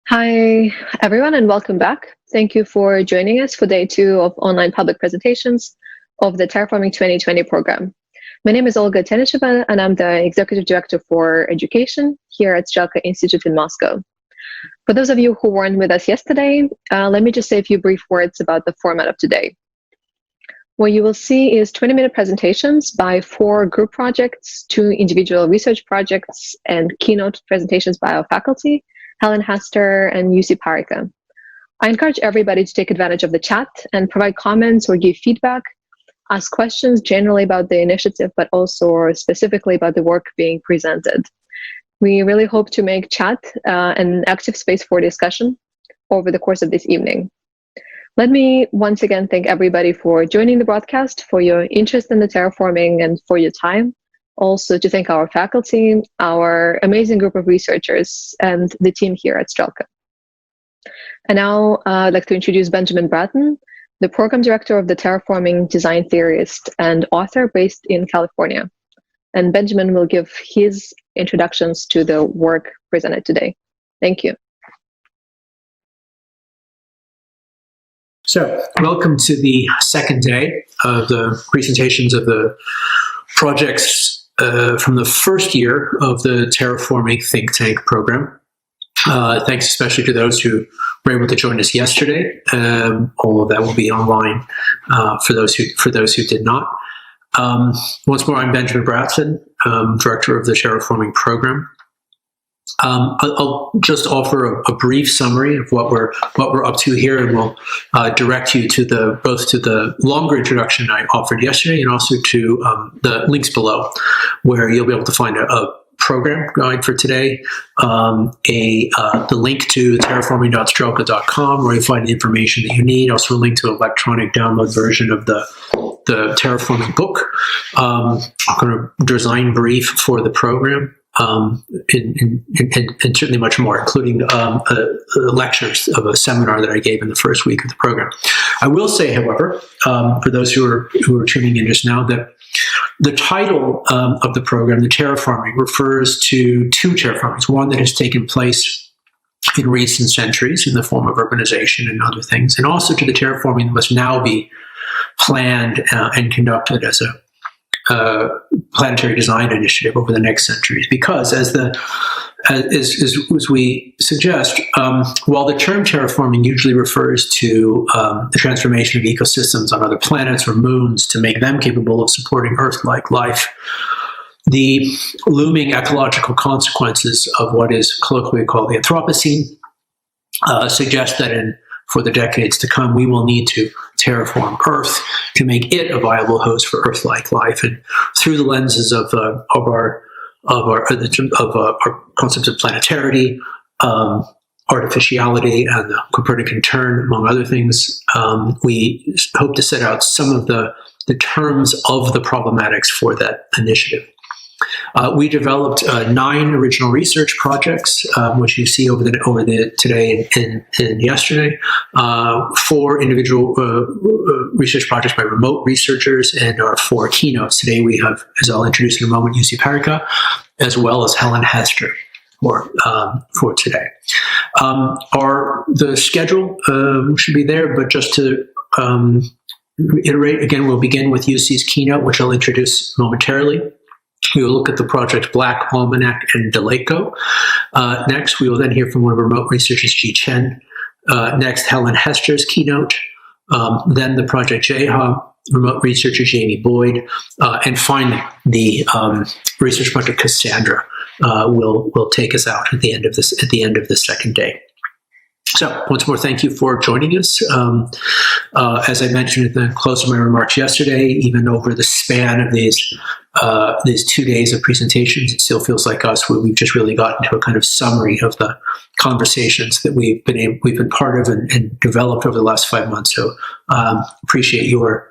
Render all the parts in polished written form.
Hi, everyone, and welcome back. Thank you for joining us for day 2 of online public presentations of the Terraforming 2020 program. My name is Olga Tenisheva, and I'm the Executive Director for Education here at Strelka Institute in Moscow. For those of you who weren't with us yesterday, let me just say a few brief words about the format of today. What you will see is 20-minute presentations by 4 group projects, 2 individual research projects, and keynote presentations by our faculty, Helen, Hester, and Parikka. I encourage everybody to take advantage of the chat and provide comments or give feedback, ask questions generally about the initiative, but also specifically about the work being presented. We really hope to make chat an active space for discussion over the course of this evening. Let me once again thank everybody for joining the broadcast, for your interest in the terraforming, and for your time. Also to thank our faculty, our amazing group of researchers, and the team here at Strelka. And now I'd like to introduce Benjamin Bratton, the Program Director of the Terraforming Design Theorist and author based in California. And Benjamin will give his introductions to the work presented today. Thank you. So, welcome to the second day of the presentations of the projects from the first year of the Terraforming Think Tank program. Thanks especially to those who were able to join us yesterday. All of that will be online for those who did not. Once more, I'm Benjamin Bratton, Director of the Terraforming program. I'll just offer a brief summary of what we're up to here, and we'll direct you to both to the longer introduction I offered yesterday, and also to the links below, where you'll be able to find a program guide for today, the link to terraforming.strelka.com, where you'll find the information that you need. Also, a link to an electronic download version of the Terraforming book, a kind of design brief for the program. And certainly much more, including lectures of a seminar that I gave in the first week of the program. I will say, however, for those who are tuning in just now, that the title of the program, the terraforming, refers to 2 terraformings. One that has taken place in recent centuries in the form of urbanization and other things, and also to the terraforming that must now be planned and conducted as a planetary design initiative over the next centuries, because as we suggest, while the term terraforming usually refers to the transformation of ecosystems on other planets or moons to make them capable of supporting Earth-like life, the looming ecological consequences of what is colloquially called the Anthropocene suggest that for the decades to come, we will need to terraform Earth to make it a viable host for Earth-like life. And through the lenses of our concepts of planetarity, artificiality, and the Copernican turn, among other things, we hope to set out some of the terms of the problematics for that initiative. We developed 9 original research projects, which you see over today and yesterday. 4 individual research projects by remote researchers, and our 4 keynotes. Today we have, as I'll introduce in a moment, Jussi Parikka, as well as Helen Hester for today. The schedule should be there, but just to reiterate again, we'll begin with Jussi's keynote, which I'll introduce momentarily. We will look at the project Black, Almanac, and Daleko. Next, we will then hear from one of our remote researchers, Chen. Next, Helen Hester's keynote. Then the project Veha, remote researcher Jamie Boyd. And finally, the research project Cassandra will take us out at the end of the second day. So, once more, thank you for joining us. As I mentioned at the close of my remarks yesterday, even over the span of these 2 days of presentations, it still feels like we've just really gotten to a kind of summary of the conversations that we've been part of and developed over the last 5 months. So, appreciate your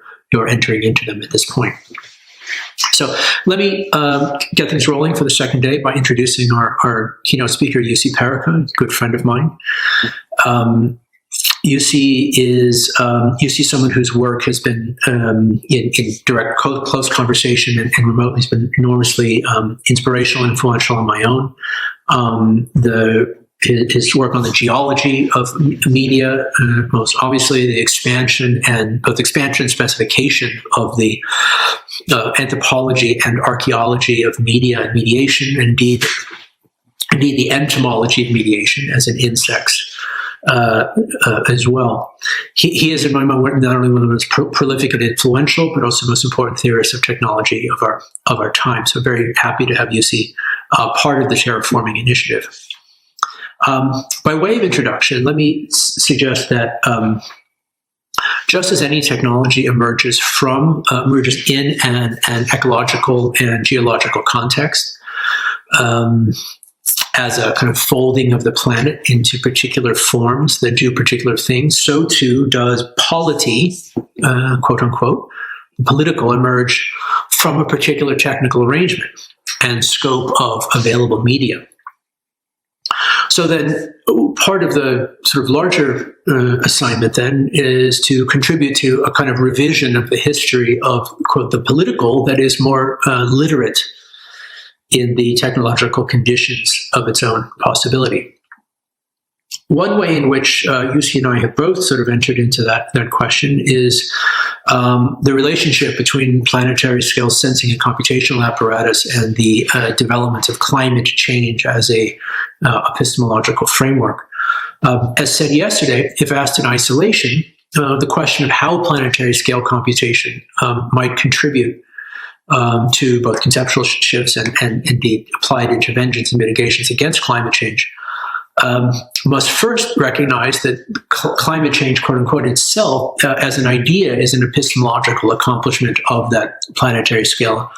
entering into them at this point. So let me get things rolling for the second day by introducing our keynote speaker, Jussi Parikka, a good friend of mine. Jussi is someone whose work has been in direct, close conversation and remotely has been enormously inspirational and influential on my own. his work on the geology of media, most obviously the expansion and specification of the anthropology and archaeology of media and mediation, and indeed the entomology of mediation as an insects as well. He is, in my mind, not only one of the most prolific and influential, but also most important theorists of technology of our time. So very happy to have Jussi part of the Terraforming Initiative. By way of introduction, let me suggest that just as any technology emerges in an ecological and geological context, as a kind of folding of the planet into particular forms that do particular things, so too does polity, quote unquote, political, emerge from a particular technical arrangement and scope of available media. So then part of the sort of larger assignment then is to contribute to a kind of revision of the history of, quote, the political that is more literate in the technological conditions of its own possibility. One way in which Jussi and I have both sort of entered into that question is the relationship between planetary scale sensing and computational apparatus and the development of climate change as a epistemological framework. As said yesterday, if asked in isolation, the question of how planetary scale computation might contribute to both conceptual shifts and indeed applied interventions and mitigations against climate change, must first recognize that climate change, quote unquote, itself as an idea is an epistemological accomplishment of that planetary scale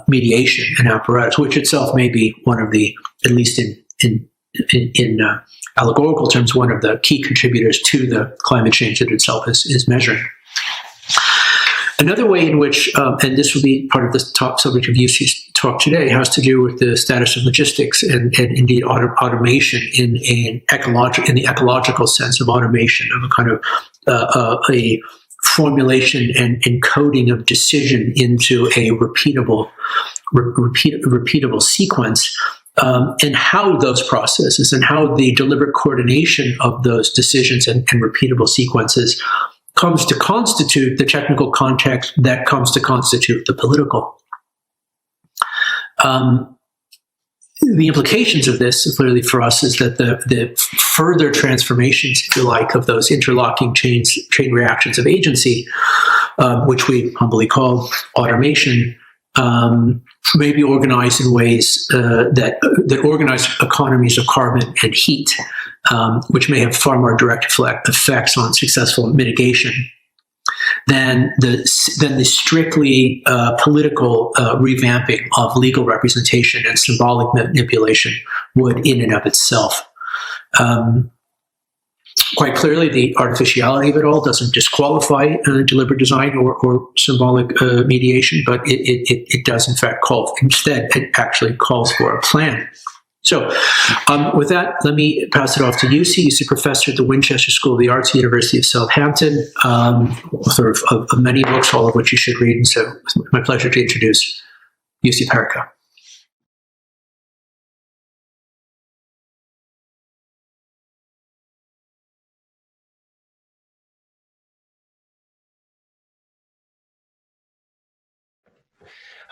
mediation and apparatus, which itself may be one of the, at least in allegorical terms, one of the key contributors to the climate change that itself is measuring. Another way in which, and this will be part of the top subject of Jussi's talk today, has to do with the status of logistics and indeed automation in the ecological sense of automation, of a kind of a formulation and encoding of decision into a repeatable sequence, and how those processes and how the deliberate coordination of those decisions and repeatable sequences comes to constitute the technical context that comes to constitute the political. The implications of this, clearly for us, is that the further transformations, if you like, of those interlocking chain reactions of agency, which we humbly call automation, may be organized in ways that organize economies of carbon and heat, which may have far more direct effects on successful mitigation than the strictly political revamping of legal representation and symbolic manipulation would in and of itself. Quite clearly, the artificiality of it all doesn't disqualify deliberate design or symbolic mediation, but it does in fact it actually calls for a plan. So with that, let me pass it off to Jussi. He's a professor at the Winchester School of the Arts, University of Southampton, author of many books, all of which you should read. And so it's my pleasure to introduce Jussi Parikka.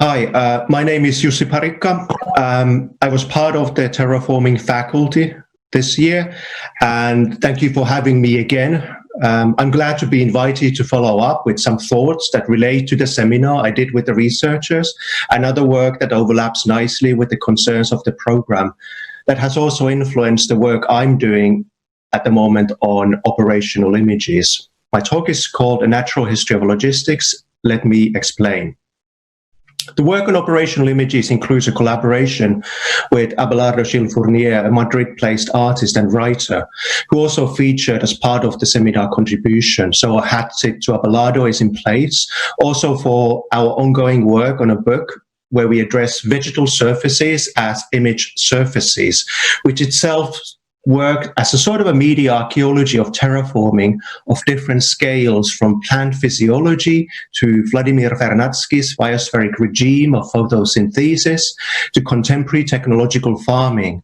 Hi, my name is Jussi Parikka. I was part of the Terraforming faculty this year, and thank you for having me again. I'm glad to be invited to follow up with some thoughts that relate to the seminar I did with the researchers and other work that overlaps nicely with the concerns of the program that has also influenced the work I'm doing at the moment on operational images. My talk is called A Natural History of Logistics. Let me explain. The work on operational images includes a collaboration with Abelardo Gil Fournier, a Madrid-based artist and writer, who also featured as part of the seminar contribution. So a hat tip to Abelardo is in place. Also for our ongoing work on a book where we address vegetal surfaces as image surfaces, which itself worked as a sort of a media archaeology of terraforming of different scales, from plant physiology to Vladimir Vernadsky's biospheric regime of photosynthesis to contemporary technological farming.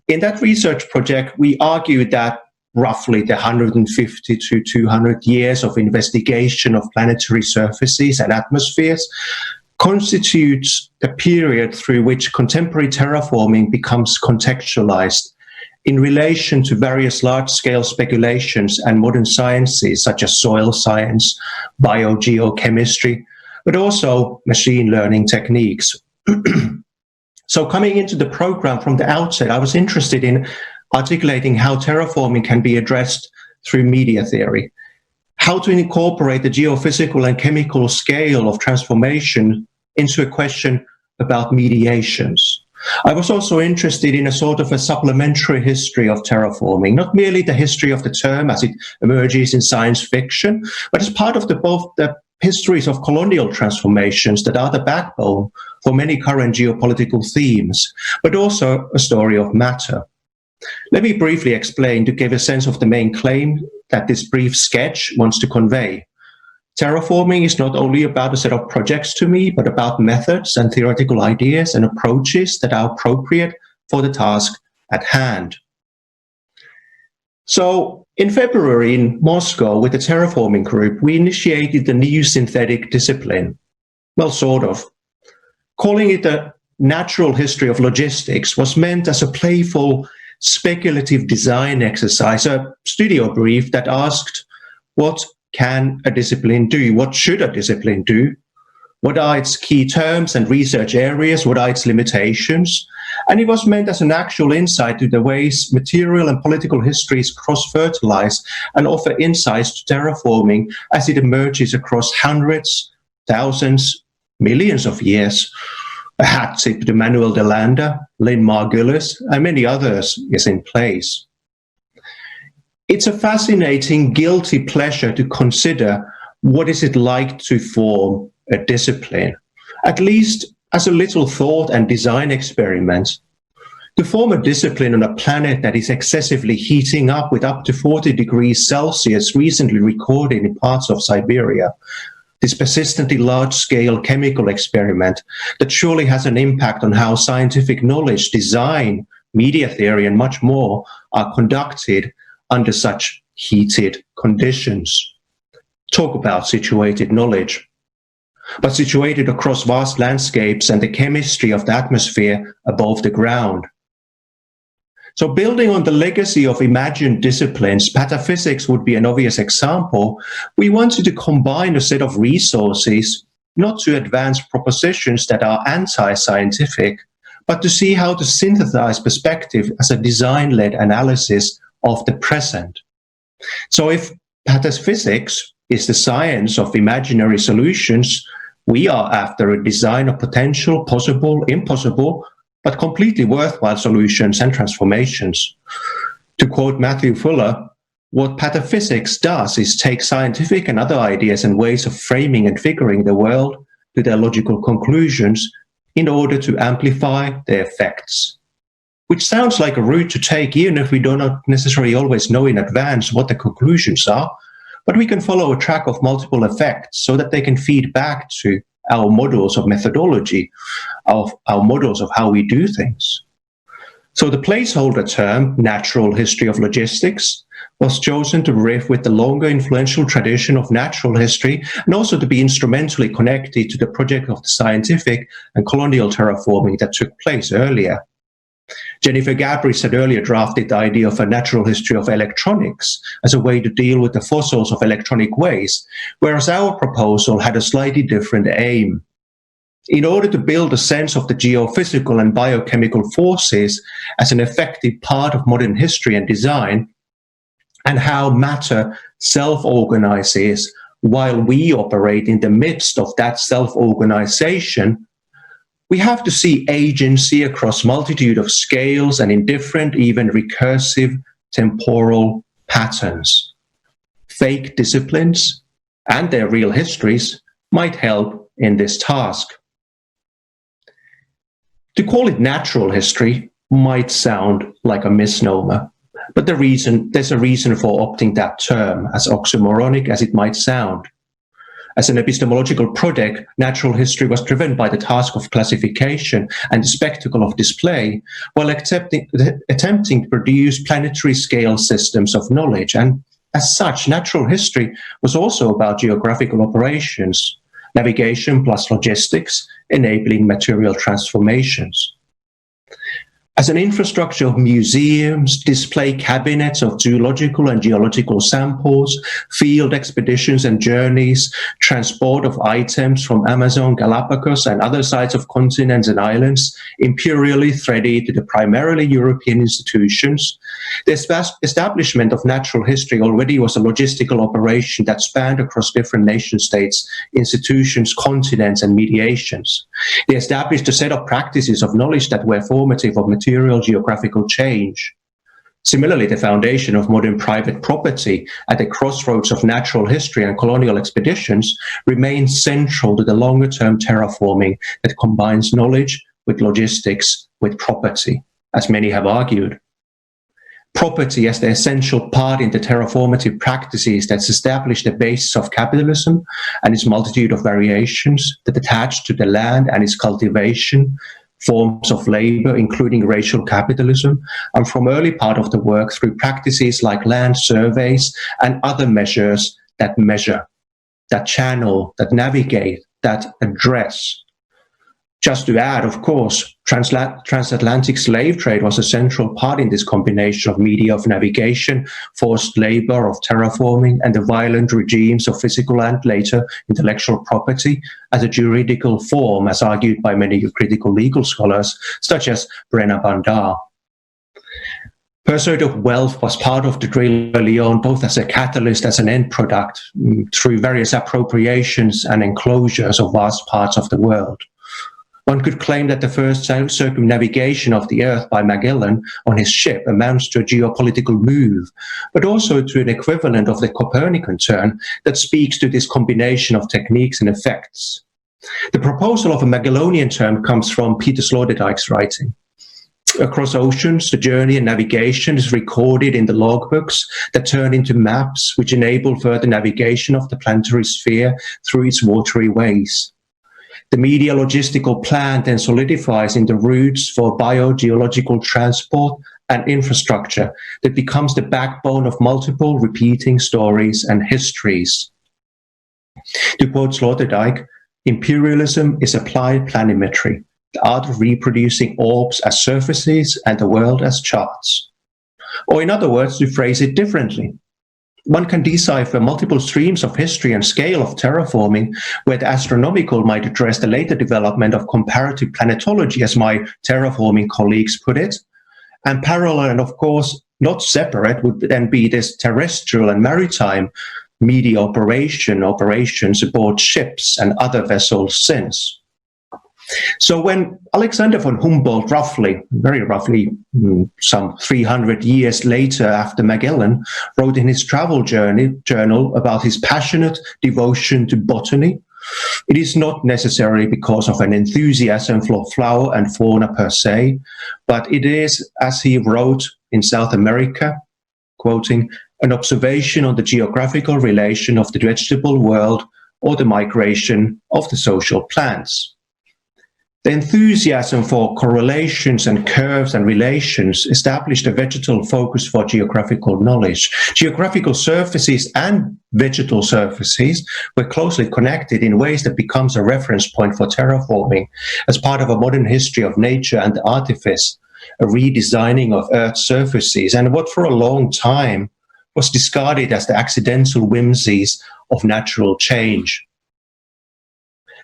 In that research project, we argued that roughly the 150 to 200 years of investigation of planetary surfaces and atmospheres constitutes the period through which contemporary terraforming becomes contextualized in relation to various large-scale speculations and modern sciences such as soil science, biogeochemistry, but also machine learning techniques. So coming into the program from the outset, I was interested in articulating how terraforming can be addressed through media theory, how to incorporate the geophysical and chemical scale of transformation into a question about mediations. I was also interested in a sort of a supplementary history of terraforming, not merely the history of the term as it emerges in science fiction, but as part of both the histories of colonial transformations that are the backbone for many current geopolitical themes, but also a story of matter. Let me briefly explain to give a sense of the main claim that this brief sketch wants to convey. Terraforming is not only about a set of projects to me, but about methods and theoretical ideas and approaches that are appropriate for the task at hand. So in February in Moscow with the Terraforming group, we initiated the new synthetic discipline. Well, sort of. Calling it a natural history of logistics was meant as a playful speculative design exercise, a studio brief that asked, what can a discipline do? What should a discipline do? What are its key terms and research areas? What are its limitations? And it was meant as an actual insight to the ways material and political histories cross-fertilize and offer insights to terraforming as it emerges across hundreds, thousands, millions of years. A hat tip to Manuel de Landa, Lynn Margulis, and many others is in place. It's a fascinating, guilty pleasure to consider what is it like to form a discipline, at least as a little thought and design experiment. To form a discipline on a planet that is excessively heating up with up to 40 degrees Celsius recently recorded in parts of Siberia, this persistently large-scale chemical experiment that surely has an impact on how scientific knowledge, design, media theory, and much more are conducted under such heated conditions. Talk about situated knowledge, but situated across vast landscapes and the chemistry of the atmosphere above the ground. So building on the legacy of imagined disciplines, pataphysics would be an obvious example. We wanted to combine a set of resources, not to advance propositions that are anti-scientific, but to see how to synthesize perspective as a design-led analysis of the present. So if pataphysics is the science of imaginary solutions, we are after a design of potential, possible, impossible, but completely worthwhile solutions and transformations. To quote Matthew Fuller, what pataphysics does is take scientific and other ideas and ways of framing and figuring the world to their logical conclusions in order to amplify their effects. Which sounds like a route to take, even if we do not necessarily always know in advance what the conclusions are, but we can follow a track of multiple effects so that they can feed back to our models of methodology, of our models of how we do things. So the placeholder term, natural history of logistics, was chosen to riff with the longer influential tradition of natural history and also to be instrumentally connected to the project of the scientific and colonial terraforming that took place earlier. Jennifer Gabrys had earlier drafted the idea of a natural history of electronics as a way to deal with the fossils of electronic waste, whereas our proposal had a slightly different aim. In order to build a sense of the geophysical and biochemical forces as an effective part of modern history and design, and how matter self-organizes while we operate in the midst of that self-organization, we have to see agency across multitude of scales and in different, even recursive temporal patterns. Fake disciplines and their real histories might help in this task. To call it natural history might sound like a misnomer, but there's a reason for opting that term, as oxymoronic as it might sound. As an epistemological project, natural history was driven by the task of classification and the spectacle of display, while attempting to produce planetary scale systems of knowledge. And as such, natural history was also about geographical operations, navigation plus logistics, enabling material transformations. As an infrastructure of museums, display cabinets of zoological and geological samples, field expeditions and journeys, transport of items from Amazon, Galapagos, and other sites of continents and islands, imperially threaded to the primarily European institutions, the establishment of natural history already was a logistical operation that spanned across different nation states, institutions, continents, and mediations. They established a set of practices of knowledge that were formative of material geographical change. Similarly, the foundation of modern private property at the crossroads of natural history and colonial expeditions remains central to the longer-term terraforming that combines knowledge with logistics with property, as many have argued. Property as the essential part in the terraformative practices that establish the basis of capitalism and its multitude of variations that attach to the land and its cultivation, forms of labor, including racial capitalism, and from early part of the work through practices like land surveys and other measures that measure, that channel, that navigate, that address. Just to add, of course, transatlantic slave trade was a central part in this combination of media of navigation, forced labor, of terraforming, and the violent regimes of physical and later intellectual property as a juridical form, as argued by many critical legal scholars, such as Brenna Bandar. Pursuit of wealth was part of the rebellion, both as a catalyst, as an end product, through various appropriations and enclosures of vast parts of the world. One could claim that the first circumnavigation of the Earth by Magellan on his ship amounts to a geopolitical move, but also to an equivalent of the Copernican turn that speaks to this combination of techniques and effects. The proposal of a Magellanian term comes from Peter Sloterdijk's writing. Across oceans, the journey and navigation is recorded in the logbooks that turn into maps which enable further navigation of the planetary sphere through its watery ways. The media logistical plan then solidifies in the routes for biogeological transport and infrastructure that becomes the backbone of multiple repeating stories and histories. To quote Sloterdijk, imperialism is applied planimetry, the art of reproducing orbs as surfaces and the world as charts. Or in other words, to phrase it differently, one can decipher multiple streams of history and scale of terraforming, where the astronomical might address the later development of comparative planetology, as my terraforming colleagues put it, and parallel and of course not separate would then be this terrestrial and maritime media operations aboard ships and other vessels since. So when Alexander von Humboldt, very roughly, some 300 years later after Magellan, wrote in his travel journal about his passionate devotion to botany, it is not necessarily because of an enthusiasm for flora and fauna per se, but it is, as he wrote in South America, quoting, an observation on the geographical relation of the vegetable world or the migration of the social plants. The enthusiasm for correlations and curves and relations established a vegetal focus for geographical knowledge. Geographical surfaces and vegetal surfaces were closely connected in ways that becomes a reference point for terraforming as part of a modern history of nature and the artifice, a redesigning of Earth's surfaces, and what for a long time was discarded as the accidental whimsies of natural change.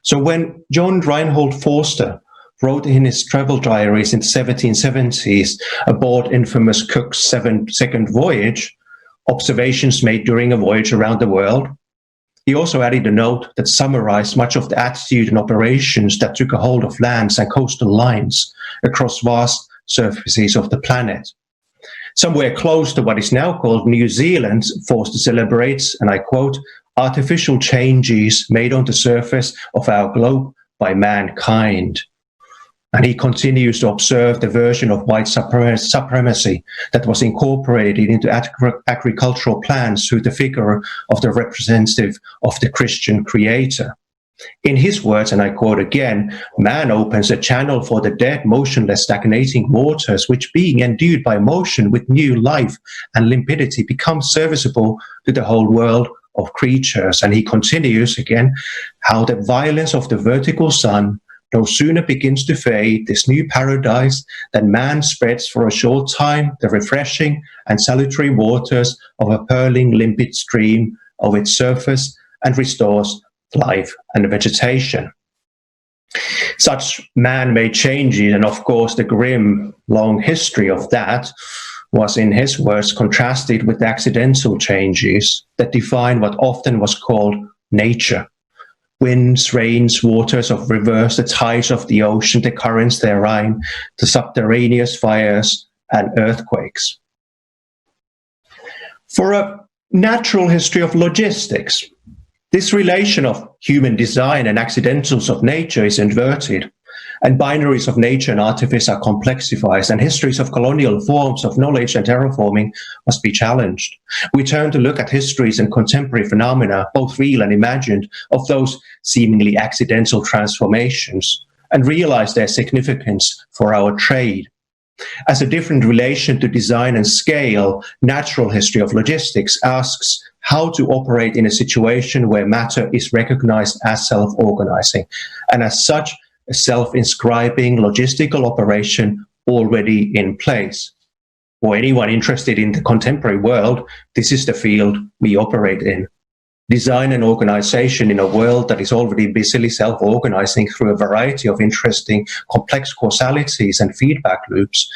So when John Reinhold Forster wrote in his travel diaries in the 1770s aboard infamous Cook's second voyage, observations made during a voyage around the world, he also added a note that summarized much of the attitude and operations that took a hold of lands and coastal lines across vast surfaces of the planet. Somewhere close to what is now called New Zealand, Forster celebrates, and I quote, artificial changes made on the surface of our globe by mankind. And he continues to observe the version of white supremacy that was incorporated into agricultural plans through the figure of the representative of the Christian creator. In his words, and I quote again, man opens a channel for the dead, motionless, stagnating waters, which being endued by motion with new life and limpidity becomes serviceable to the whole world of creatures. And he continues again, how the violence of the vertical sun no sooner begins to fade this new paradise than man spreads for a short time the refreshing and salutary waters of a purling limpid stream of its surface and restores life and vegetation. Such man-made changes, and of course the grim long history of that, was in his words contrasted with the accidental changes that define what often was called nature. Winds, rains, waters of rivers, the tides of the ocean, the currents therein, the subterraneous fires and earthquakes. For a natural history of logistics, this relation of human design and accidentals of nature is inverted, and binaries of nature and artifice are complexified, and histories of colonial forms of knowledge and terraforming must be challenged. We turn to look at histories and contemporary phenomena, both real and imagined, of those seemingly accidental transformations, and realize their significance for our trade. As a different relation to design and scale, natural history of logistics asks how to operate in a situation where matter is recognized as self-organizing, and as such, a self-inscribing logistical operation already in place. For anyone interested in the contemporary world, this is the field we operate in. Design and organization in a world that is already busily self-organizing through a variety of interesting, complex causalities and feedback loops,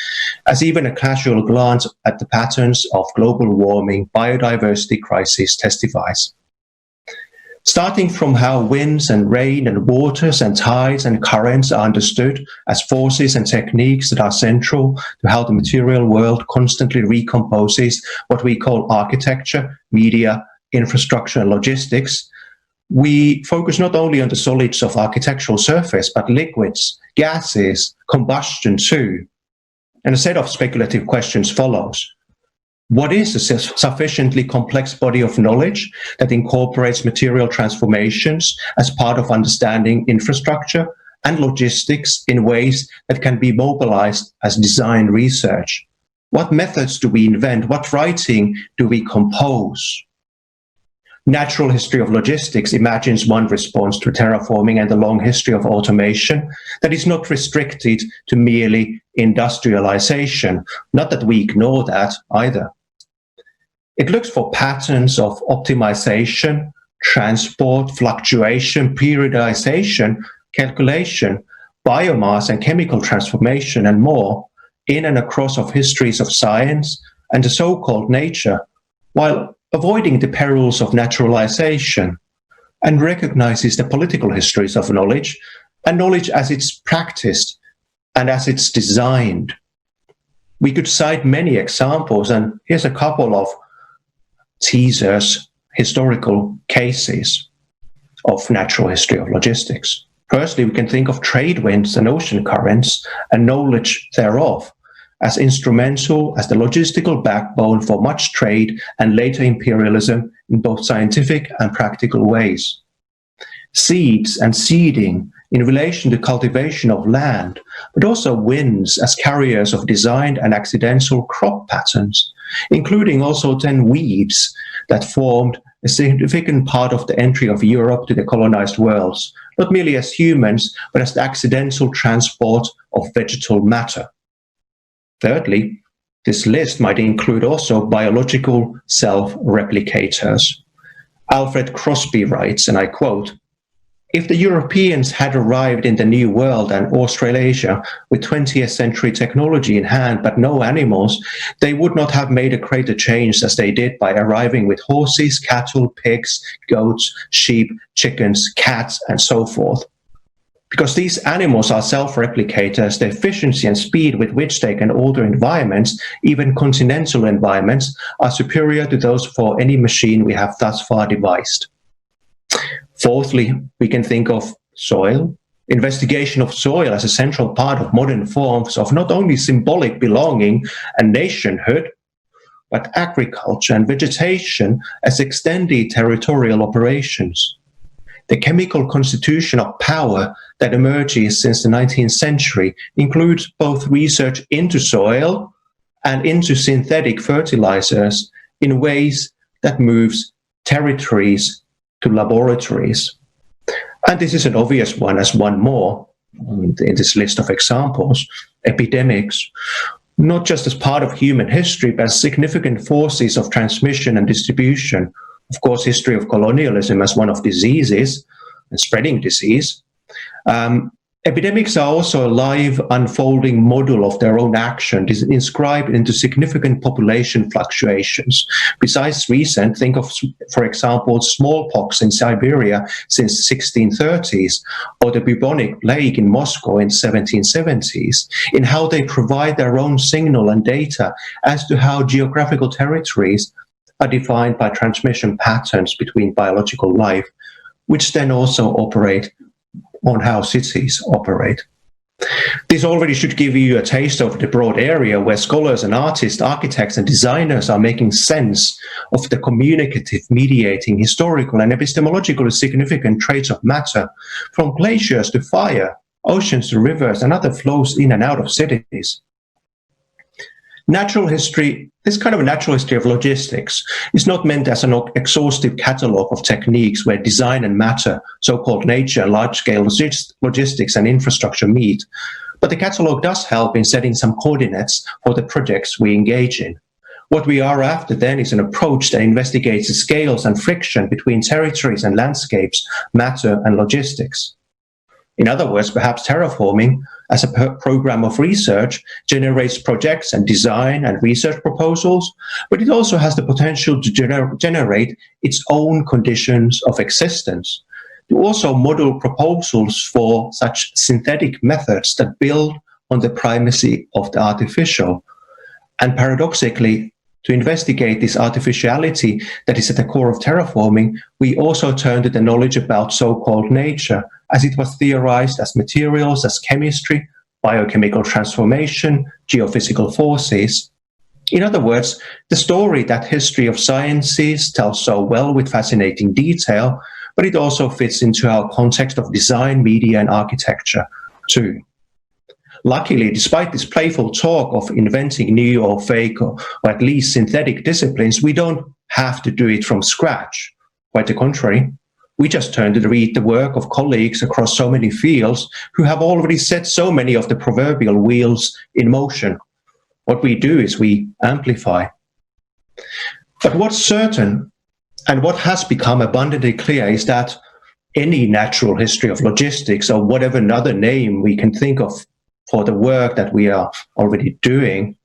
as even a casual glance at the patterns of global warming, biodiversity crisis testifies. Starting from how winds and rain and waters and tides and currents are understood as forces and techniques that are central to how the material world constantly recomposes what we call architecture, media, infrastructure and logistics, we focus not only on the solids of architectural surface, but liquids, gases, combustion too. And a set of speculative questions follows. What is a sufficiently complex body of knowledge that incorporates material transformations as part of understanding infrastructure and logistics in ways that can be mobilized as design research? What methods do we invent? What writing do we compose? Natural history of logistics imagines one response to terraforming and the long history of automation that is not restricted to merely industrialization. Not that we ignore that either. It looks for patterns of optimization, transport, fluctuation, periodization, calculation, biomass and chemical transformation, and more in and across of histories of science and the so-called nature, while avoiding the perils of naturalization, and recognizes the political histories of knowledge and knowledge as it's practiced and as it's designed. We could cite many examples, and here's a couple of teasers, historical cases of natural history of logistics. Firstly, we can think of trade winds and ocean currents and knowledge thereof as instrumental as the logistical backbone for much trade and later imperialism in both scientific and practical ways. Seeds and seeding in relation to cultivation of land, but also winds as carriers of designed and accidental crop patterns, including also 10 weeds that formed a significant part of the entry of Europe to the colonized worlds, not merely as humans, but as the accidental transport of vegetal matter. Thirdly, this list might include also biological self-replicators. Alfred Crosby writes, and I quote, "If the Europeans had arrived in the New World and Australasia with 20th century technology in hand, but no animals, they would not have made a greater change as they did by arriving with horses, cattle, pigs, goats, sheep, chickens, cats, and so forth. Because these animals are self-replicators, the efficiency and speed with which they can alter environments, even continental environments, are superior to those for any machine we have thus far devised." Fourthly, we can think of soil, investigation of soil as a central part of modern forms of not only symbolic belonging and nationhood, but agriculture and vegetation as extended territorial operations. The chemical constitution of power that emerges since the 19th century includes both research into soil and into synthetic fertilizers in ways that moves territories to laboratories. And this is an obvious one as one more in this list of examples: epidemics, not just as part of human history, but as significant forces of transmission and distribution. Of course, history of colonialism as one of diseases and spreading disease. Epidemics are also a live, unfolding model of their own action, inscribed into significant population fluctuations. Besides recent, think of, for example, smallpox in Siberia since the 1630s, or the bubonic plague in Moscow in 1770s, in how they provide their own signal and data as to how geographical territories are defined by transmission patterns between biological life, which then also operate on how cities operate. This already should give you a taste of the broad area where scholars and artists, architects and designers are making sense of the communicative, mediating, historical and epistemologically significant traits of matter, from glaciers to fire, oceans to rivers and other flows in and out of cities. Natural history, this kind of a natural history of logistics, is not meant as an exhaustive catalogue of techniques where design and matter, so-called nature, large-scale logistics and infrastructure meet, but the catalogue does help in setting some coordinates for the projects we engage in. What we are after then is an approach that investigates the scales and friction between territories and landscapes, matter and logistics. In other words, perhaps terraforming, as a program of research, generates projects and design and research proposals, but it also has the potential to generate its own conditions of existence, to also model proposals for such synthetic methods that build on the primacy of the artificial, and paradoxically, to investigate this artificiality that is at the core of terraforming, we also turn to the knowledge about so-called nature, as it was theorized as materials, as chemistry, biochemical transformation, geophysical forces. In other words, the story that history of sciences tells so well with fascinating detail, but it also fits into our context of design, media, and architecture too. Luckily, despite this playful talk of inventing new or fake or at least synthetic disciplines, we don't have to do it from scratch. Quite the contrary. We just turn to read the work of colleagues across so many fields who have already set so many of the proverbial wheels in motion. What we do is we amplify. But what's certain, and what has become abundantly clear, is that any natural history of logistics, or whatever other name we can think of for the work that we are already doing,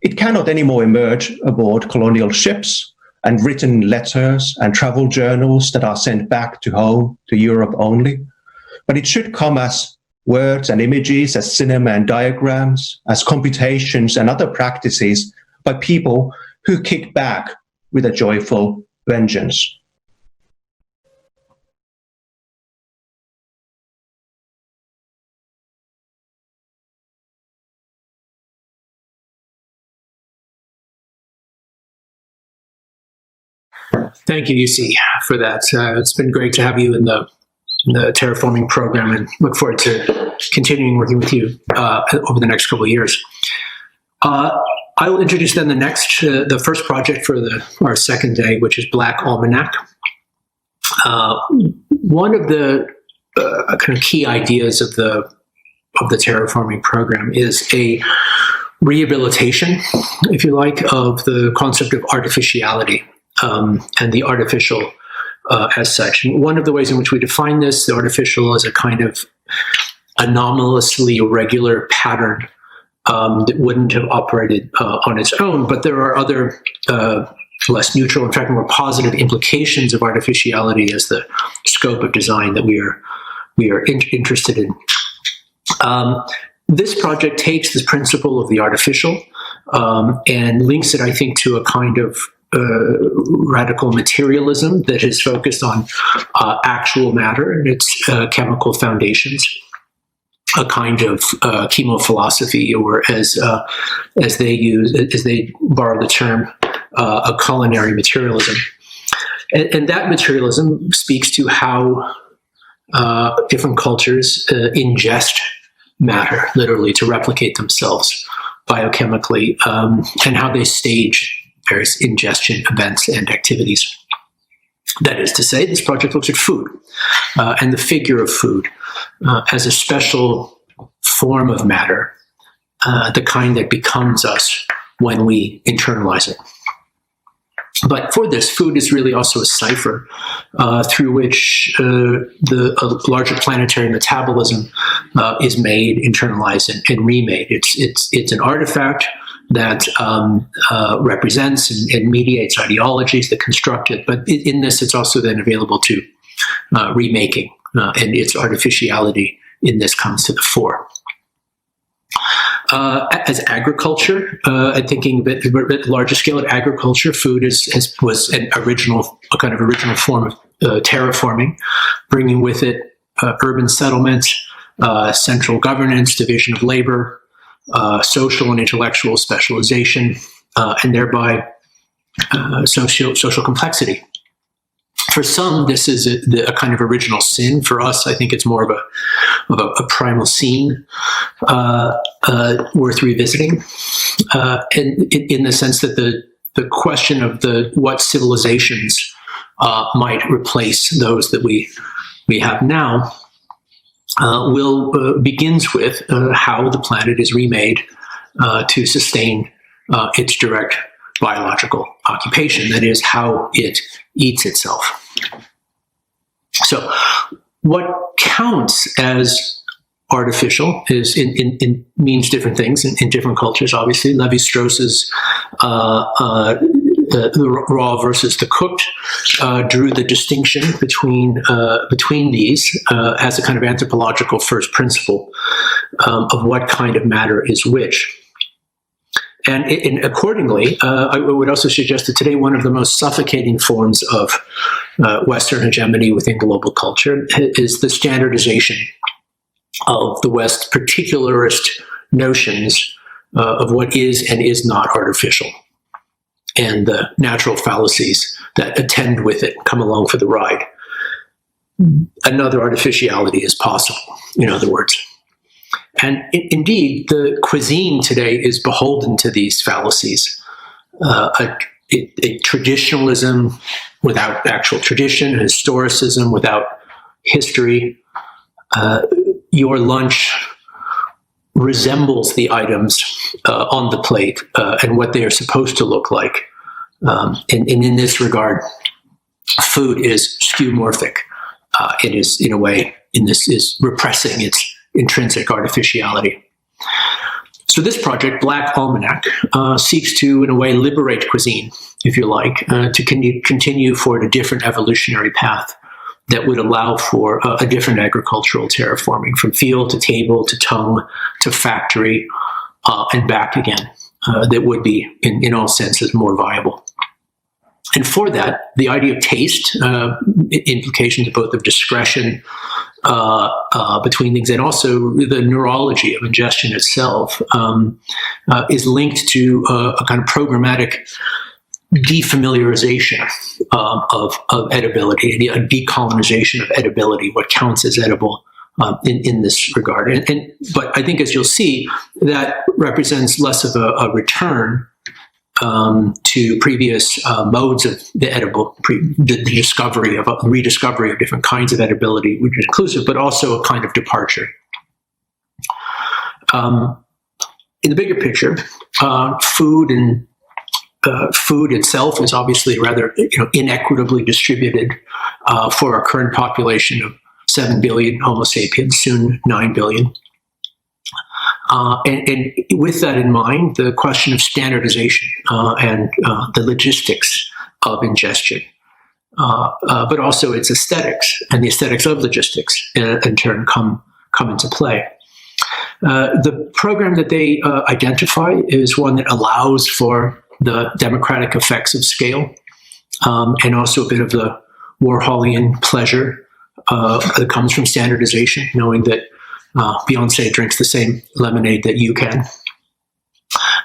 it cannot anymore emerge aboard colonial ships and written letters and travel journals that are sent back to home, to Europe only. But it should come as words and images, as cinema and diagrams, as computations and other practices by people who kick back with a joyful vengeance. Thank you, Jussi, for that. It's been great to have you in the Terraforming program, and look forward to continuing working with you over the next couple of years. I will introduce then the first project for our second day, which is Black Almanac. One of the kind of key ideas of the Terraforming program is a rehabilitation, if you like, of the concept of artificiality. And the artificial as such. And one of the ways in which we define this, the artificial, as a kind of anomalously irregular pattern that wouldn't have operated on its own, but there are other less neutral, in fact, more positive implications of artificiality as the scope of design that we are interested in. This project takes this principle of the artificial and links it, I think, to a kind of radical materialism that is focused on actual matter and its chemical foundations, a kind of chemophilosophy, or as they borrow the term, a culinary materialism. And that materialism speaks to how different cultures ingest matter, literally, to replicate themselves biochemically, and how they stage various ingestion events and activities. That is to say, this project looks at food and the figure of food as a special form of matter, the kind that becomes us when we internalize it. But for this, food is really also a cipher through which the larger planetary metabolism is made, internalized, and remade. It's an artifact that represents and mediates ideologies that construct it. But in this, it's also then available to remaking, and its artificiality in this comes to the fore. As agriculture, I'm thinking a bit larger scale at agriculture, food was a kind of original form of terraforming, bringing with it urban settlement, central governance, division of labor, social and intellectual specialization, and thereby social complexity. For some, this is a kind of original sin. For us, I think it's more of a primal scene worth revisiting, and in the sense that the question of what civilizations might replace those that we have now begins with how the planet is remade to sustain its direct biological occupation. That is, how it eats itself. So what counts as artificial means different things in different cultures, obviously. Levi-Strauss's the raw versus the cooked drew the distinction between these as a kind of anthropological first principle of what kind of matter is which. And accordingly, I would also suggest that today one of the most suffocating forms of Western hegemony within global culture is the standardization of the West's particularist notions of what is and is not artificial, and the natural fallacies that attend with it, come along for the ride. Another artificiality is possible, in other words. And indeed, the cuisine today is beholden to these fallacies. A traditionalism without actual tradition, a historicism without history. Your lunch resembles the items on the plate and what they are supposed to look like. And in this regard, food is skeuomorphic. It is, in a way, is repressing its intrinsic artificiality. So this project, Black Almanac, seeks to, in a way, liberate cuisine, if you like, to continue forward a different evolutionary path that would allow for a different agricultural terraforming, from field to table to tongue to factory and back again, that would be, in all senses, more viable. And for that, the idea of taste, implications both of discretion between things, and also the neurology of ingestion itself, is linked to a kind of programmatic defamiliarization of edibility, a decolonization of edibility, what counts as edible in this regard. But I think, as you'll see, that represents less of a return to previous modes of the edible, the rediscovery of different kinds of edibility, which is inclusive, but also a kind of departure. In the bigger picture, food itself is obviously rather inequitably distributed for our current population of 7 billion Homo sapiens, soon 9 billion. And with that in mind, the question of standardization and the logistics of ingestion, but also its aesthetics and the aesthetics of logistics in turn come into play. The program that they identify is one that allows for the democratic effects of scale, and also a bit of the Warholian pleasure that comes from standardization, knowing that Beyonce drinks the same lemonade that you can.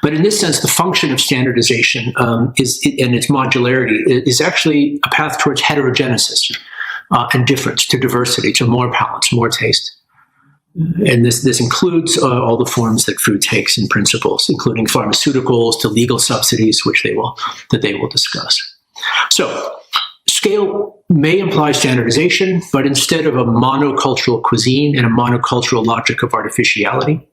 But in this sense, the function of standardization and its modularity is actually a path towards heterogenesis and difference, to diversity, to more balance, more taste. And this includes all the forms that food takes in principles, including pharmaceuticals to legal subsidies, which they will discuss. So, scale may imply standardization, but instead of a monocultural cuisine and a monocultural logic of artificiality,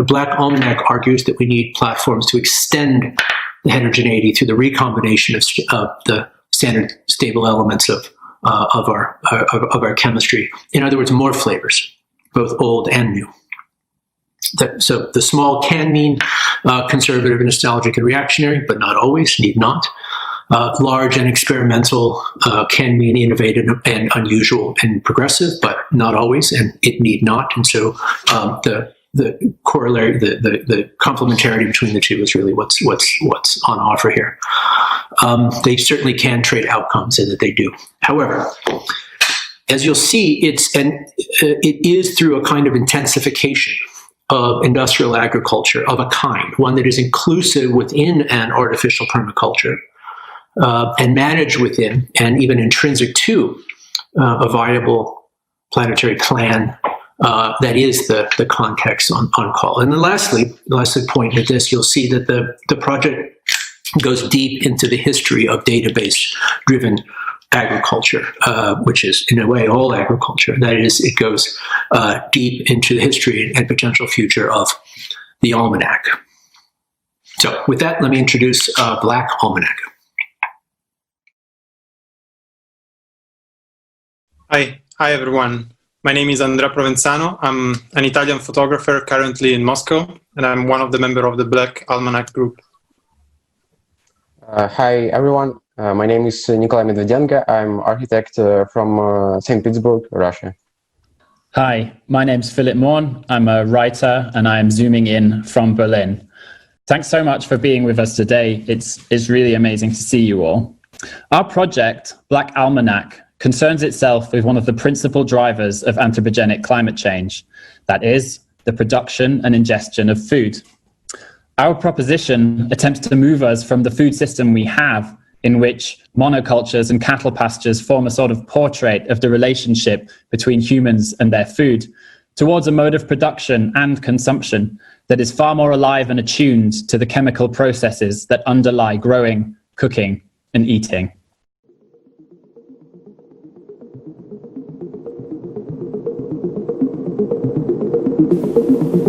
Black Almanac argues that we need platforms to extend the heterogeneity through the recombination of the standard stable elements of our chemistry. In other words, more flavors, both old and new. So the small can mean conservative, nostalgic, and reactionary, but not always, need not. Large and experimental can mean innovative and unusual and progressive, but not always, and it need not. And so the corollary, the complementarity between the two is really what's on offer here. They certainly can trade outcomes, and that they do. However, as you'll see, it is through a kind of intensification of industrial agriculture of a kind, one that is inclusive within an artificial permaculture, and managed within and even intrinsic to a viable planetary plan that is the context on call. And then lastly point at this, you'll see that the project goes deep into the history of database-driven agriculture, which is in a way all agriculture. That is, it goes deep into the history and potential future of the Almanac. So with that, let me introduce Black Almanac. Hi everyone. My name is Andrea Provenzano. I'm an Italian photographer currently in Moscow, and I'm one of the members of the Black Almanac group. Hi everyone. My name is Nikolai Medvedenko. I'm architect from St. Petersburg, Russia. Hi, my name's Philip Morn. I'm a writer and I'm zooming in from Berlin. Thanks so much for being with us today. It's really amazing to see you all. Our project, Black Almanac, concerns itself with one of the principal drivers of anthropogenic climate change, that is, the production and ingestion of food. Our proposition attempts to move us from the food system we have, in which monocultures and cattle pastures form a sort of portrait of the relationship between humans and their food, towards a mode of production and consumption that is far more alive and attuned to the chemical processes that underlie growing, cooking, and eating.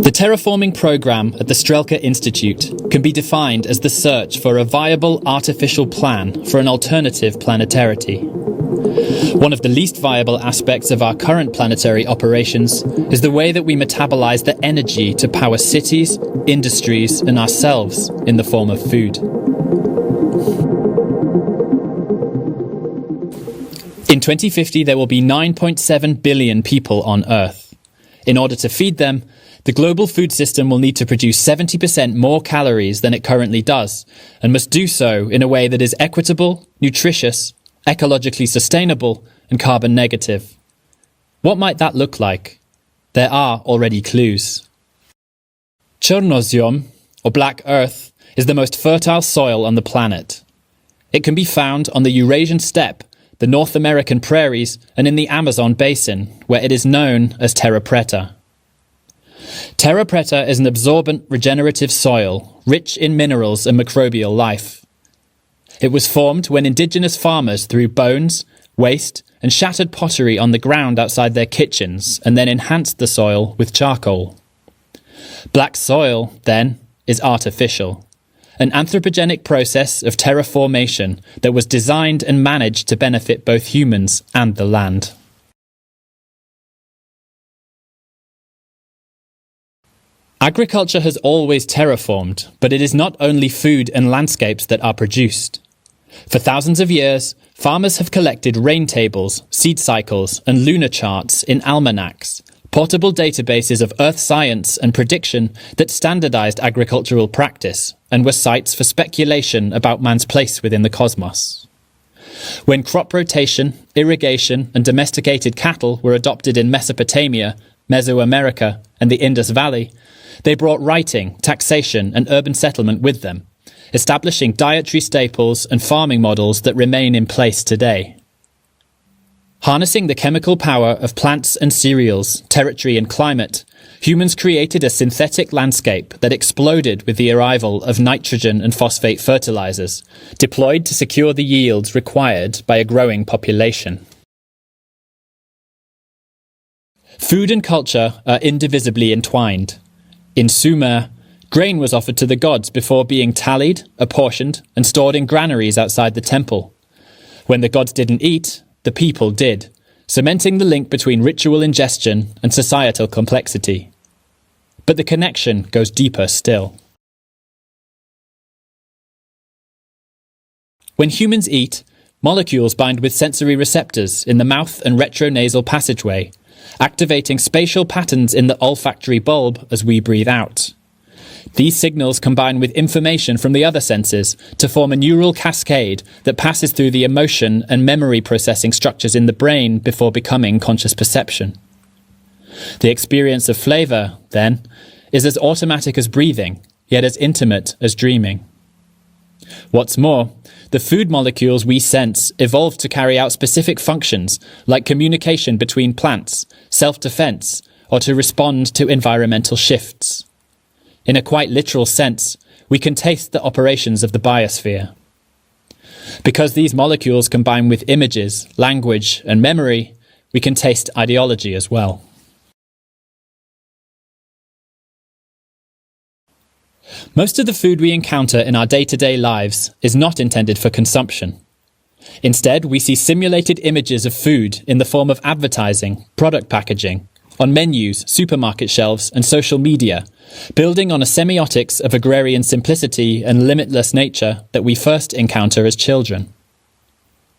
The Terraforming Program at the Strelka Institute can be defined as the search for a viable artificial plan for an alternative planetarity. One of the least viable aspects of our current planetary operations is the way that we metabolize the energy to power cities, industries, and ourselves in the form of food. In 2050, there will be 9.7 billion people on Earth. In order to feed them, the global food system will need to produce 70% more calories than it currently does, and must do so in a way that is equitable, nutritious, ecologically sustainable, and carbon negative. What might that look like? There are already clues. Chernozem, or Black Earth, is the most fertile soil on the planet. It can be found on the Eurasian steppe, the North American prairies, and in the Amazon basin, where it is known as terra preta. Terra preta is an absorbent, regenerative soil, rich in minerals and microbial life. It was formed when indigenous farmers threw bones, waste, and shattered pottery on the ground outside their kitchens, and then enhanced the soil with charcoal. Black soil, then, is artificial, an anthropogenic process of terraformation that was designed and managed to benefit both humans and the land. Agriculture has always terraformed, but it is not only food and landscapes that are produced. For thousands of years, farmers have collected rain tables, seed cycles, and lunar charts in almanacs, portable databases of earth science and prediction that standardized agricultural practice and were sites for speculation about man's place within the cosmos. When crop rotation, irrigation, and domesticated cattle were adopted in Mesopotamia, Mesoamerica, and the Indus Valley, they brought writing, taxation, and urban settlement with them, establishing dietary staples and farming models that remain in place today. Harnessing the chemical power of plants and cereals, territory and climate, humans created a synthetic landscape that exploded with the arrival of nitrogen and phosphate fertilizers, deployed to secure the yields required by a growing population. Food and culture are indivisibly entwined. In Sumer, grain was offered to the gods before being tallied, apportioned, and stored in granaries outside the temple. When the gods didn't eat, the people did, cementing the link between ritual ingestion and societal complexity. But the connection goes deeper still. When humans eat, molecules bind with sensory receptors in the mouth and retronasal passageway, activating spatial patterns in the olfactory bulb as we breathe out. These signals combine with information from the other senses to form a neural cascade that passes through the emotion and memory processing structures in the brain before becoming conscious perception. The experience of flavor, then, is as automatic as breathing, yet as intimate as dreaming. What's more, the food molecules we sense evolved to carry out specific functions like communication between plants, self-defense, or to respond to environmental shifts. In a quite literal sense, we can taste the operations of the biosphere. Because these molecules combine with images, language, and memory, we can taste ideology as well. Most of the food we encounter in our day-to-day lives is not intended for consumption. Instead, we see simulated images of food in the form of advertising, product packaging, on menus, supermarket shelves, and social media, building on a semiotics of agrarian simplicity and limitless nature that we first encounter as children.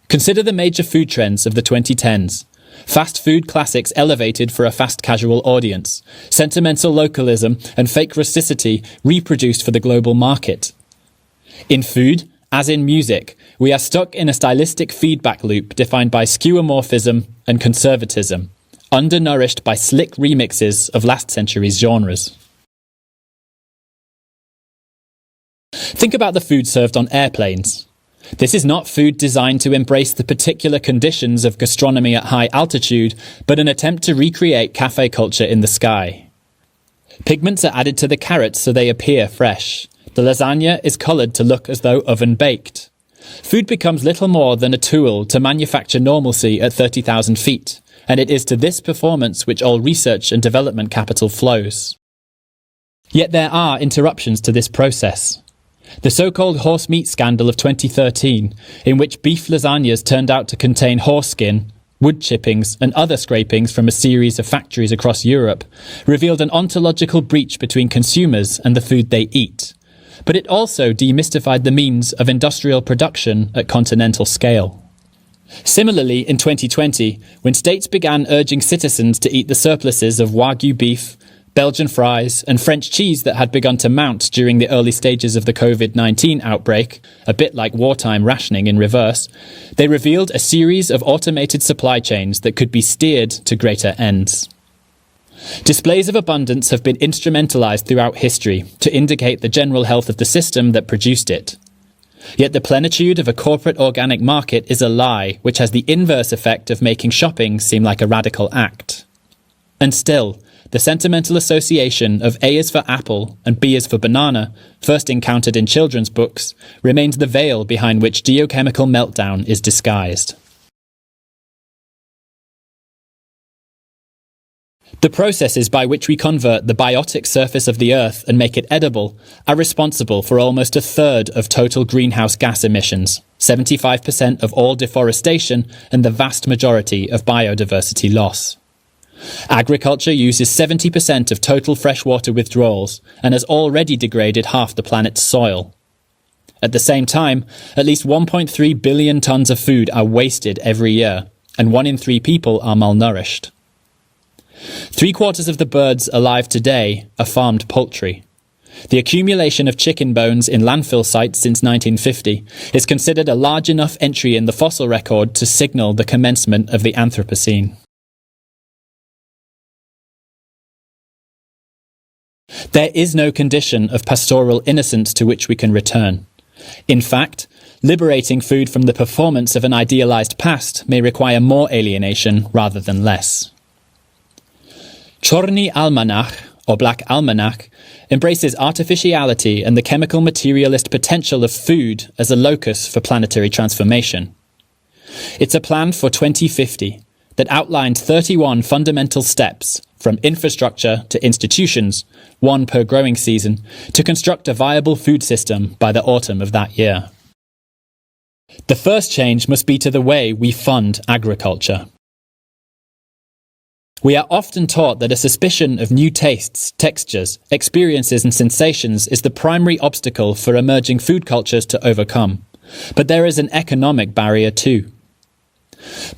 Consider the major food trends of the 2010s. Fast food classics elevated for a fast casual audience, sentimental localism and fake rusticity reproduced for the global market. In food, as in music, we are stuck in a stylistic feedback loop defined by skeuomorphism and conservatism, undernourished by slick remixes of last century's genres. Think about the food served on airplanes. This is not food designed to embrace the particular conditions of gastronomy at high altitude, but an attempt to recreate cafe culture in the sky. Pigments are added to the carrots so they appear fresh. The lasagna is coloured to look as though oven-baked. Food becomes little more than a tool to manufacture normalcy at 30,000 feet, and it is to this performance which all research and development capital flows. Yet there are interruptions to this process. The so-called horse meat scandal of 2013, in which beef lasagnas turned out to contain horse skin, wood chippings, and other scrapings from a series of factories across Europe, revealed an ontological breach between consumers and the food they eat. But it also demystified the means of industrial production at continental scale. Similarly, in 2020, when states began urging citizens to eat the surpluses of Wagyu beef, Belgian fries, and French cheese that had begun to mount during the early stages of the COVID-19 outbreak, a bit like wartime rationing in reverse, they revealed a series of automated supply chains that could be steered to greater ends. Displays of abundance have been instrumentalized throughout history to indicate the general health of the system that produced it. Yet the plenitude of a corporate organic market is a lie, which has the inverse effect of making shopping seem like a radical act. And still, the sentimental association of A is for apple and B is for banana, first encountered in children's books, remains the veil behind which geochemical meltdown is disguised. The processes by which we convert the biotic surface of the Earth and make it edible are responsible for almost a third of total greenhouse gas emissions, 75% of all deforestation, and the vast majority of biodiversity loss. Agriculture uses 70% of total freshwater withdrawals and has already degraded half the planet's soil. At the same time, at least 1.3 billion tons of food are wasted every year, and 1 in 3 people are malnourished. 3/4 of the birds alive today are farmed poultry. The accumulation of chicken bones in landfill sites since 1950 is considered a large enough entry in the fossil record to signal the commencement of the Anthropocene. There is no condition of pastoral innocence to which we can return. In fact, liberating food from the performance of an idealized past may require more alienation rather than less. Czarny Almanac, or Black Almanac, embraces artificiality and the chemical materialist potential of food as a locus for planetary transformation. It's a plan for 2050 that outlined 31 fundamental steps, from infrastructure to institutions, one per growing season, to construct a viable food system by the autumn of that year. The first change must be to the way we fund agriculture. We are often taught that a suspicion of new tastes, textures, experiences and sensations is the primary obstacle for emerging food cultures to overcome. But there is an economic barrier too.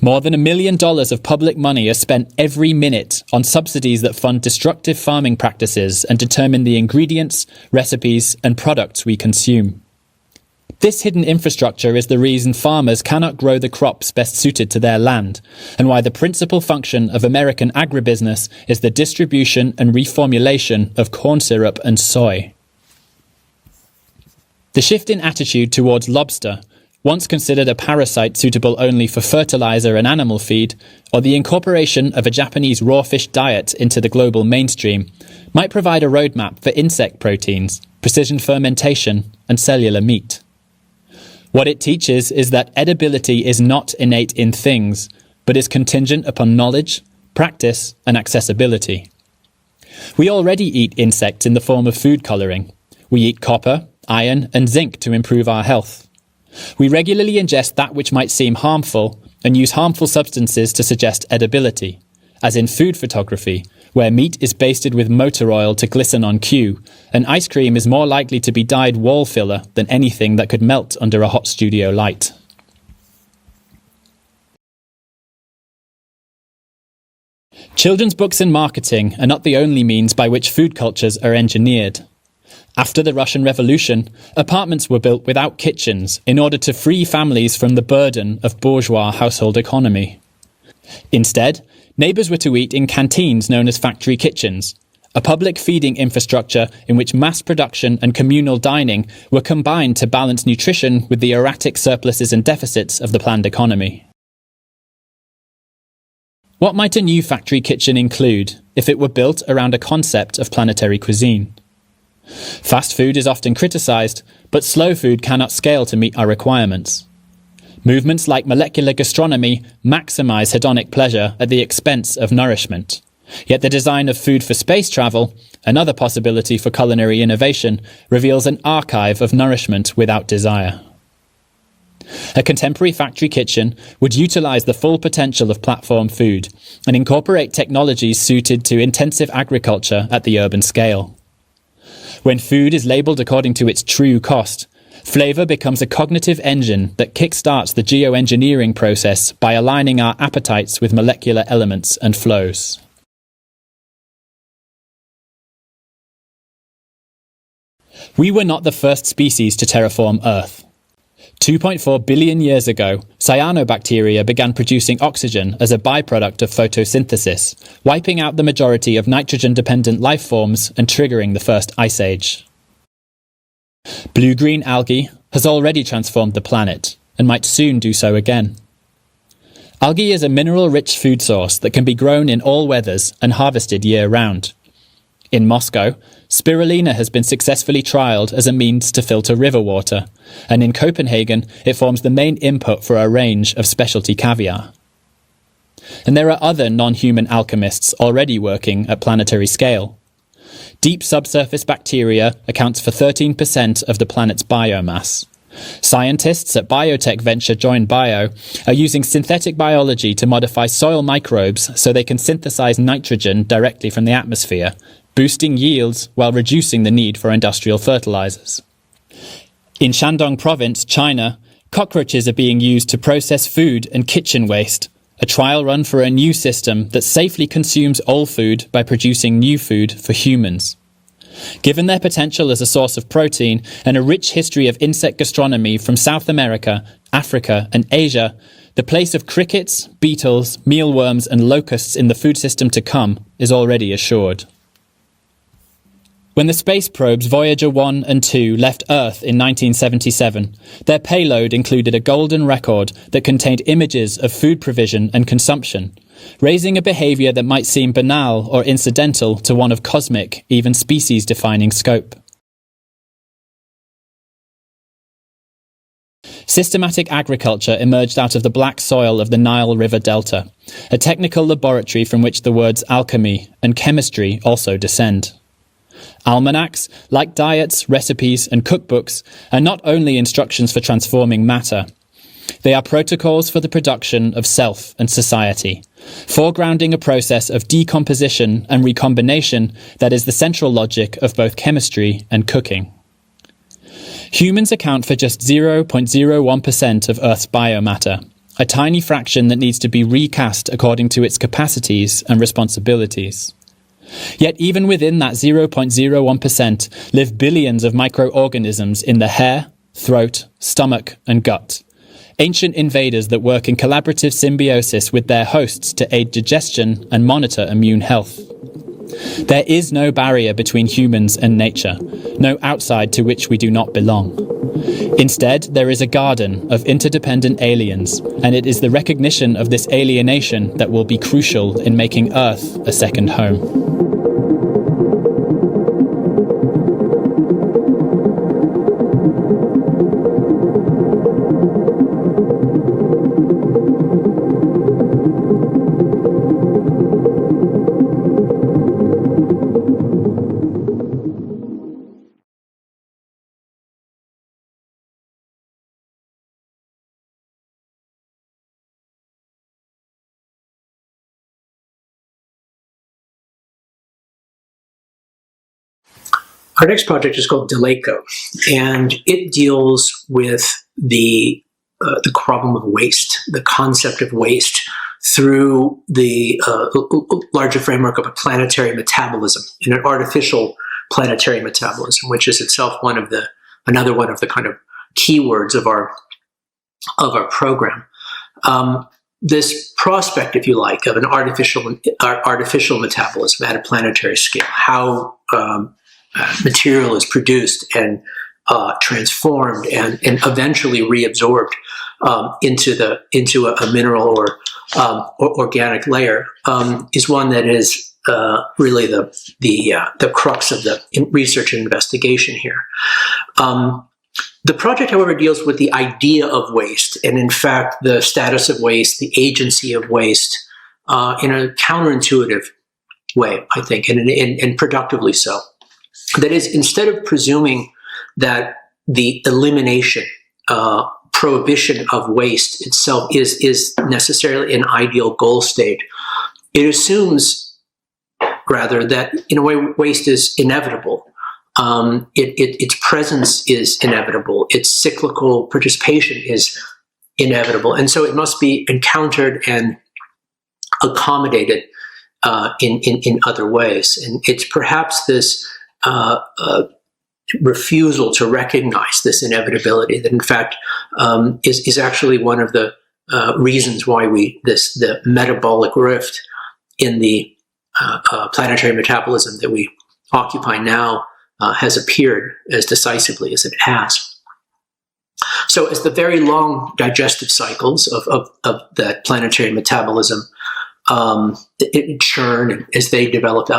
More than $1 million of public money is spent every minute on subsidies that fund destructive farming practices and determine the ingredients, recipes and products we consume. This hidden infrastructure is the reason farmers cannot grow the crops best suited to their land, and why the principal function of American agribusiness is the distribution and reformulation of corn syrup and soy. The shift in attitude towards lobster, once considered a parasite suitable only for fertilizer and animal feed, or the incorporation of a Japanese raw fish diet into the global mainstream, might provide a roadmap for insect proteins, precision fermentation, and cellular meat. What it teaches is that edibility is not innate in things, but is contingent upon knowledge, practice, and accessibility. We already eat insects in the form of food coloring. We eat copper, iron, and zinc to improve our health. We regularly ingest that which might seem harmful and use harmful substances to suggest edibility, as in food photography, where meat is basted with motor oil to glisten on cue, and ice cream is more likely to be dyed wall filler than anything that could melt under a hot studio light. Children's books and marketing are not the only means by which food cultures are engineered. After the Russian Revolution, apartments were built without kitchens in order to free families from the burden of bourgeois household economy. Instead, neighbours were to eat in canteens known as factory kitchens, a public feeding infrastructure in which mass production and communal dining were combined to balance nutrition with the erratic surpluses and deficits of the planned economy. What might a new factory kitchen include if it were built around a concept of planetary cuisine? Fast food is often criticised, but slow food cannot scale to meet our requirements. Movements like molecular gastronomy maximise hedonic pleasure at the expense of nourishment. Yet the design of food for space travel, another possibility for culinary innovation, reveals an archive of nourishment without desire. A contemporary factory kitchen would utilise the full potential of platform food and incorporate technologies suited to intensive agriculture at the urban scale. When food is labelled according to its true cost, flavour becomes a cognitive engine that kickstarts the geoengineering process by aligning our appetites with molecular elements and flows. We were not the first species to terraform Earth. 2.4 billion years ago, cyanobacteria began producing oxygen as a byproduct of photosynthesis, wiping out the majority of nitrogen-dependent life forms and triggering the first ice age. Blue-green algae has already transformed the planet, and might soon do so again. Algae is a mineral-rich food source that can be grown in all weathers and harvested year-round. In Moscow, spirulina has been successfully trialled as a means to filter river water, and in Copenhagen it forms the main input for a range of specialty caviar. And there are other non-human alchemists already working at planetary scale. Deep subsurface bacteria accounts for 13% of the planet's biomass. Scientists at biotech venture Join Bio are using synthetic biology to modify soil microbes so they can synthesize nitrogen directly from the atmosphere, boosting yields while reducing the need for industrial fertilizers. In Shandong province, China, cockroaches are being used to process food and kitchen waste, a trial run for a new system that safely consumes old food by producing new food for humans. Given their potential as a source of protein and a rich history of insect gastronomy from South America, Africa, and Asia, the place of crickets, beetles, mealworms, and locusts in the food system to come is already assured. When the space probes Voyager 1 and 2 left Earth in 1977, their payload included a golden record that contained images of food provision and consumption, raising a behaviour that might seem banal or incidental to one of cosmic, even species-defining scope. Systematic agriculture emerged out of the black soil of the Nile River Delta, a technical laboratory from which the words alchemy and chemistry also descend. Almanacs, like diets, recipes, and cookbooks, are not only instructions for transforming matter. They are protocols for the production of self and society, foregrounding a process of decomposition and recombination that is the central logic of both chemistry and cooking. Humans account for just 0.01% of Earth's biomatter, a tiny fraction that needs to be recast according to its capacities and responsibilities. Yet even within that 0.01% live billions of microorganisms in the hair, throat, stomach, and gut. Ancient invaders that work in collaborative symbiosis with their hosts to aid digestion and monitor immune health. There is no barrier between humans and nature, no outside to which we do not belong. Instead, there is a garden of interdependent aliens, and it is the recognition of this alienation that will be crucial in making Earth a second home. Our next project is called Daleko, and it deals with the problem of waste, the concept of waste, through the larger framework of a planetary metabolism, and an artificial planetary metabolism, which is itself another one of the kind of keywords of our program. This prospect, if you like, of an artificial metabolism at a planetary scale, how material is produced and transformed and eventually reabsorbed into a mineral or organic layer, is one that is really the crux of the research and investigation here. The project, however, deals with the idea of waste, and in fact, the status of waste, the agency of waste, in a counterintuitive way, I think, and productively so. That is, instead of presuming that the elimination, prohibition of waste itself is necessarily an ideal goal state, it assumes, rather, that in a way waste is inevitable. Its presence is inevitable. Its cyclical participation is inevitable. And so it must be encountered and accommodated in other ways. And it's perhaps this refusal to recognize this inevitability that, in fact, is actually one of the reasons why the metabolic rift in the planetary metabolism that we occupy now has appeared as decisively as it has. So as the very long digestive cycles of that planetary metabolism churn, as they developed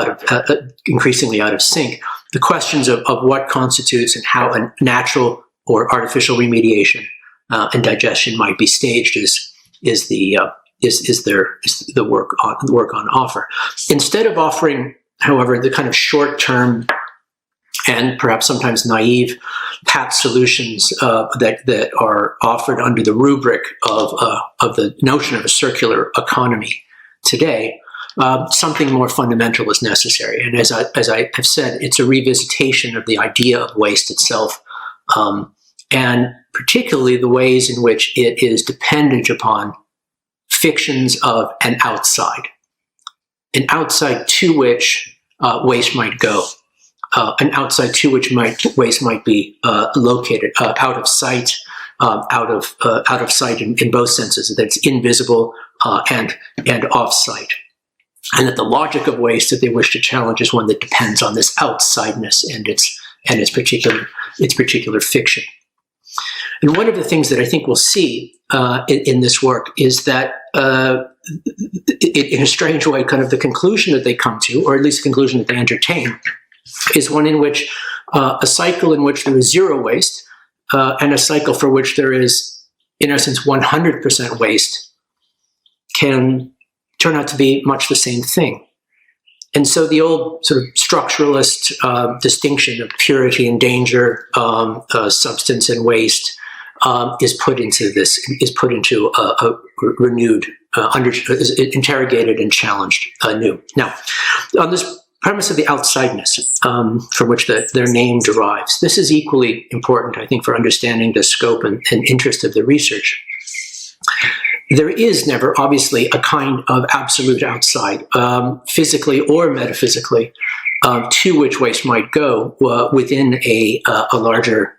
increasingly out of sync, the questions of what constitutes and how a natural or artificial remediation and digestion might be staged is the work on offer. Instead of offering, however, the kind of short-term and perhaps sometimes naive pat solutions that are offered under the rubric of the notion of a circular economy today, something more fundamental is necessary. And as I have said, it's a revisitation of the idea of waste itself, and particularly the ways in which it is dependent upon fictions of an outside to which waste might go, an outside to which waste might be located, out of sight, out of sight in both senses, that it's invisible and off sight, and that the logic of waste that they wish to challenge is one that depends on this outsideness and its particular fiction. And one of the things that I think we'll see in this work is that, in a strange way, kind of the conclusion that they come to, or at least the conclusion that they entertain, is one in which a cycle in which there is zero waste and a cycle for which there is, in essence, 100% waste can turn out to be much the same thing. And so the old sort of structuralist distinction of purity and danger, substance and waste, is put into a renewed, interrogated and challenged anew. Now, on this premise of the outsideness from which their name derives, this is equally important, I think, for understanding the scope and interest of the research. There is never, obviously, a kind of absolute outside, physically or metaphysically, to which waste might go within a larger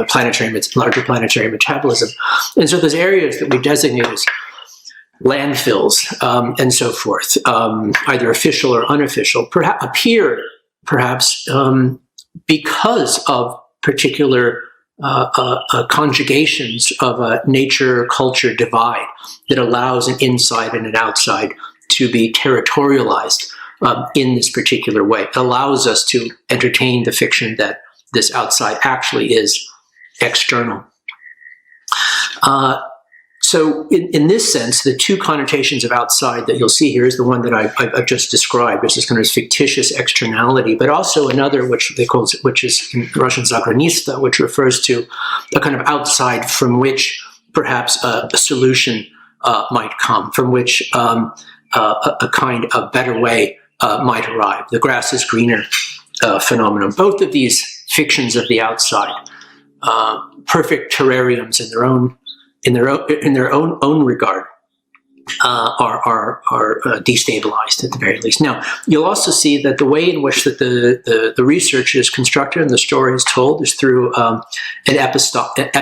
planetary metabolism. And so those areas that we designate as landfills and so forth, either official or unofficial, appear perhaps because of particular conjugations of a nature-culture divide that allows an inside and an outside to be territorialized in this particular way. It allows us to entertain the fiction that this outside actually is external. So in this sense, the two connotations of outside that you'll see here is the one that I've just described, which is kind of fictitious externality, but also another which is in Russian заграничное, which refers to a kind of outside from which perhaps a solution might come, from which a kind of better way might arrive. The grass is greener phenomenon. Both of these fictions of the outside, perfect terrariums in their own regard, are destabilized at the very least. Now, you'll also see that the way in which that the research is constructed and the story is told is through an episodic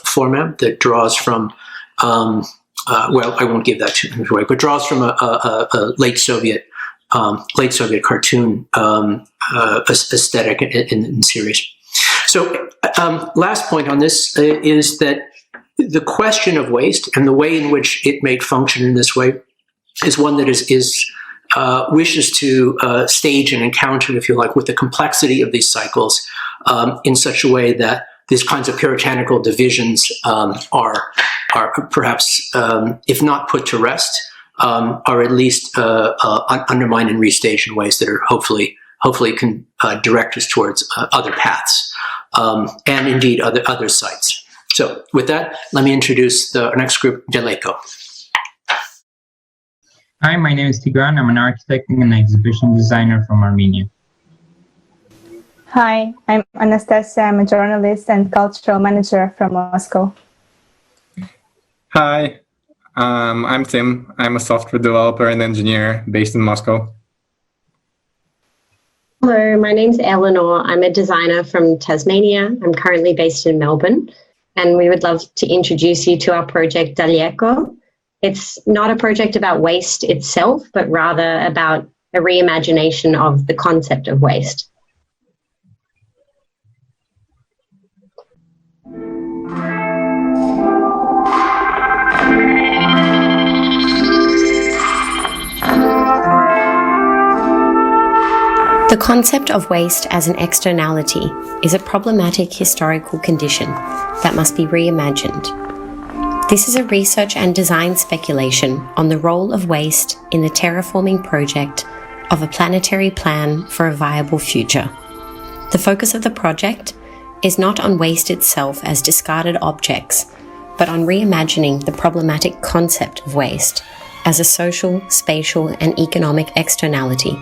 format that draws from, well, I won't give that too much away, but draws from a late Soviet cartoon aesthetic in series. So, last point on this is that the question of waste and the way in which it may function in this way is one that wishes to stage an encounter, if you like, with the complexity of these cycles in such a way that these kinds of puritanical divisions are perhaps, if not put to rest, are at least undermined and restaged in ways that are hopefully can direct us towards other paths and indeed other sites. So with that, let me introduce our next group, Daleko. Hi, my name is Tigran. I'm an architect and an exhibition designer from Armenia. Hi, I'm Anastasia. I'm a journalist and cultural manager from Moscow. Hi, I'm Tim. I'm a software developer and engineer based in Moscow. Hello, my name's Eleanor. I'm a designer from Tasmania. I'm currently based in Melbourne, and we would love to introduce you to our project Daleko. It's not a project about waste itself, but rather about a reimagination of the concept of waste. The concept of waste as an externality is a problematic historical condition that must be reimagined. This is a research and design speculation on the role of waste in the terraforming project of a planetary plan for a viable future. The focus of the project is not on waste itself as discarded objects, but on reimagining the problematic concept of waste as a social, spatial, and economic externality.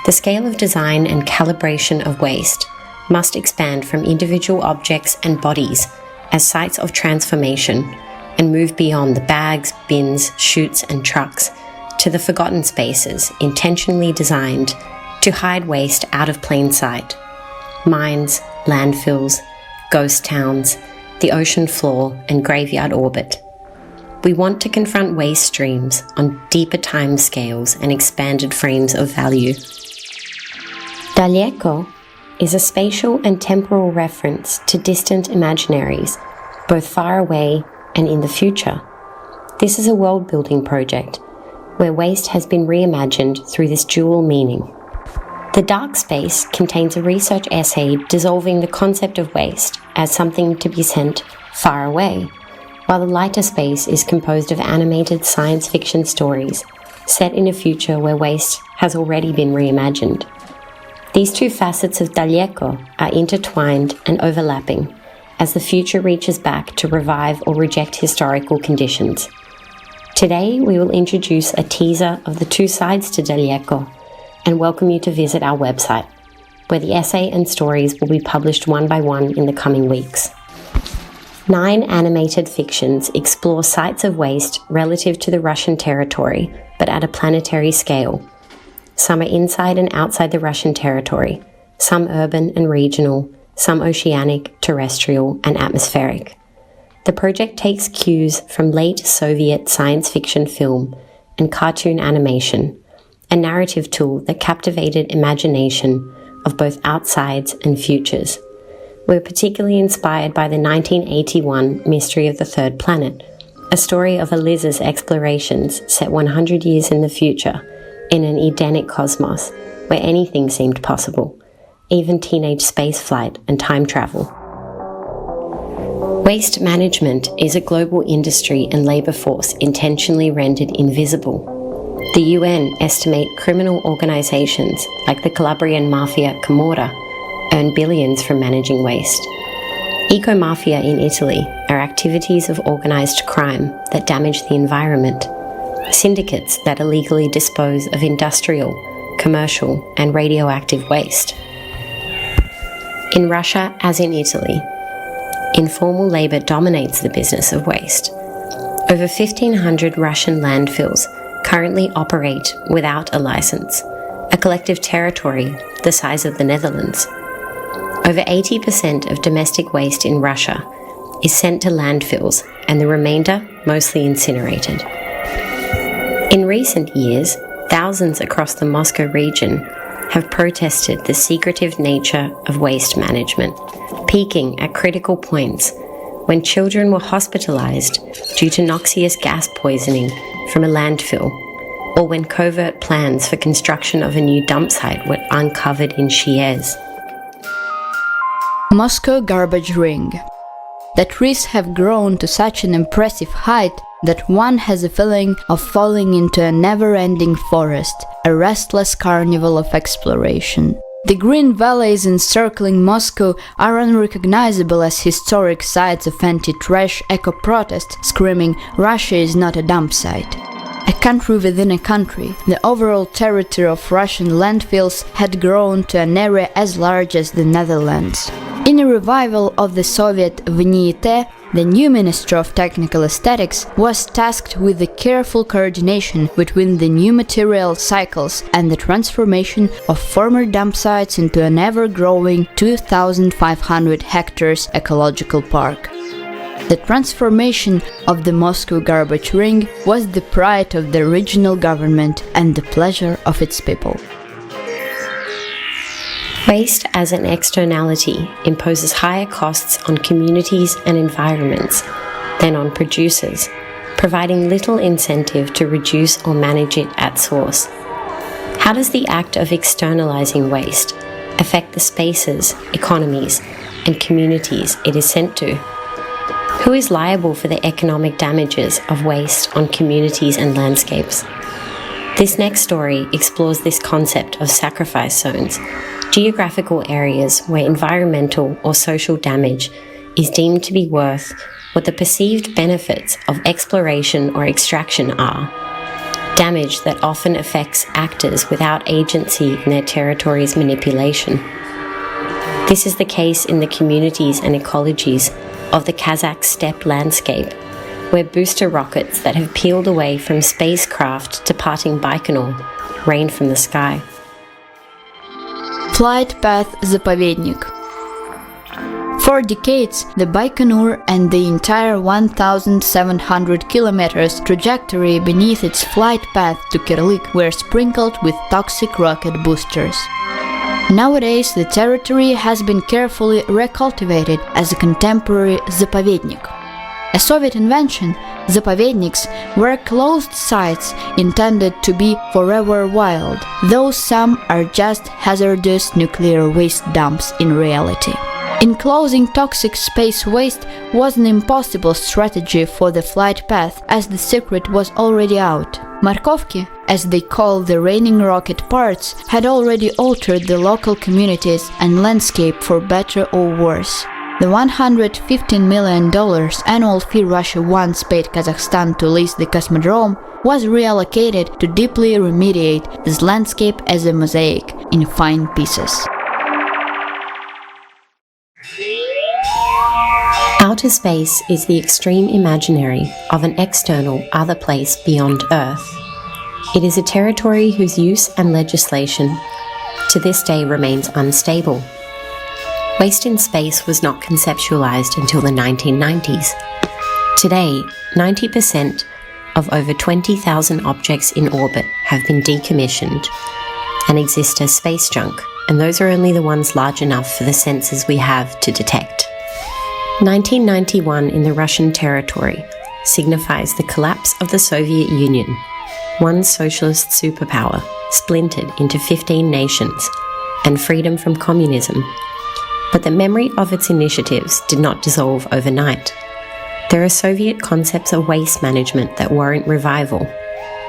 The scale of design and calibration of waste must expand from individual objects and bodies as sites of transformation and move beyond the bags, bins, chutes, and trucks to the forgotten spaces intentionally designed to hide waste out of plain sight. Mines, landfills, ghost towns, the ocean floor, and graveyard orbit. We want to confront waste streams on deeper time scales and expanded frames of value. Daleko is a spatial and temporal reference to distant imaginaries, both far away and in the future. This is a world-building project where waste has been reimagined through this dual meaning. The dark space contains a research essay dissolving the concept of waste as something to be sent far away, while the lighter space is composed of animated science fiction stories set in a future where waste has already been reimagined. These two facets of Daleko are intertwined and overlapping as the future reaches back to revive or reject historical conditions. Today, we will introduce a teaser of the two sides to Daleko and welcome you to visit our website, where the essay and stories will be published one by one in the coming weeks. 9 animated fictions explore sites of waste relative to the Russian territory, but at a planetary scale. Some are inside and outside the Russian territory, some urban and regional, some oceanic, terrestrial, and atmospheric. The project takes cues from late Soviet science fiction film and cartoon animation, a narrative tool that captivated imagination of both outsides and futures. We're particularly inspired by the 1981 Mystery of the Third Planet, a story of Eliza's explorations set 100 years in the future in an Edenic cosmos where anything seemed possible, even teenage spaceflight and time travel. Waste management is a global industry and labor force intentionally rendered invisible. The UN estimate criminal organizations like the Calabrian mafia Camorra earn billions from managing waste. Eco-mafia in Italy are activities of organized crime that damage the environment, syndicates that illegally dispose of industrial, commercial, and radioactive waste. In Russia, as in Italy, informal labor dominates the business of waste. Over 1,500 Russian landfills currently operate without a license, a collective territory the size of the Netherlands. Over 80% of domestic waste in Russia is sent to landfills and the remainder mostly incinerated. In recent years, thousands across the Moscow region have protested the secretive nature of waste management, peaking at critical points when children were hospitalized due to noxious gas poisoning from a landfill, or when covert plans for construction of a new dump site were uncovered in Chiez. Moscow garbage ring. The trees have grown to such an impressive height that one has a feeling of falling into a never-ending forest, a restless carnival of exploration. The green valleys encircling Moscow are unrecognizable as historic sites of anti-trash eco-protest screaming, "Russia is not a dump site." A country within a country, the overall territory of Russian landfills had grown to an area as large as the Netherlands. In a revival of the Soviet Vnyite, the new Minister of Technical Aesthetics was tasked with the careful coordination between the new material cycles and the transformation of former dump sites into an ever-growing 2,500 hectares ecological park. The transformation of the Moscow garbage ring was the pride of the regional government and the pleasure of its people. Waste as an externality imposes higher costs on communities and environments than on producers, providing little incentive to reduce or manage it at source. How does the act of externalizing waste affect the spaces, economies, and communities it is sent to? Who is liable for the economic damages of waste on communities and landscapes? This next story explores this concept of sacrifice zones, geographical areas where environmental or social damage is deemed to be worth what the perceived benefits of exploration or extraction are, damage that often affects actors without agency in their territory's manipulation. This is the case in the communities and ecologies of the Kazakh steppe landscape, where booster rockets that have peeled away from spacecraft departing Baikonur rain from the sky. Flight path заповедник. For decades, the Baikonur and the entire 1,700 kilometers trajectory beneath its flight path to Kerlik were sprinkled with toxic rocket boosters. Nowadays, the territory has been carefully recultivated as a contemporary заповедник. A Soviet invention, заповедниks were closed sites intended to be forever wild, though some are just hazardous nuclear waste dumps in reality. Enclosing toxic space waste was an impossible strategy for the flight path, as the secret was already out. Markovki, as they call the raining rocket parts, had already altered the local communities and landscape for better or worse. The $115 million annual fee Russia once paid Kazakhstan to lease the cosmodrome was reallocated to deeply remediate this landscape as a mosaic in fine pieces. Outer space is the extreme imaginary of an external other place beyond Earth. It is a territory whose use and legislation to this day remains unstable. Waste in space was not conceptualized until the 1990s. Today, 90% of over 20,000 objects in orbit have been decommissioned and exist as space junk, and those are only the ones large enough for the sensors we have to detect. 1991 in the Russian territory signifies the collapse of the Soviet Union, one socialist superpower splintered into 15 nations, and freedom from communism. But the memory of its initiatives did not dissolve overnight. There are Soviet concepts of waste management that warrant revival,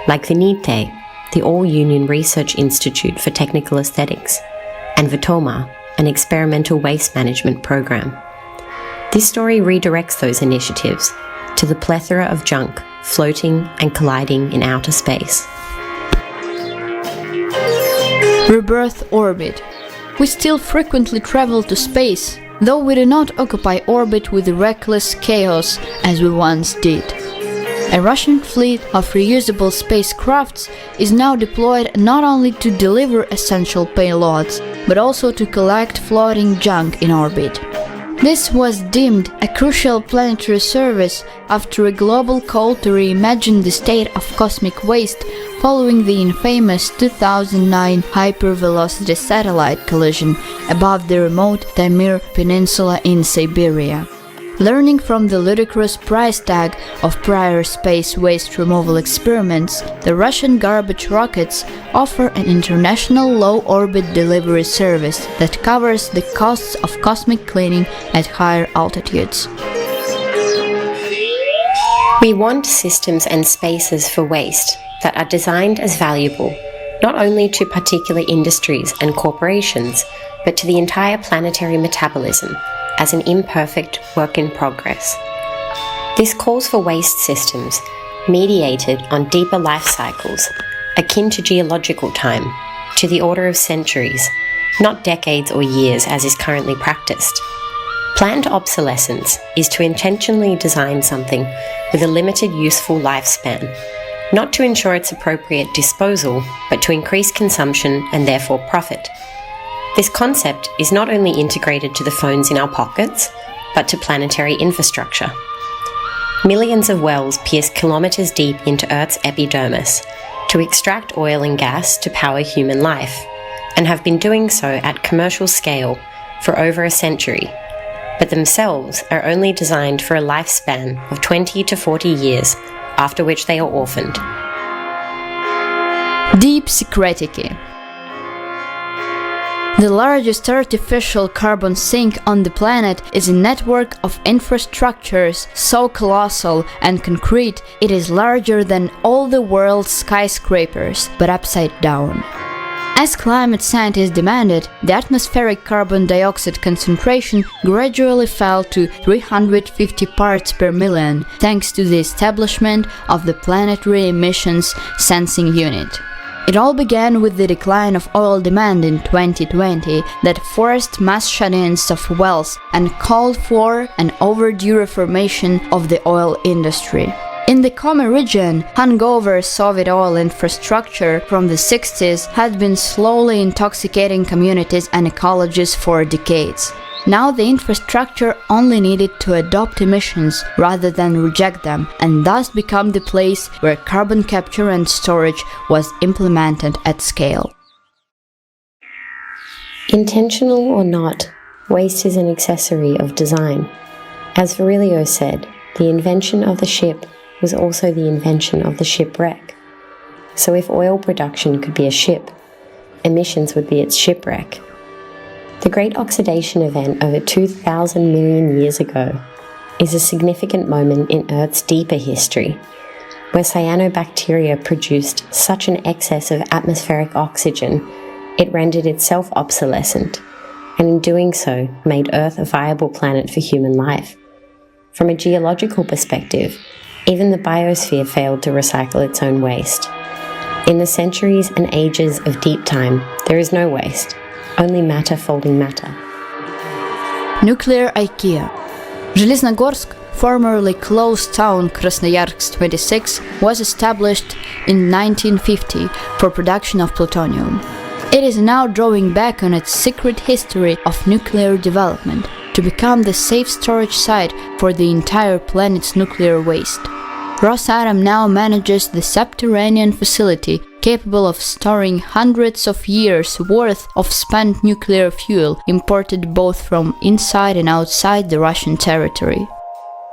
like Venite, the All-Union Research Institute for Technical Aesthetics, and Vitoma, an experimental waste management program. This story redirects those initiatives to the plethora of junk floating and colliding in outer space. Rebirth orbit. We still frequently travel to space, though we do not occupy orbit with reckless chaos as we once did. A Russian fleet of reusable spacecrafts is now deployed not only to deliver essential payloads, but also to collect floating junk in orbit. This was deemed a crucial planetary service after a global call to reimagine the state of cosmic waste following the infamous 2009 hypervelocity satellite collision above the remote Taimyr Peninsula in Siberia. Learning from the ludicrous price tag of prior space waste removal experiments, the Russian garbage rockets offer an international low-orbit delivery service that covers the costs of cosmic cleaning at higher altitudes. We want systems and spaces for waste that are designed as valuable, not only to particular industries and corporations, but to the entire planetary metabolism, as an imperfect work in progress. This calls for waste systems mediated on deeper life cycles, akin to geological time, to the order of centuries, not decades or years as is currently practiced. Planned obsolescence is to intentionally design something with a limited useful lifespan, not to ensure its appropriate disposal, but to increase consumption and therefore profit. This concept is not only integrated to the phones in our pockets, but to planetary infrastructure. Millions of wells pierce kilometers deep into Earth's epidermis to extract oil and gas to power human life, and have been doing so at commercial scale for over a century, but themselves are only designed for a lifespan of 20 to 40 years, after which they are orphaned. Deep Secretiki. The largest artificial carbon sink on the planet is a network of infrastructures so colossal and concrete it is larger than all the world's skyscrapers, but upside down. As climate scientists demanded, the atmospheric carbon dioxide concentration gradually fell to 350 parts per million, thanks to the establishment of the Planetary Emissions Sensing Unit. It all began with the decline of oil demand in 2020 that forced mass shut-ins of wells and called for an overdue reformation of the oil industry. In the Komi region, hungover Soviet oil infrastructure from the 60s had been slowly intoxicating communities and ecologies for decades. Now the infrastructure only needed to adopt emissions rather than reject them, and thus become the place where carbon capture and storage was implemented at scale. Intentional or not, waste is an accessory of design. As Virilio said, the invention of the ship was also the invention of the shipwreck. So if oil production could be a ship, emissions would be its shipwreck. The Great Oxidation event over 2,000 million years ago is a significant moment in Earth's deeper history, where cyanobacteria produced such an excess of atmospheric oxygen it rendered itself obsolescent, and in doing so made Earth a viable planet for human life. From a geological perspective, even the biosphere failed to recycle its own waste. In the centuries and ages of deep time, there is no waste, only matter folding matter. Nuclear IKEA. Железногорsk, formerly closed town Krasnoyarsk 26, was established in 1950 for production of plutonium. It is now drawing back on its secret history of nuclear development to become the safe storage site for the entire planet's nuclear waste. Rosatom now manages the subterranean facility capable of storing hundreds of years' worth of spent nuclear fuel imported both from inside and outside the Russian territory.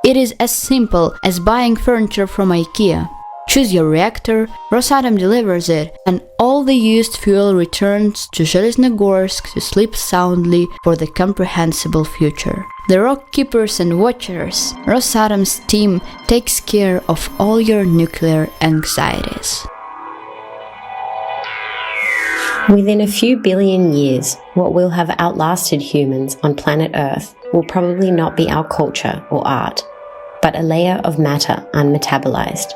It is as simple as buying furniture from IKEA. Choose your reactor, Rosatom delivers it, and all the used fuel returns to Zheleznogorsk to sleep soundly for the comprehensible future. The rock keepers and watchers, Rosatom's team takes care of all your nuclear anxieties. Within a few billion years, what will have outlasted humans on planet Earth will probably not be our culture or art, but a layer of matter unmetabolized.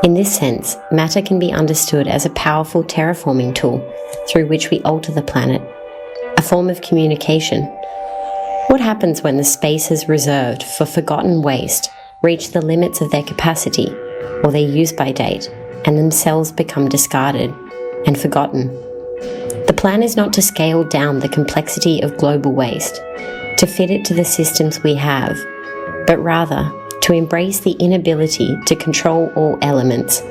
In this sense, matter can be understood as a powerful terraforming tool through which we alter the planet, a form of communication. What happens when the spaces reserved for forgotten waste reach the limits of their capacity or their use-by date and themselves become discarded and forgotten? The plan is not to scale down the complexity of global waste, to fit it to the systems we have, but rather to embrace the inability to control all elements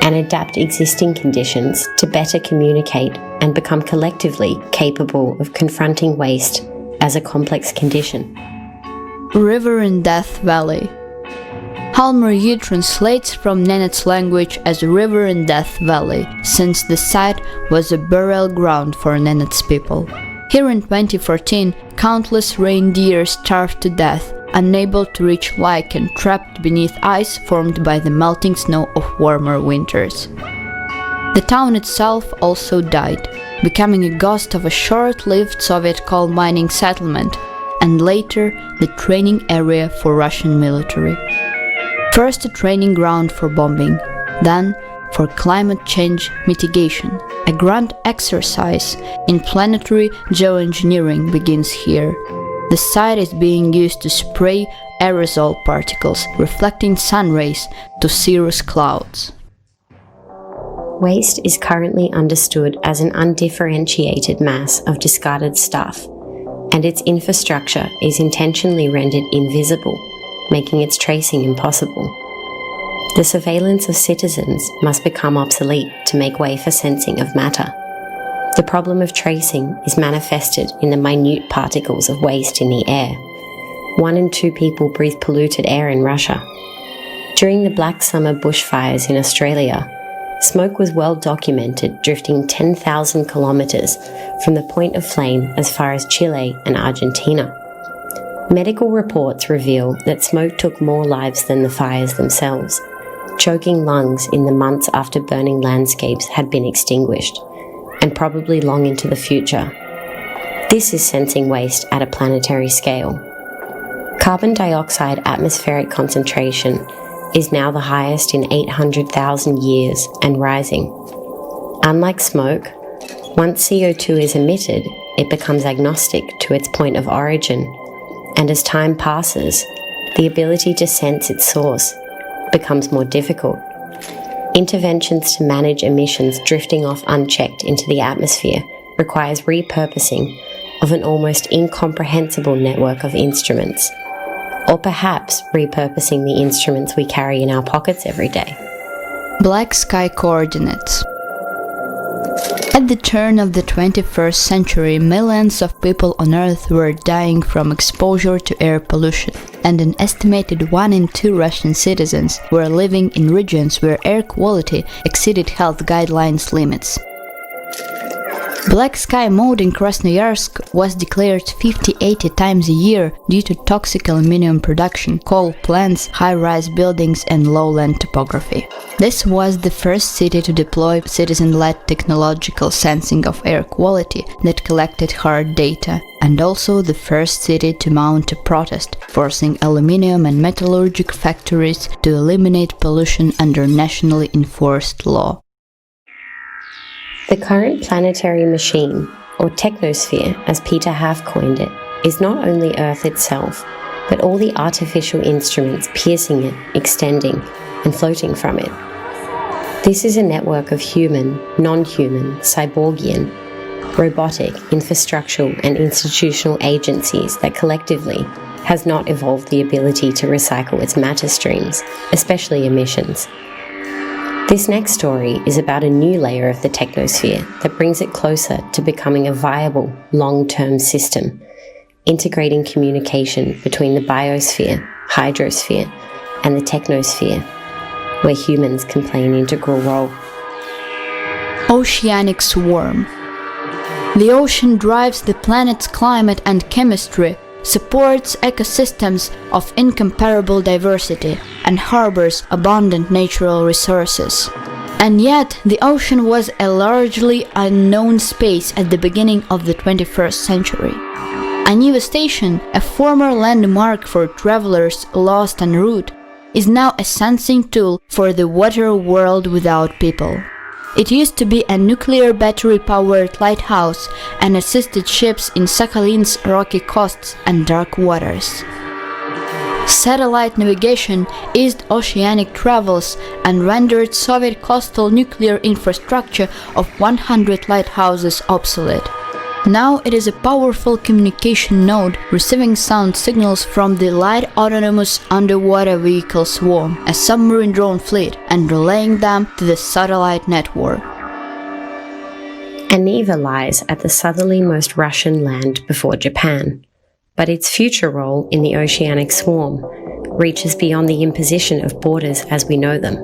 and adapt existing conditions to better communicate and become collectively capable of confronting waste as a complex condition. River in Death Valley. Halmer-Yu translates from Nenet's language as River in Death Valley, since the site was a burial ground for Nenet's people. Here in 2014, countless reindeer starved to death, unable to reach light and trapped beneath ice formed by the melting snow of warmer winters. The town itself also died, becoming a ghost of a short-lived Soviet coal mining settlement, and later the training area for Russian military. First a training ground for bombing, then for climate change mitigation. A grand exercise in planetary geoengineering begins here. The site is being used to spray aerosol particles reflecting sun rays to cirrus clouds. Waste is currently understood as an undifferentiated mass of discarded stuff, and its infrastructure is intentionally rendered invisible, making its tracing impossible. The surveillance of citizens must become obsolete to make way for sensing of matter. The problem of tracing is manifested in the minute particles of waste in the air. 1 in 2 people breathe polluted air in Russia. During the Black Summer bushfires in Australia, smoke was well documented drifting 10,000 kilometers from the point of flame as far as Chile and Argentina. Medical reports reveal that smoke took more lives than the fires themselves, choking lungs in the months after burning landscapes had been extinguished, and probably long into the future. This is sensing waste at a planetary scale. Carbon dioxide atmospheric concentration is now the highest in 800,000 years and rising. Unlike smoke, once CO2 is emitted, it becomes agnostic to its point of origin, and as time passes, the ability to sense its source becomes more difficult. Interventions to manage emissions drifting off unchecked into the atmosphere requires repurposing of an almost incomprehensible network of instruments, or perhaps repurposing the instruments we carry in our pockets every day. Black sky coordinates. At the turn of the 21st century, millions of people on Earth were dying from exposure to air pollution, and an estimated 1 in 2 Russian citizens were living in regions where air quality exceeded health guidelines limits. Black sky mode in Krasnoyarsk was declared 50-80 times a year due to toxic aluminum production, coal plants, high-rise buildings and lowland topography. This was the first city to deploy citizen-led technological sensing of air quality that collected hard data, and also the first city to mount a protest, forcing aluminum and metallurgic factories to eliminate pollution under nationally enforced law. The current planetary machine, or technosphere as Peter Haff coined it, is not only Earth itself, but all the artificial instruments piercing it, extending, and floating from it. This is a network of human, non-human, cyborgian, robotic, infrastructural and institutional agencies that collectively has not evolved the ability to recycle its matter streams, especially emissions. This next story is about a new layer of the technosphere that brings it closer to becoming a viable, long-term system, integrating communication between the biosphere, hydrosphere, and the technosphere, where humans can play an integral role. Oceanic swarm. The ocean drives the planet's climate and chemistry, supports ecosystems of incomparable diversity, and harbors abundant natural resources. And yet, the ocean was a largely unknown space at the beginning of the 21st century. Aniva Station, a former landmark for travelers lost en route, is now a sensing tool for the water world without people. It used to be a nuclear battery-powered lighthouse and assisted ships in Sakhalin's rocky coasts and dark waters. Satellite navigation eased oceanic travels and rendered Soviet coastal nuclear infrastructure of 100 lighthouses obsolete. Now it is a powerful communication node receiving sound signals from the light autonomous underwater vehicle swarm, a submarine drone fleet, and relaying them to the satellite network. Aniva lies at the southerlymost Russian land before Japan, but its future role in the oceanic swarm reaches beyond the imposition of borders as we know them.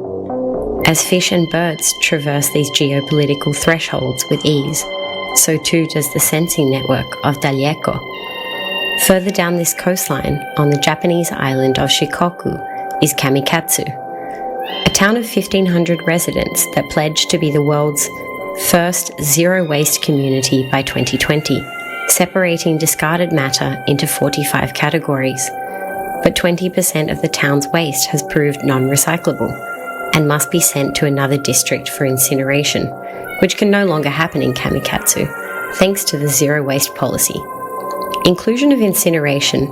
As fish and birds traverse these geopolitical thresholds with ease, so too does the sensing network of Daleko. Further down this coastline, on the Japanese island of Shikoku, is Kamikatsu, a town of 1,500 residents that pledged to be the world's first zero-waste community by 2020, separating discarded matter into 45 categories. But 20% of the town's waste has proved non-recyclable and must be sent to another district for incineration, which can no longer happen in Kamikatsu, thanks to the zero-waste policy. Inclusion of incineration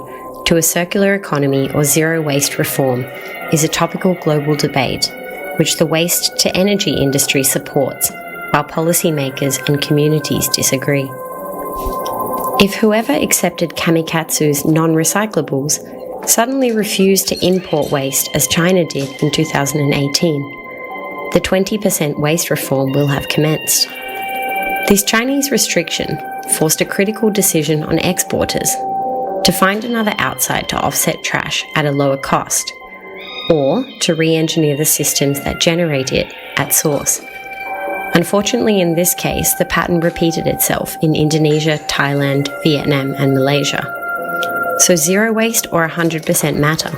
to a circular economy or zero-waste reform is a topical global debate, which the waste-to-energy industry supports, while policymakers and communities disagree. If whoever accepted Kamikatsu's non-recyclables suddenly refused to import waste as China did in 2018, the 20% waste reform will have commenced. This Chinese restriction forced a critical decision on exporters to find another outside to offset trash at a lower cost, or to re-engineer the systems that generate it at source. Unfortunately, in this case, the pattern repeated itself in Indonesia, Thailand, Vietnam, and Malaysia. So zero waste or 100% matter.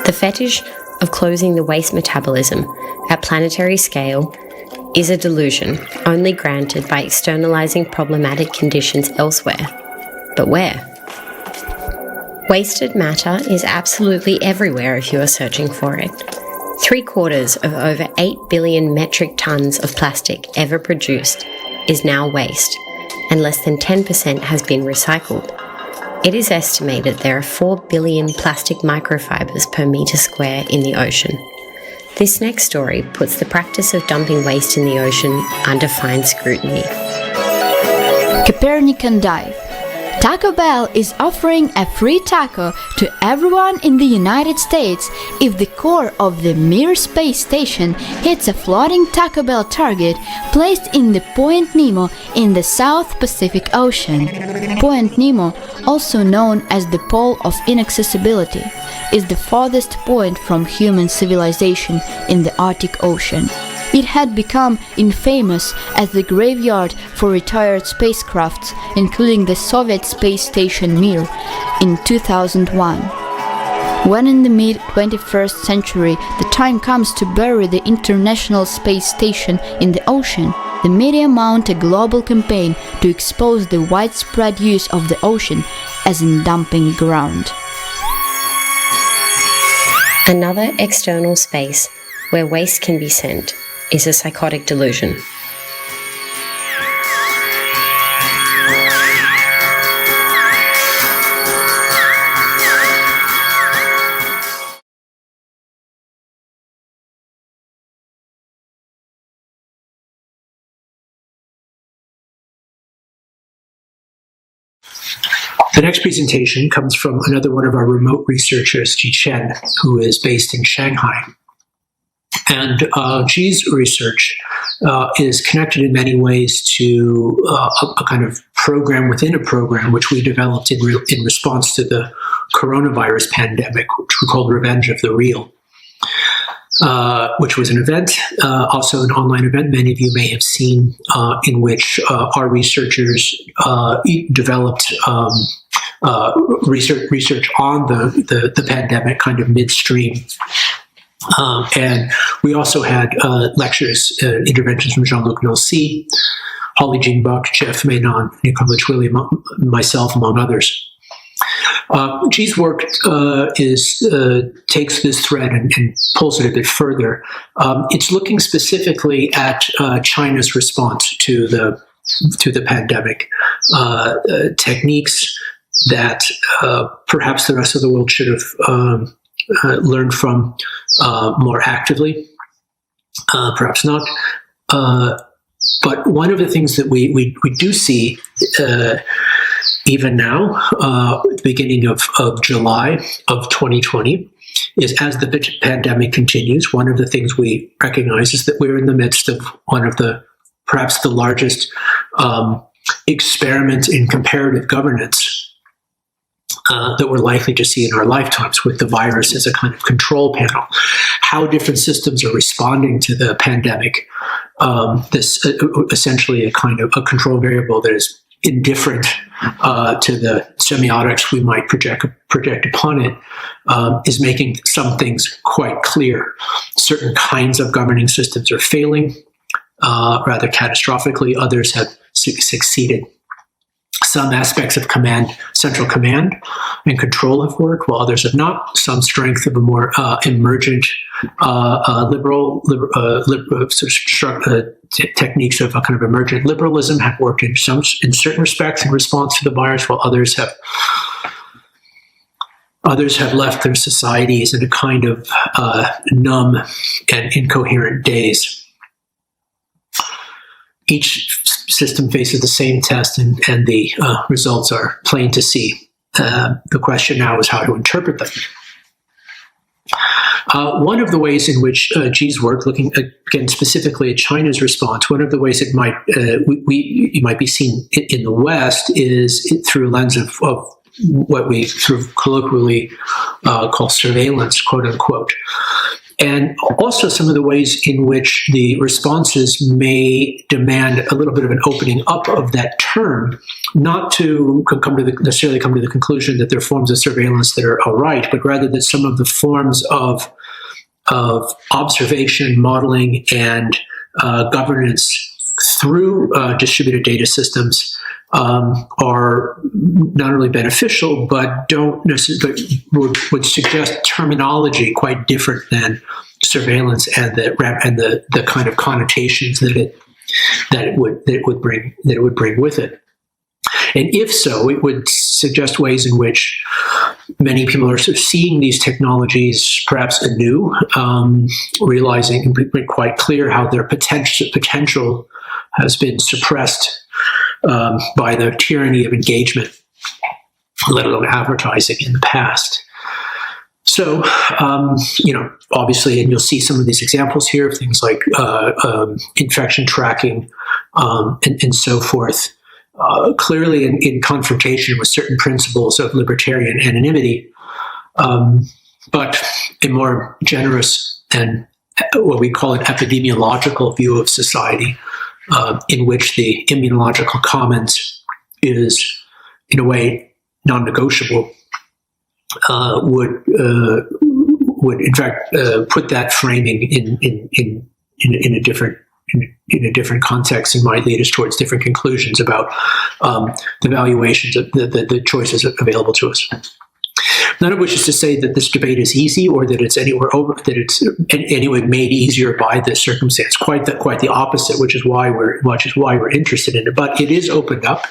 The fetish of closing the waste metabolism at planetary scale is a delusion only granted by externalizing problematic conditions elsewhere. But where? Wasted matter is absolutely everywhere if you are searching for it. 3/4 of over 8 billion metric tons of plastic ever produced is now waste, and less than 10% has been recycled. It is estimated there are 4 billion plastic microfibers per metre square in the ocean. This next story puts the practice of dumping waste in the ocean under fine scrutiny. Copernican Dive. Taco Bell is offering a free taco to everyone in the United States if the core of the Mir space station hits a floating Taco Bell target placed in the Point Nemo in the South Pacific Ocean. Point Nemo, also known as the Pole of Inaccessibility, is the farthest point from human civilization in the Arctic Ocean. It had become infamous as the graveyard for retired spacecrafts, including the Soviet space station Mir, in 2001. When in the mid-21st century the time comes to bury the International Space Station in the ocean, the media mount a global campaign to expose the widespread use of the ocean as a dumping ground. Another external space where waste can be sent is a psychotic delusion. The next presentation comes from another one of our remote researchers, Chen, who is based in Shanghai. And G's research is connected in many ways to a kind of program within a program which we developed in response to the coronavirus pandemic, which we called Revenge of the Real, which was an event, also an online event many of you may have seen, in which our researchers developed research on the pandemic kind of midstream. And we also had lectures, interventions from Jean-Luc Nancy, Holly Jean Buck, Jeff Maynon, Nicola Twilly, myself, among others. G's work takes this thread and pulls it a bit further. It's looking specifically at China's response to the pandemic, techniques that perhaps the rest of the world should have learned from more actively, perhaps not. But one of the things that we do see even now, the beginning of July of 2020, is as the pandemic continues, one of the things we recognize is that we're in the midst of one of perhaps the largest experiments in comparative governance that we're likely to see in our lifetimes, with the virus as a kind of control panel. How different systems are responding to the pandemic, this essentially a kind of a control variable that is indifferent to the semiotics we might project upon it, is making some things quite clear. Certain kinds of governing systems are failing rather catastrophically. Others have succeeded. Some aspects of central command and control have worked, while others have not. Some strength of a more emergent liberal techniques of a kind of emergent liberalism have worked in certain respects in response to the virus, while others have left their societies in a kind of numb and incoherent daze. Each system faces the same test, and the results are plain to see. The question now is how to interpret them. One of the ways in which G's work, looking again specifically at China's response, one of the ways it might be seen in the West is through a lens of what we sort of colloquially call surveillance, quote unquote. And also some of the ways in which the responses may demand a little bit of an opening up of that term, not to necessarily come to the conclusion that there are forms of surveillance that are all right, but rather that some of the forms of observation, modeling, and governance through distributed data systems are not only beneficial, but don't necessarily would suggest terminology quite different than surveillance and the kind of connotations that it would bring with it. And if so, it would suggest ways in which many people are sort of seeing these technologies perhaps anew, realizing and being quite clear how their potential has been suppressed by the tyranny of engagement, let alone advertising in the past. So, obviously, and you'll see some of these examples here of things like infection tracking and so forth, clearly in confrontation with certain principles of libertarian anonymity, but a more generous and what we call an epidemiological view of society, in which the immunological commons is, in a way, non-negotiable, would in fact put that framing in a different context and might lead us towards different conclusions about the valuations of the choices available to us. None of which is to say that this debate is easy or that it's anyway made easier by this circumstance. Quite the opposite, which is why we're interested in it. But it is opened up,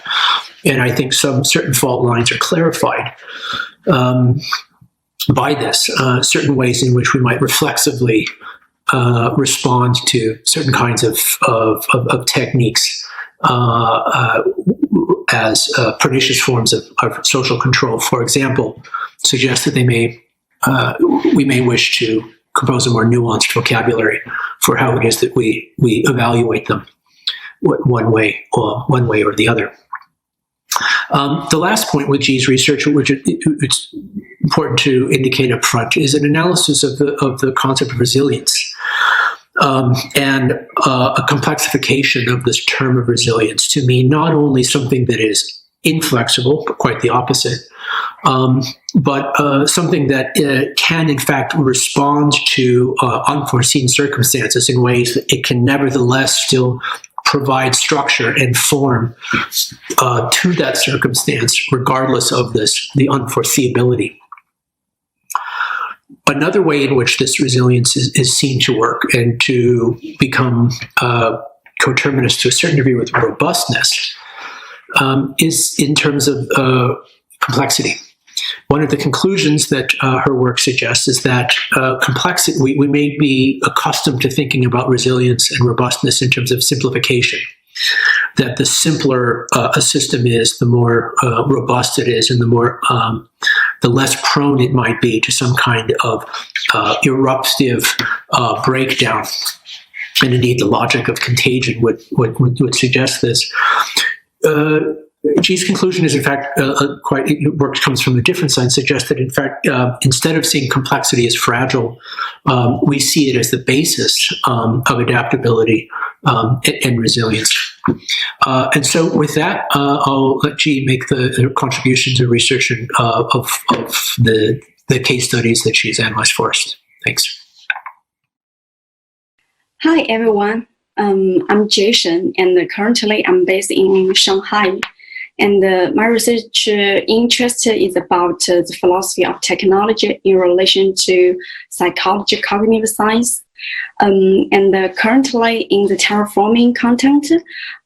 and I think some certain fault lines are clarified by this. Certain ways in which we might reflexively respond to certain kinds of techniques as pernicious forms of social control. For example, suggest that we may wish to compose a more nuanced vocabulary for how it is that we evaluate them, one way or the other. The last point with G's research, which it's important to indicate up front, is an analysis of the concept of resilience and a complexification of this term of resilience to mean not only something that is inflexible, but quite the opposite, but something that can in fact respond to unforeseen circumstances in ways that it can nevertheless still provide structure and form to that circumstance, regardless of the unforeseeability. Another way in which this resilience is seen to work and to become coterminous to a certain degree with robustness is in terms of complexity. One of the conclusions that her work suggests is that complexity, we may be accustomed to thinking about resilience and robustness in terms of simplification, that the simpler a system is, the more robust it is, and the less prone it might be to some kind of eruptive breakdown. And indeed, the logic of contagion would suggest this. G's conclusion is, in fact, comes from a different side, suggests that, in fact, instead of seeing complexity as fragile, we see it as the basis of adaptability and resilience. And so with that, I'll let G make the contribution to research of the case studies that she's analyzed for us. Thanks. Hi, everyone. I'm Jason, and currently I'm based in Shanghai. And my research interest is about the philosophy of technology in relation to psychology, cognitive science. And currently in the terraforming content,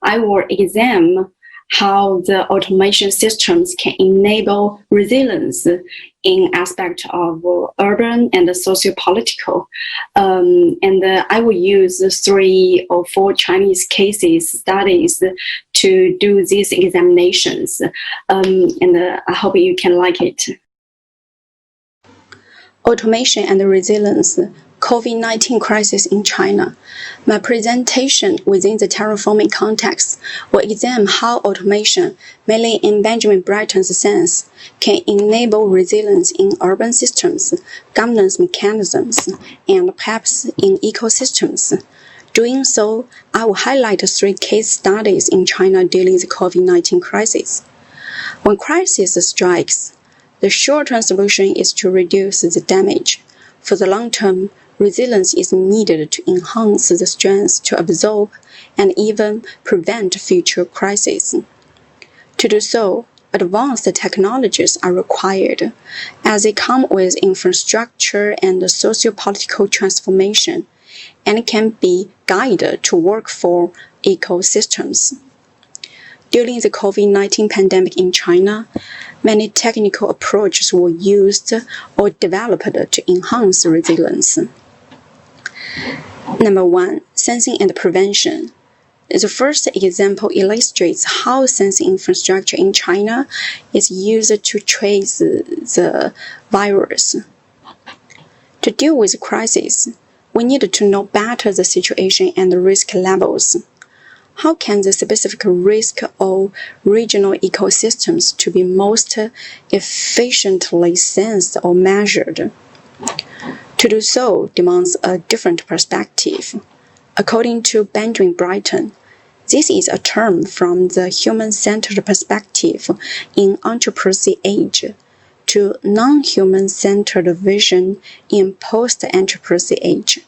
I will examine how the automation systems can enable resilience in aspect of urban and socio-political. And I will use 3 or 4 Chinese cases studies to do these examinations. And I hope you can like it. Automation and resilience. COVID-19 crisis in China. My presentation within the terraforming context will examine how automation, mainly in Benjamin Bratton's sense, can enable resilience in urban systems, governance mechanisms, and perhaps in ecosystems. Doing so, I will highlight 3 case studies in China dealing with the COVID-19 crisis. When crisis strikes, the short-term solution is to reduce the damage. For the long term, resilience is needed to enhance the strength to absorb and even prevent future crises. To do so, advanced technologies are required, as they come with infrastructure and socio-political transformation, and can be guided to work for ecosystems. During the COVID-19 pandemic in China, many technical approaches were used or developed to enhance resilience. Number 1, sensing and prevention. The first example illustrates how sensing infrastructure in China is used to trace the virus. To deal with the crisis, we need to know better the situation and the risk levels. How can the specific risk of regional ecosystems to be most efficiently sensed or measured? To do so demands a different perspective. According to Bratton, this is a term from the human-centered perspective in Anthropocene age to non-human-centered vision in post-Anthropocene age.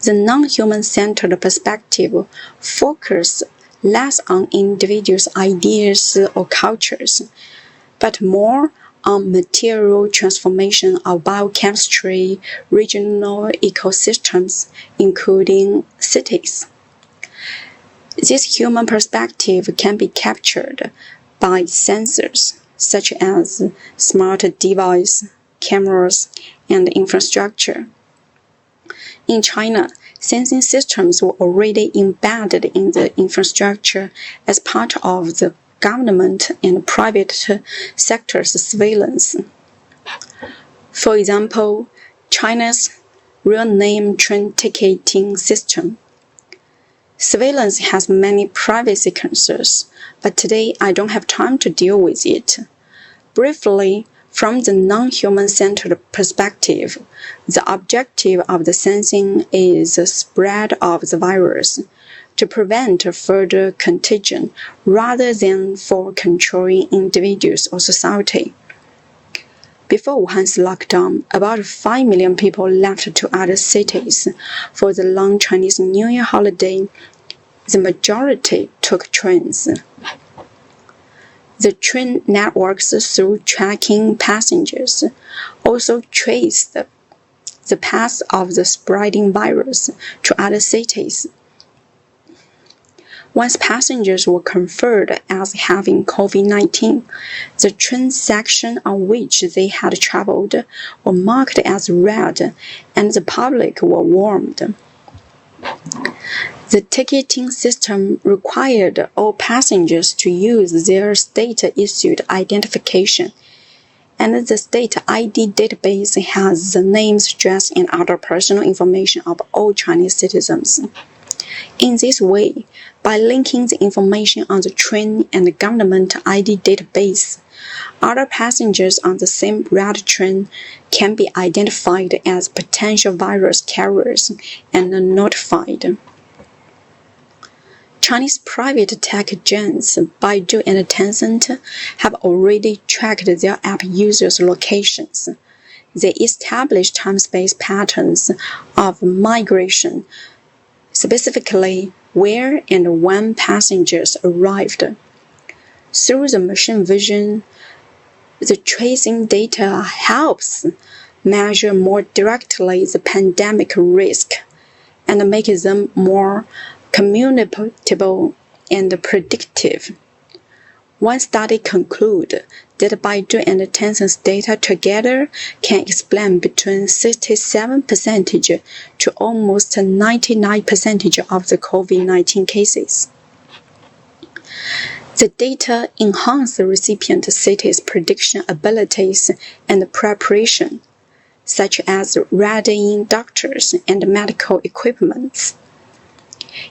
The non-human-centered perspective focuses less on individuals' ideas or cultures, but more on material transformation of biochemistry, regional ecosystems, including cities. This human perspective can be captured by sensors such as smart devices, cameras, and infrastructure. In China, sensing systems were already embedded in the infrastructure as part of the government and private sector's surveillance. For example, China's real-name train ticketing system. Surveillance has many privacy concerns, but today I don't have time to deal with it. Briefly, from the non-human-centered perspective, the objective of the sensing is the spread of the virus, to prevent further contagion rather than for controlling individuals or society. Before Wuhan's lockdown, about 5 million people left to other cities for the long Chinese New Year holiday. The majority took trains. The train networks, through tracking passengers, also traced the path of the spreading virus to other cities. Once passengers were confirmed as having COVID-19, the train section on which they had traveled were marked as red, and the public were warned. The ticketing system required all passengers to use their state-issued identification, and the state ID database has the names, address, and other personal information of all Chinese citizens. In this way, by linking the information on the train and the government ID database, other passengers on the same red train can be identified as potential virus carriers and notified. Chinese private tech giants Baidu and Tencent have already tracked their app users' locations. They establish time-space patterns of migration, specifically where and when passengers arrived. Through the machine vision, the tracing data helps measure more directly the pandemic risk and make them more communicable and predictive. One study concluded that Baidu and Tencent's data together can explain between 67% to almost 99% of the COVID-19 cases. The data enhance the recipient city's prediction abilities and preparation, such as readying doctors and medical equipment.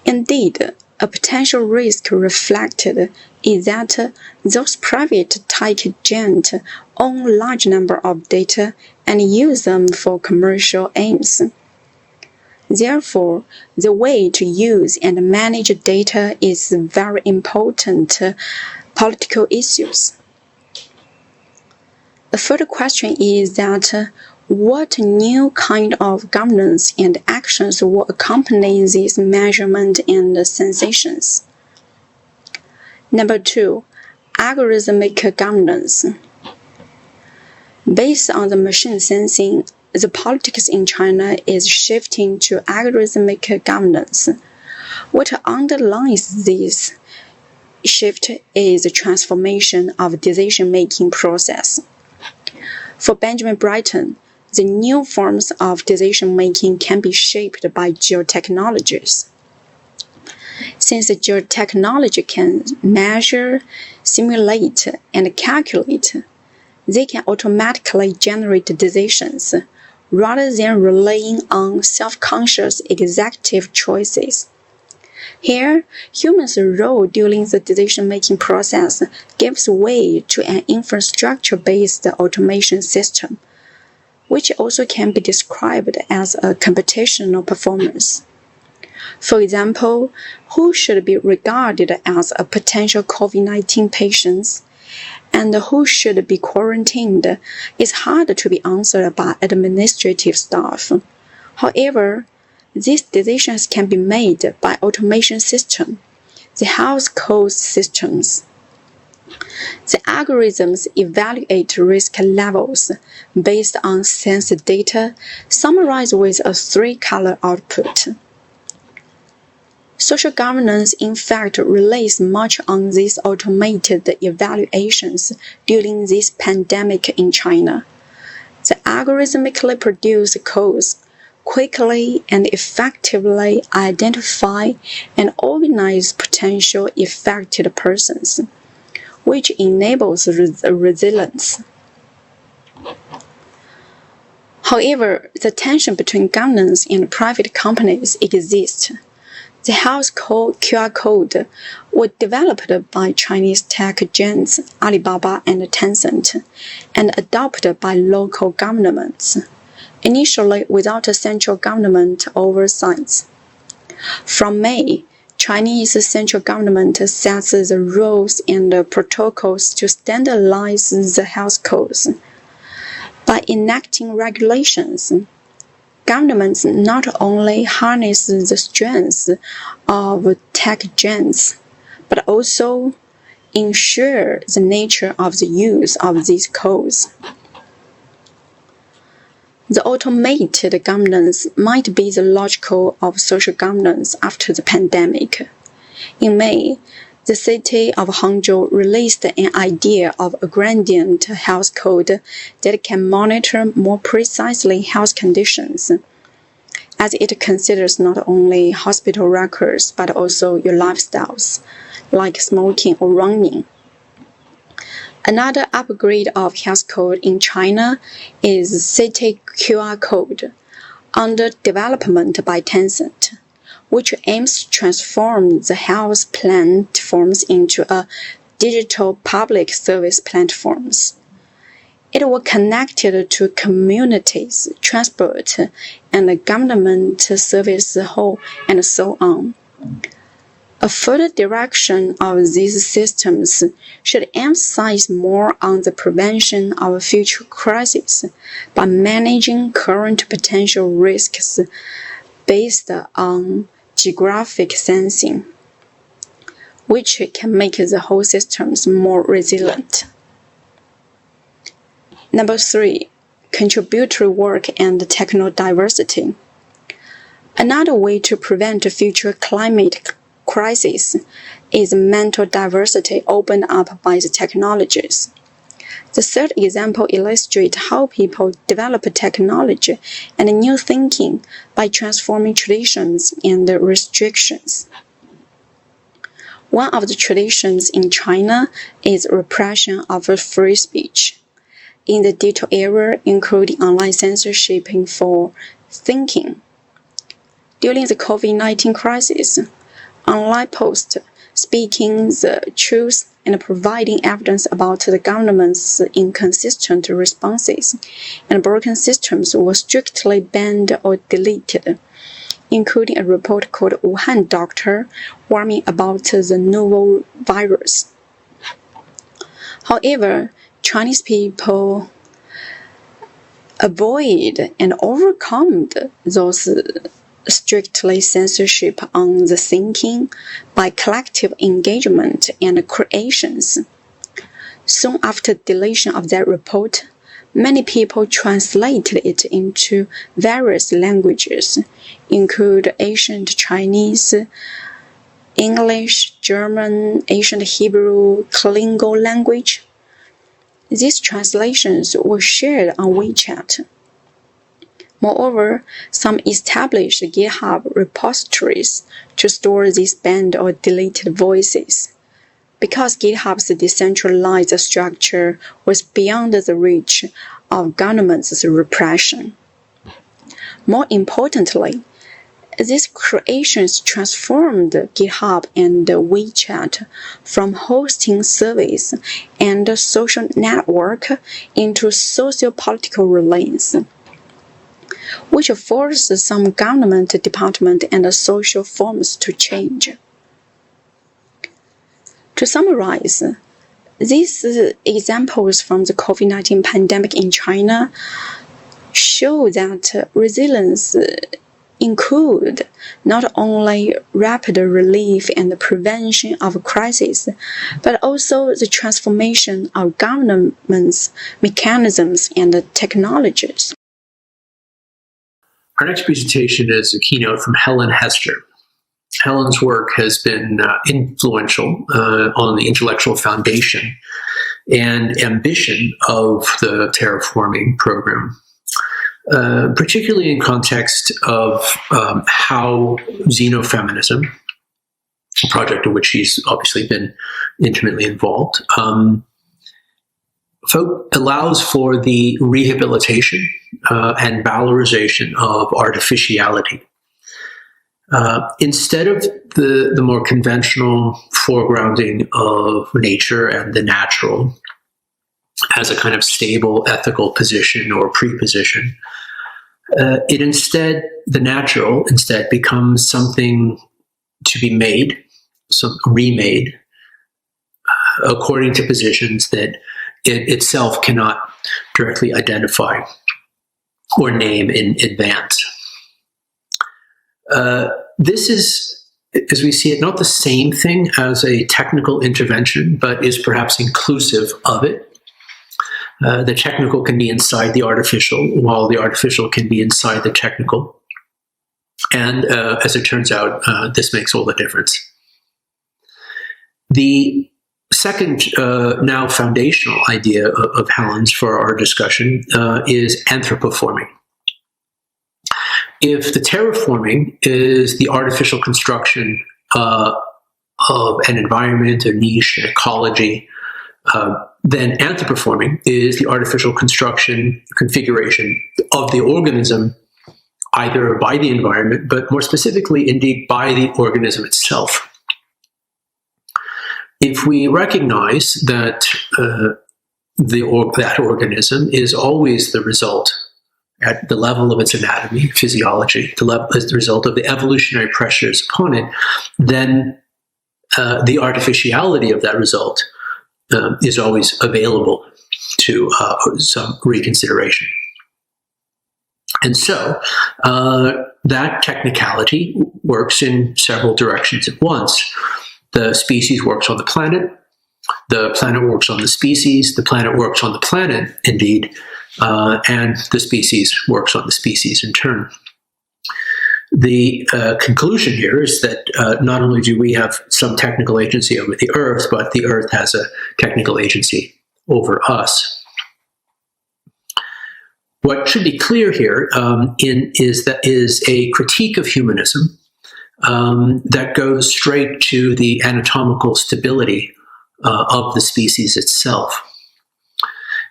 Indeed, a potential risk reflected is that those private tech giants own a large number of data and use them for commercial aims. Therefore, the way to use and manage data is very important political issues. A further question is that what new kind of governance and actions will accompany these measurements and sensations? Number 2, algorithmic governance. Based on the machine sensing, the politics in China is shifting to algorithmic governance. What underlies this shift is the transformation of the decision-making process. For Benjamin Bratton, the new forms of decision-making can be shaped by geotechnologies. Since the geotechnology can measure, simulate, and calculate, they can automatically generate decisions rather than relying on self-conscious executive choices. Here, humans' role during the decision-making process gives way to an infrastructure-based automation system, which also can be described as a computational performance. For example, who should be regarded as a potential COVID-19 patient and who should be quarantined is hard to be answered by administrative staff. However, these decisions can be made by automation systems, the health code systems. The algorithms evaluate risk levels based on sensor data, summarized with a 3-color output. Social governance, in fact, relies much on these automated evaluations during this pandemic in China. The algorithmically produced codes quickly and effectively identify and organize potential affected persons, which enables resilience. However, the tension between governance and private companies exists. The health QR code was developed by Chinese tech giants Alibaba and Tencent and adopted by local governments, initially without a central government oversight. From May, Chinese central government sets the rules and protocols to standardize the health codes. By enacting regulations, governments not only harness the strengths of tech giants, but also ensure the nature of the use of these codes. The automated governance might be the logical of social governance after the pandemic. In May, the city of Hangzhou released an idea of a gradient health code that can monitor more precisely health conditions, as it considers not only hospital records but also your lifestyles, like smoking or running. Another upgrade of health code in China is city QR code, under development by Tencent, which aims to transform the health platforms into a digital public service platforms. It was connected to communities, transport, and government service hall, and so on. A further direction of these systems should emphasize more on the prevention of future crises by managing current potential risks based on geographic sensing, which can make the whole systems more resilient. Number 3, contributory work and techno diversity. Another way to prevent future climate crisis is mental diversity opened up by the technologies. The third example illustrates how people develop technology and new thinking by transforming traditions and restrictions. One of the traditions in China is repression of free speech. In the digital era, including online censorship for thinking. During the COVID-19 crisis, online posts speaking the truth and providing evidence about the government's inconsistent responses and broken systems were strictly banned or deleted, including a report called Wuhan Doctor warning about the novel virus. However, Chinese people avoid and overcome those strictly censorship on the thinking by collective engagement and creations. Soon after deletion of that report, many people translated it into various languages, including ancient Chinese, English, German, ancient Hebrew, Klingon language. These translations were shared on WeChat. Moreover, some established GitHub repositories to store these banned or deleted voices, because GitHub's decentralized structure was beyond the reach of government's repression. More importantly, these creations transformed GitHub and WeChat from hosting service and social network into socio-political relays, which forced some government department and social forms to change. To summarize, these examples from the COVID-19 pandemic in China show that resilience include not only rapid relief and the prevention of crisis, but also the transformation of governments, mechanisms, and technologies. Our next presentation is a keynote from Helen Hester. Helen's work has been influential on the intellectual foundation and ambition of the Terraforming program, particularly in context of how Xeno-feminism, a project in which she's obviously been intimately involved, allows for the rehabilitation and valorization of artificiality. Instead of the more conventional foregrounding of nature and the natural as a kind of stable ethical position or preposition, the natural instead becomes something to be made, remade, according to positions that it itself cannot directly identify or name in advance. This is, as we see it, not the same thing as a technical intervention, but is perhaps inclusive of it. The technical can be inside the artificial, while the artificial can be inside the technical. And as it turns out, this makes all the difference. The second, now foundational idea of Helen's for our discussion is anthropoforming. If the terraforming is the artificial construction of an environment, a niche, an ecology, then anthropoforming is the artificial construction, configuration of the organism, either by the environment, but more specifically, indeed, by the organism itself. If we recognize that that organism is always the result at the level of its anatomy, physiology, as the result of the evolutionary pressures upon it, then the artificiality of that result is always available to some reconsideration. And so that technicality works in several directions at once. The species works on the planet works on the species, the planet works on the planet, indeed, and the species works on the species in turn. The conclusion here is that not only do we have some technical agency over the Earth, but the Earth has a technical agency over us. What should be clear here is a critique of humanism that goes straight to the anatomical stability of the species itself.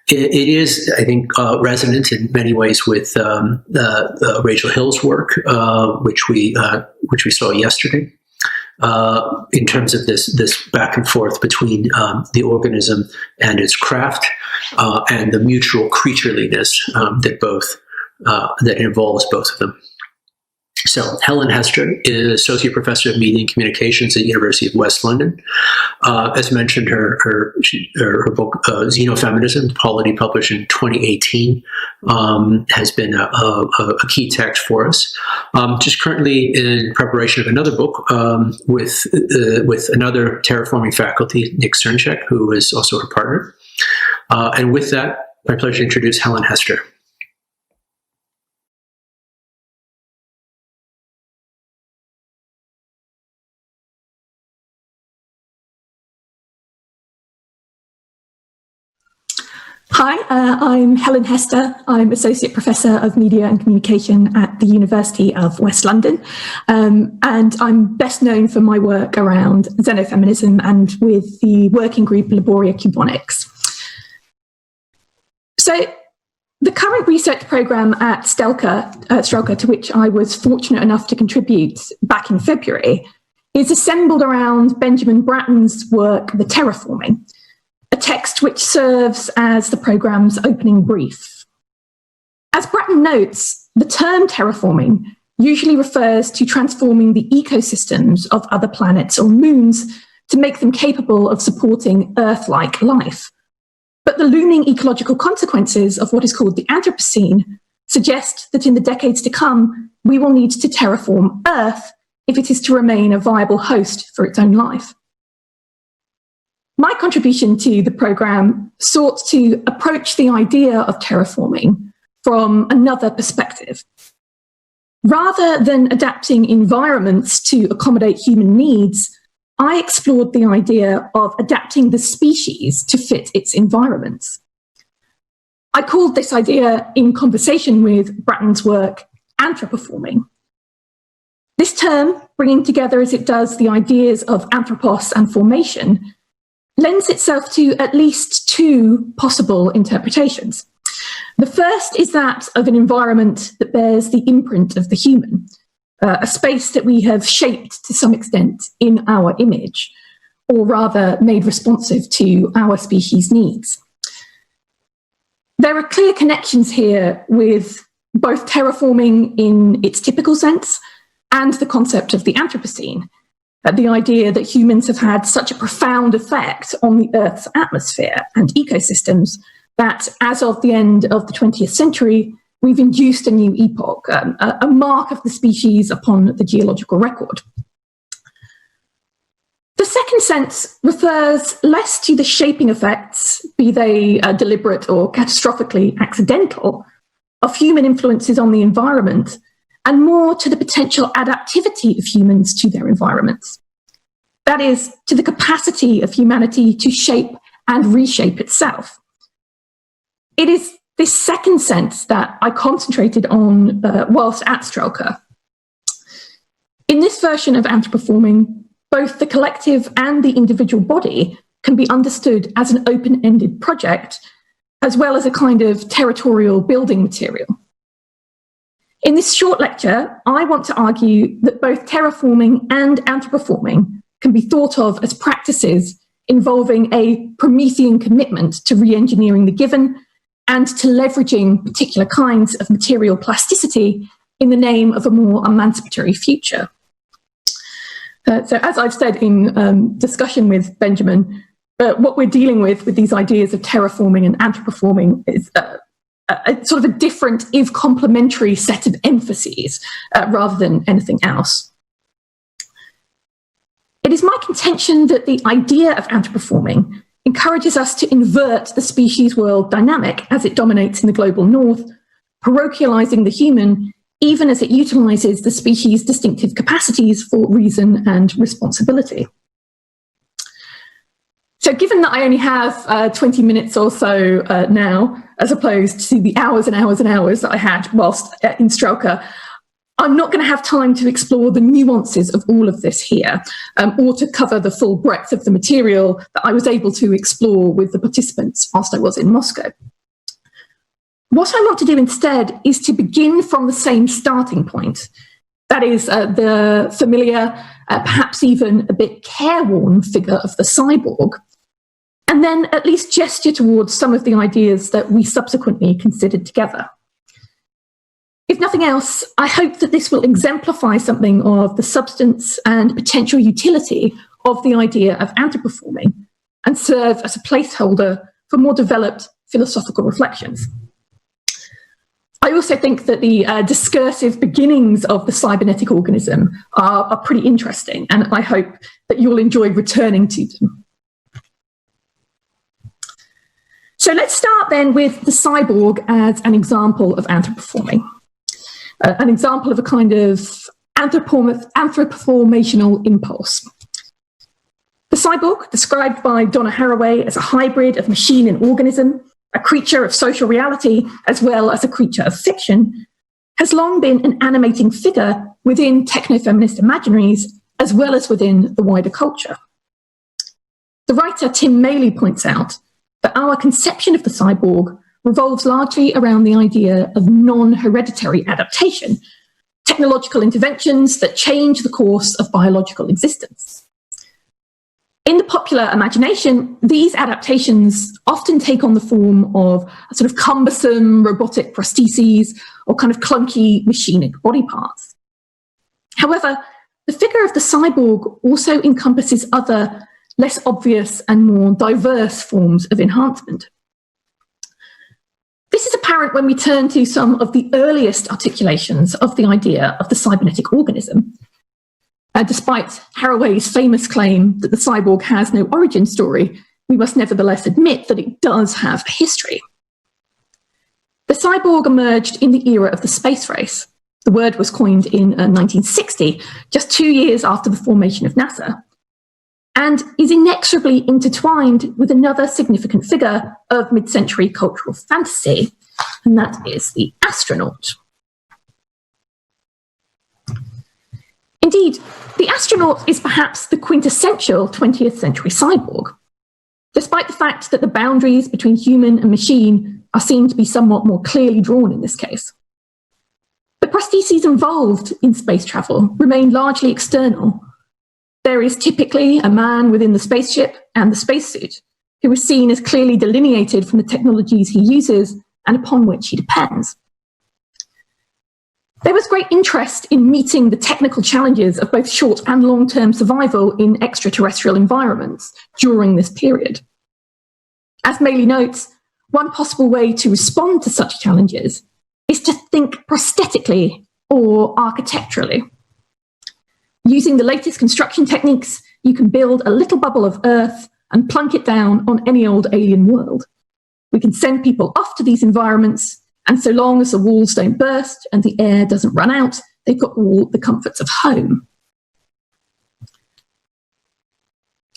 It is, I think, resonant in many ways with Rachel Hill's work, which we saw yesterday, in terms of this back and forth between the organism and its craft, and the mutual creatureliness that involves both of them. So Helen Hester is Associate Professor of Media and Communications at the University of West London. As mentioned, her book, Xeno-feminism, polity, published in 2018, has been a key text for us. Just currently in preparation of another book with another terraforming faculty, Nick Cernchek, who is also her partner. And with that, my pleasure to introduce Helen Hester. Hi, I'm Helen Hester. I'm Associate Professor of Media and Communication at the University of West London. And I'm best known for my work around Xeno-feminism and with the working group Laboria Cubonics. So the current research programme at Strelka, to which I was fortunate enough to contribute back in February, is assembled around Benjamin Bratton's work, The Terraforming, a text which serves as the programme's opening brief. As Bratton notes, the term terraforming usually refers to transforming the ecosystems of other planets or moons to make them capable of supporting Earth-like life. But the looming ecological consequences of what is called the Anthropocene suggest that in the decades to come, we will need to terraform Earth if it is to remain a viable host for its own life. My contribution to the programme sought to approach the idea of terraforming from another perspective. Rather than adapting environments to accommodate human needs, I explored the idea of adapting the species to fit its environments. I called this idea, in conversation with Bratton's work, anthropoforming. This term, bringing together as it does the ideas of anthropos and formation, lends itself to at least two possible interpretations. The first is that of an environment that bears the imprint of the human, a space that we have shaped to some extent in our image, or rather made responsive to our species' needs. There are clear connections here with both terraforming in its typical sense and the concept of the Anthropocene, the idea that humans have had such a profound effect on the Earth's atmosphere and ecosystems that as of the end of the 20th century, we've induced a new epoch, a mark of the species upon the geological record. The second sense refers less to the shaping effects, be they deliberate or catastrophically accidental, of human influences on the environment, and more to the potential adaptivity of humans to their environments. That is, to the capacity of humanity to shape and reshape itself. It is this second sense that I concentrated on whilst at Strelka. In this version of anthropoforming, both the collective and the individual body can be understood as an open-ended project, as well as a kind of territorial building material. In this short lecture, I want to argue that both terraforming and anthropoforming can be thought of as practices involving a Promethean commitment to re-engineering the given and to leveraging particular kinds of material plasticity in the name of a more emancipatory future. So as I've said in discussion with Benjamin, what we're dealing with these ideas of terraforming and anthropoforming is a sort of a different, if complementary, set of emphases rather than anything else. It is my contention that the idea of anthropoforming encourages us to invert the species world dynamic as it dominates in the global north, parochializing the human even as it utilizes the species' distinctive capacities for reason and responsibility. So given that I only have 20 minutes or so now, as opposed to the hours and hours and hours that I had whilst in Strelka, I'm not going to have time to explore the nuances of all of this here, or to cover the full breadth of the material that I was able to explore with the participants whilst I was in Moscow. What I want to do instead is to begin from the same starting point. That is the familiar, perhaps even a bit careworn figure of the cyborg, and then at least gesture towards some of the ideas that we subsequently considered together. If nothing else, I hope that this will exemplify something of the substance and potential utility of the idea of anthropoforming and serve as a placeholder for more developed philosophical reflections. I also think that the discursive beginnings of the cybernetic organism are pretty interesting, and I hope that you'll enjoy returning to them. So let's start then with the cyborg as an example of anthropoforming, an example of a kind of anthropoformational impulse. The cyborg, described by Donna Haraway as a hybrid of machine and organism, a creature of social reality as well as a creature of fiction, has long been an animating figure within techno-feminist imaginaries as well as within the wider culture. The writer Tim Maley points out that our conception of the cyborg revolves largely around the idea of non-hereditary adaptation, technological interventions that change the course of biological existence. In the popular imagination, these adaptations often take on the form of a sort of cumbersome robotic prostheses or kind of clunky machinic body parts. However, the figure of the cyborg also encompasses other, less obvious and more diverse forms of enhancement. This is apparent when we turn to some of the earliest articulations of the idea of the cybernetic organism. Despite Haraway's famous claim that the cyborg has no origin story, we must nevertheless admit that it does have a history. The cyborg emerged in the era of the space race. The word was coined in 1960, just 2 years after the formation of NASA, and is inexorably intertwined with another significant figure of mid-century cultural fantasy, and that is the astronaut. Indeed, the astronaut is perhaps the quintessential 20th century cyborg, despite the fact that the boundaries between human and machine are seen to be somewhat more clearly drawn in this case. The prostheses involved in space travel remain largely external. There is typically a man within the spaceship and the spacesuit who is seen as clearly delineated from the technologies he uses and upon which he depends. There was great interest in meeting the technical challenges of both short and long-term survival in extraterrestrial environments during this period. As Maley notes, one possible way to respond to such challenges is to think prosthetically or architecturally. Using the latest construction techniques, you can build a little bubble of Earth and plunk it down on any old alien world. We can send people off to these environments, and so long as the walls don't burst and the air doesn't run out, they've got all the comforts of home.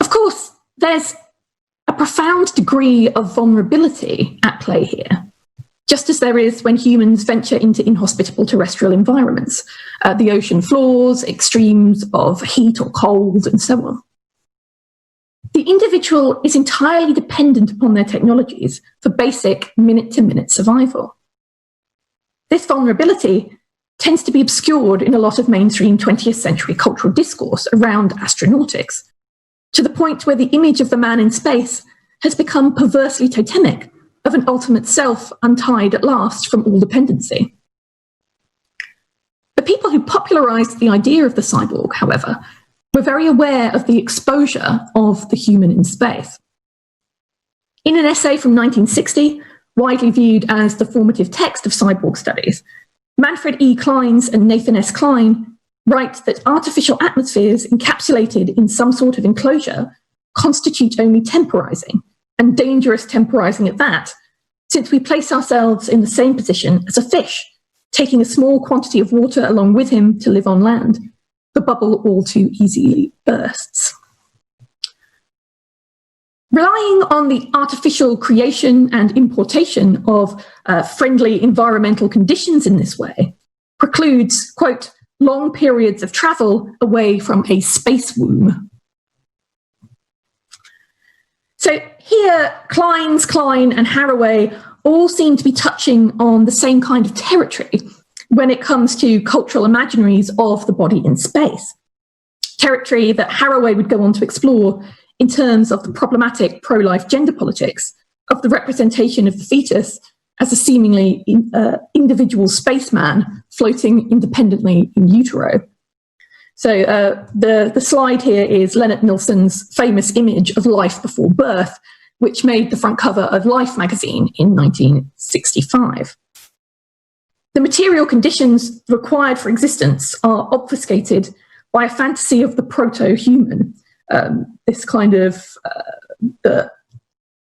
Of course, there's a profound degree of vulnerability at play here, just as there is when humans venture into inhospitable terrestrial environments, the ocean floors, extremes of heat or cold, and so on. The individual is entirely dependent upon their technologies for basic minute-to-minute survival. This vulnerability tends to be obscured in a lot of mainstream 20th century cultural discourse around astronautics, to the point where the image of the man in space has become perversely totemic of an ultimate self untied at last from all dependency. The people who popularized the idea of the cyborg, however, were very aware of the exposure of the human in space. In an essay from 1960, widely viewed as the formative text of cyborg studies, Manfred E. Kleins and Nathan S. Klein write that artificial atmospheres encapsulated in some sort of enclosure constitute only temporizing, and dangerous temporizing at that, since we place ourselves in the same position as a fish, taking a small quantity of water along with him to live on land. The bubble all too easily bursts. Relying on the artificial creation and importation of friendly environmental conditions in this way precludes, quote, long periods of travel away from a space womb. So here, Klein, and Haraway all seem to be touching on the same kind of territory when it comes to cultural imaginaries of the body in space. Territory that Haraway would go on to explore in terms of the problematic pro-life gender politics of the representation of the fetus as a seemingly individual spaceman floating independently in utero. So the slide here is Leonard Nilsson's famous image of life before birth, which made the front cover of Life magazine in 1965. The material conditions required for existence are obfuscated by a fantasy of the proto-human, this kind of the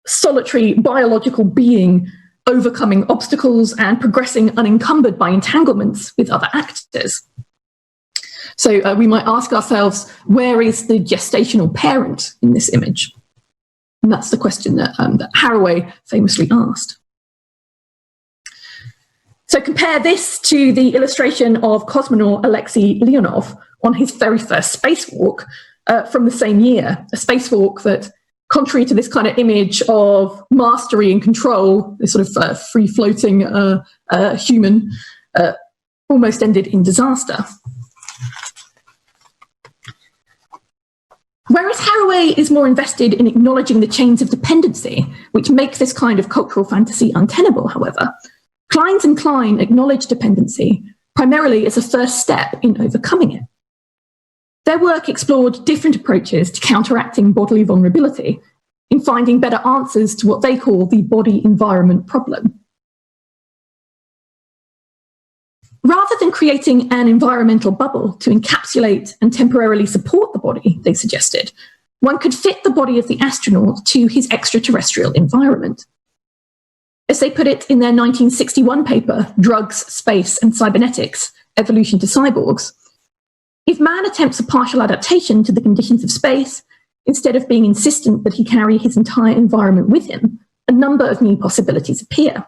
solitary biological being overcoming obstacles and progressing unencumbered by entanglements with other actors. So we might ask ourselves, where is the gestational parent in this image? And that's the question that Haraway famously asked. So compare this to the illustration of cosmonaut Alexei Leonov on his very first spacewalk from the same year, a spacewalk that, contrary to this kind of image of mastery and control, this sort of free-floating human, almost ended in disaster. Whereas Haraway is more invested in acknowledging the chains of dependency, which make this kind of cultural fantasy untenable, however, Kleins and Klein acknowledge dependency primarily as a first step in overcoming it. Their work explored different approaches to counteracting bodily vulnerability in finding better answers to what they call the body-environment problem. Rather than creating an environmental bubble to encapsulate and temporarily support the body, they suggested, one could fit the body of the astronaut to his extraterrestrial environment. As they put it in their 1961 paper, Drugs, Space and Cybernetics, Evolution to Cyborgs, if man attempts a partial adaptation to the conditions of space, instead of being insistent that he carry his entire environment with him, a number of new possibilities appear.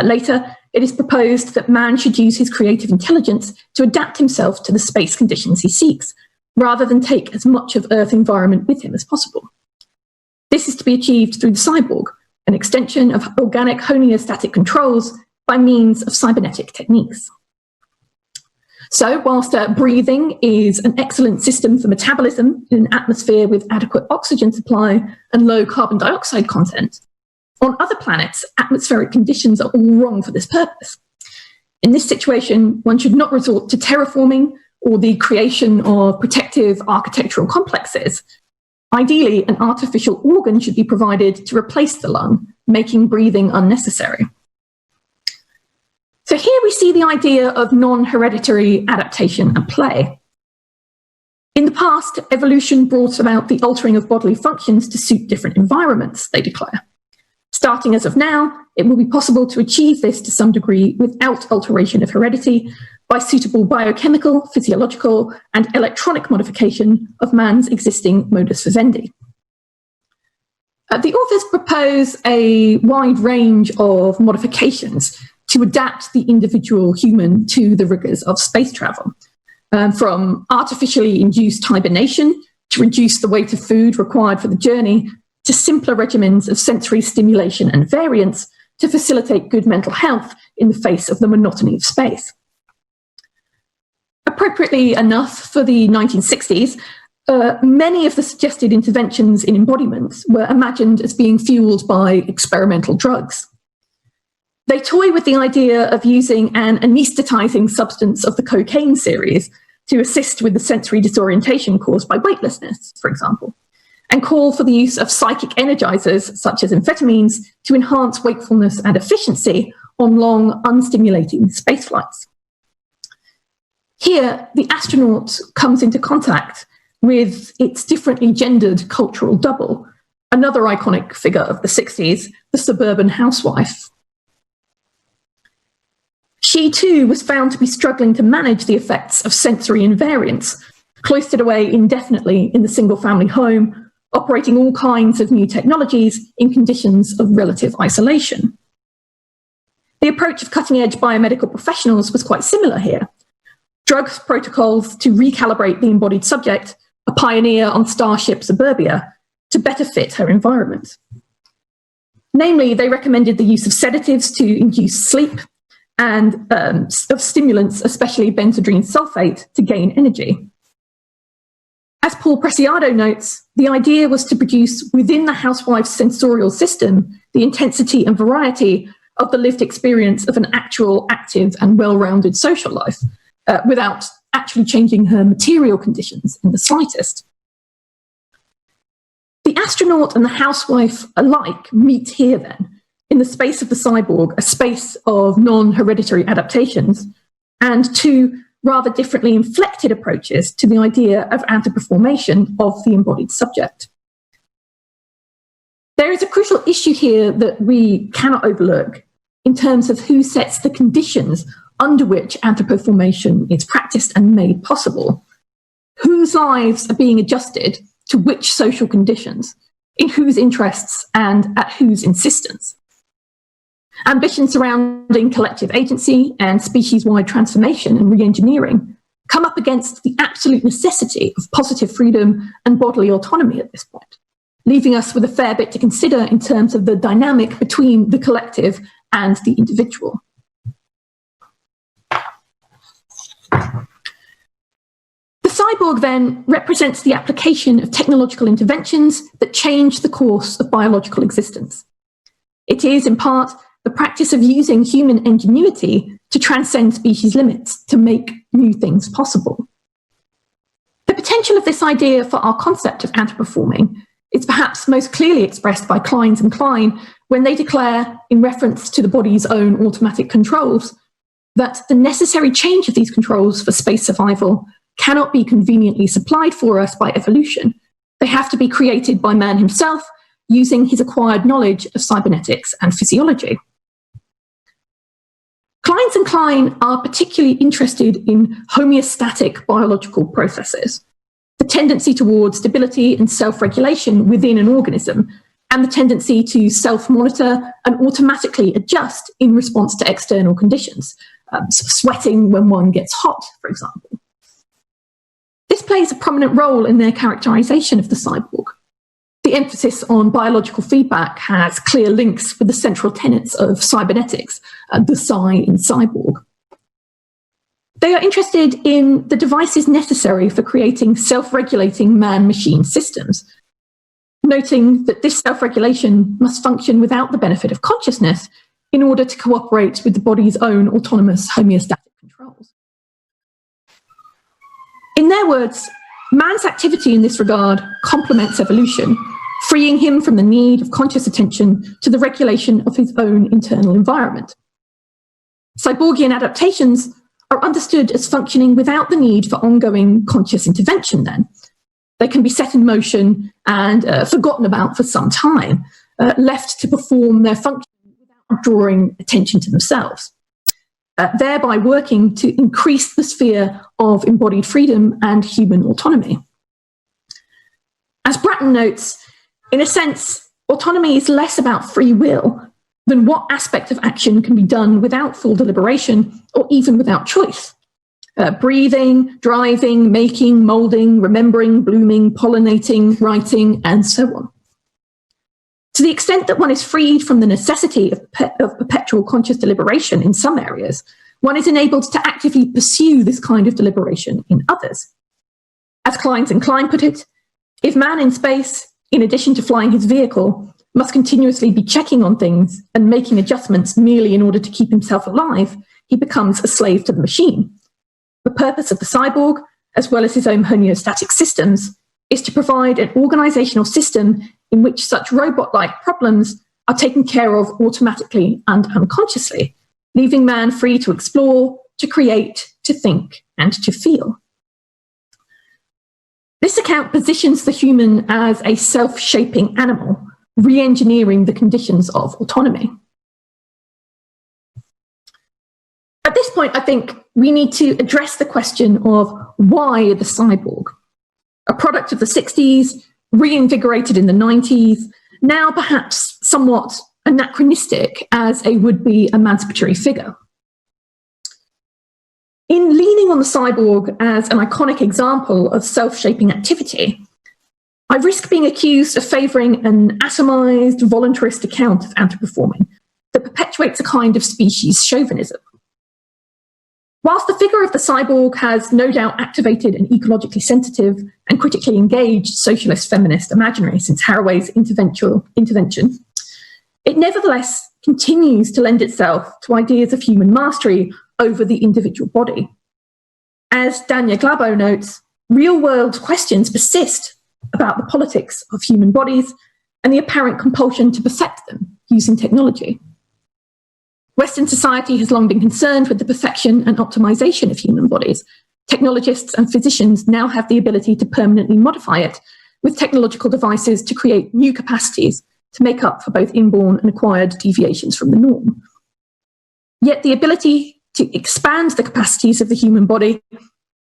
Later, it is proposed that man should use his creative intelligence to adapt himself to the space conditions he seeks, rather than take as much of Earth environment with him as possible. This is to be achieved through the cyborg, an extension of organic homeostatic controls by means of cybernetic techniques. So, whilst breathing is an excellent system for metabolism in an atmosphere with adequate oxygen supply and low carbon dioxide content, on other planets, atmospheric conditions are all wrong for this purpose. In this situation, one should not resort to terraforming or the creation of protective architectural complexes. Ideally, an artificial organ should be provided to replace the lung, making breathing unnecessary. So here we see the idea of non-hereditary adaptation at play. In the past, evolution brought about the altering of bodily functions to suit different environments, they declare. Starting as of now, it will be possible to achieve this to some degree without alteration of heredity by suitable biochemical, physiological, and electronic modification of man's existing modus vivendi. The authors propose a wide range of modifications to adapt the individual human to the rigors of space travel, from artificially induced hibernation to reduce the weight of food required for the journey, to simpler regimens of sensory stimulation and variance to facilitate good mental health in the face of the monotony of space. Appropriately enough, for the 1960s, many of the suggested interventions in embodiments were imagined as being fueled by experimental drugs. They toy with the idea of using an anesthetizing substance of the cocaine series to assist with the sensory disorientation caused by weightlessness, for example, and call for the use of psychic energizers, such as amphetamines, to enhance wakefulness and efficiency on long, unstimulating spaceflights. Here, the astronaut comes into contact with its differently gendered cultural double, another iconic figure of the 60s, the suburban housewife. She too was found to be struggling to manage the effects of sensory invariance, cloistered away indefinitely in the single-family home, operating all kinds of new technologies in conditions of relative isolation. The approach of cutting-edge biomedical professionals was quite similar here. Drugs protocols to recalibrate the embodied subject, a pioneer on Starship Suburbia, to better fit her environment. Namely, they recommended the use of sedatives to induce sleep and of stimulants, especially benzodrine sulfate, to gain energy. As Paul Preciado notes, the idea was to produce within the housewife's sensorial system the intensity and variety of the lived experience of an actual, active and well-rounded social life, without actually changing her material conditions in the slightest. The astronaut and the housewife alike meet here then, in the space of the cyborg, a space of non-hereditary adaptations, and two rather differently inflected approaches to the idea of anthropoformation of the embodied subject. There There is a crucial issue here that we cannot overlook in terms of who sets the conditions under which anthropoformation is practiced and made possible. Whose lives are being adjusted to which social conditions, in whose interests and at whose insistence. Ambitions surrounding collective agency and species-wide transformation and re-engineering come up against the absolute necessity of positive freedom and bodily autonomy at this point, leaving us with a fair bit to consider in terms of the dynamic between the collective and the individual. The cyborg then represents the application of technological interventions that change the course of biological existence. It is, in part, the practice of using human ingenuity to transcend species limits to make new things possible. The potential of this idea for our concept of anthropoforming is perhaps most clearly expressed by Kleins and Klein when they declare, in reference to the body's own automatic controls, that the necessary change of these controls for space survival cannot be conveniently supplied for us by evolution. They have to be created by man himself using his acquired knowledge of cybernetics and physiology. Kleins and Klein are particularly interested in homeostatic biological processes, the tendency towards stability and self-regulation within an organism, and the tendency to self-monitor and automatically adjust in response to external conditions, sweating when one gets hot, for example. This plays a prominent role in their characterization of the cyborg. The emphasis on biological feedback has clear links with the central tenets of cybernetics, the psi in cyborg. They are interested in the devices necessary for creating self-regulating man-machine systems, noting that this self-regulation must function without the benefit of consciousness in order to cooperate with the body's own autonomous homeostatic controls. In their words, man's activity in this regard complements evolution, freeing him from the need of conscious attention to the regulation of his own internal environment. Cyborgian adaptations are understood as functioning without the need for ongoing conscious intervention then. They can be set in motion and forgotten about for some time, left to perform their function without drawing attention to themselves, thereby working to increase the sphere of embodied freedom and human autonomy. As Bratton notes, in a sense, autonomy is less about free will than what aspect of action can be done without full deliberation or even without choice. Breathing, driving, making, moulding, remembering, blooming, pollinating, writing, and so on. To the extent that one is freed from the necessity of perpetual conscious deliberation in some areas, one is enabled to actively pursue this kind of deliberation in others. As Kleins and Klein put it, if man in space, in addition to flying his vehicle, must continuously be checking on things and making adjustments merely in order to keep himself alive, he becomes a slave to the machine. The purpose of the cyborg, as well as his own homeostatic systems, is to provide an organizational system in which such robot-like problems are taken care of automatically and unconsciously, leaving man free to explore, to create, to think, and to feel. This account positions the human as a self-shaping animal, re-engineering the conditions of autonomy. At this point, I think we need to address the question of why the cyborg, a product of the 60s, reinvigorated in the 90s, now perhaps somewhat anachronistic as a would-be emancipatory figure. In leaning on the cyborg as an iconic example of self-shaping activity, I risk being accused of favouring an atomized, voluntarist account of anthropoforming that perpetuates a kind of species chauvinism. Whilst the figure of the cyborg has no doubt activated an ecologically sensitive and critically engaged socialist feminist imaginary since Haraway's intervention, it nevertheless continues to lend itself to ideas of human mastery over the individual body. As Dania Glabo notes, real-world questions persist about the politics of human bodies and the apparent compulsion to perfect them using technology. Western society has long been concerned with the perfection and optimization of human bodies. Technologists and physicians now have the ability to permanently modify it with technological devices to create new capacities to make up for both inborn and acquired deviations from the norm. Yet the ability to expand the capacities of the human body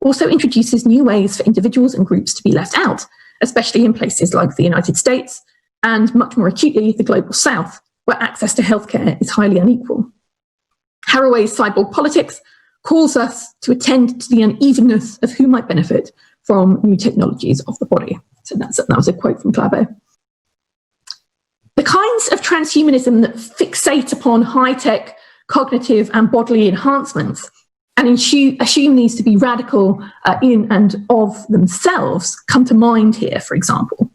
also introduces new ways for individuals and groups to be left out, especially in places like the United States and, much more acutely, the Global South, where access to healthcare is highly unequal. Haraway's cyborg politics calls us to attend to the unevenness of who might benefit from new technologies of the body. So that was a quote from Clabo. The kinds of transhumanism that fixate upon high-tech cognitive and bodily enhancements and assume these to be radical in and of themselves come to mind here, for example.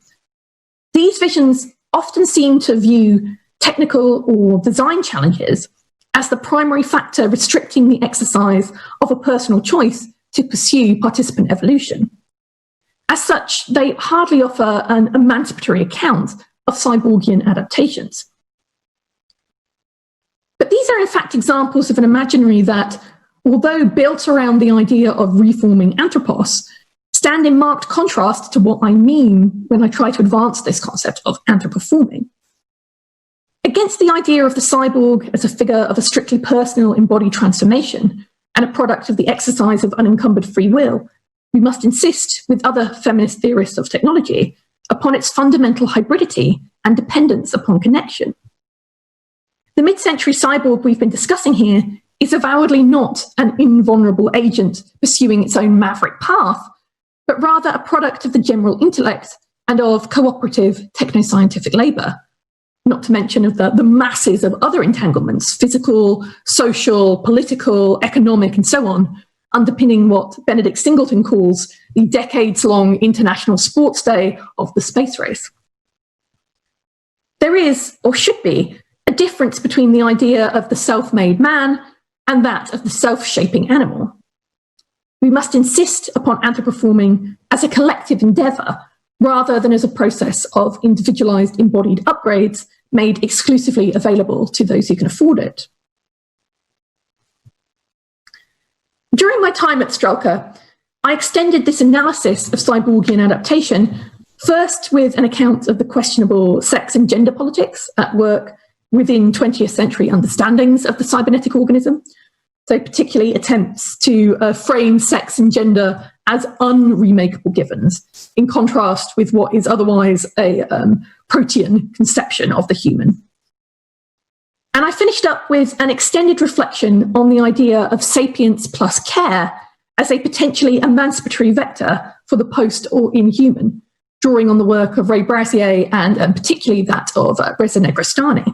These visions often seem to view technical or design challenges as the primary factor restricting the exercise of a personal choice to pursue participant evolution. As such, they hardly offer an emancipatory account of cyborgian adaptations. But these are in fact examples of an imaginary that, although built around the idea of reforming anthropos, stand in marked contrast to what I mean when I try to advance this concept of anthropoforming. Against the idea of the cyborg as a figure of a strictly personal embodied transformation and a product of the exercise of unencumbered free will, we must insist, with other feminist theorists of technology, upon its fundamental hybridity and dependence upon connection. The mid-century cyborg we've been discussing here is avowedly not an invulnerable agent pursuing its own maverick path, but rather a product of the general intellect and of cooperative technoscientific labour, not to mention of the masses of other entanglements, physical, social, political, economic, and so on, underpinning what Benedict Singleton calls the decades-long International Sports Day of the space race. There is, or should be, a difference between the idea of the self-made man and that of the self-shaping animal. We must insist upon anthropoforming as a collective endeavour rather than as a process of individualised embodied upgrades made exclusively available to those who can afford it. During my time at Strelka, I extended this analysis of cyborgian adaptation first with an account of the questionable sex and gender politics at work within 20th century understandings of the cybernetic organism, so particularly attempts to frame sex and gender as unremakeable givens, in contrast with what is otherwise a protean conception of the human. And I finished up with an extended reflection on the idea of sapience plus care as a potentially emancipatory vector for the post or inhuman, drawing on the work of Ray Brazier and particularly that of Reza Negrestani.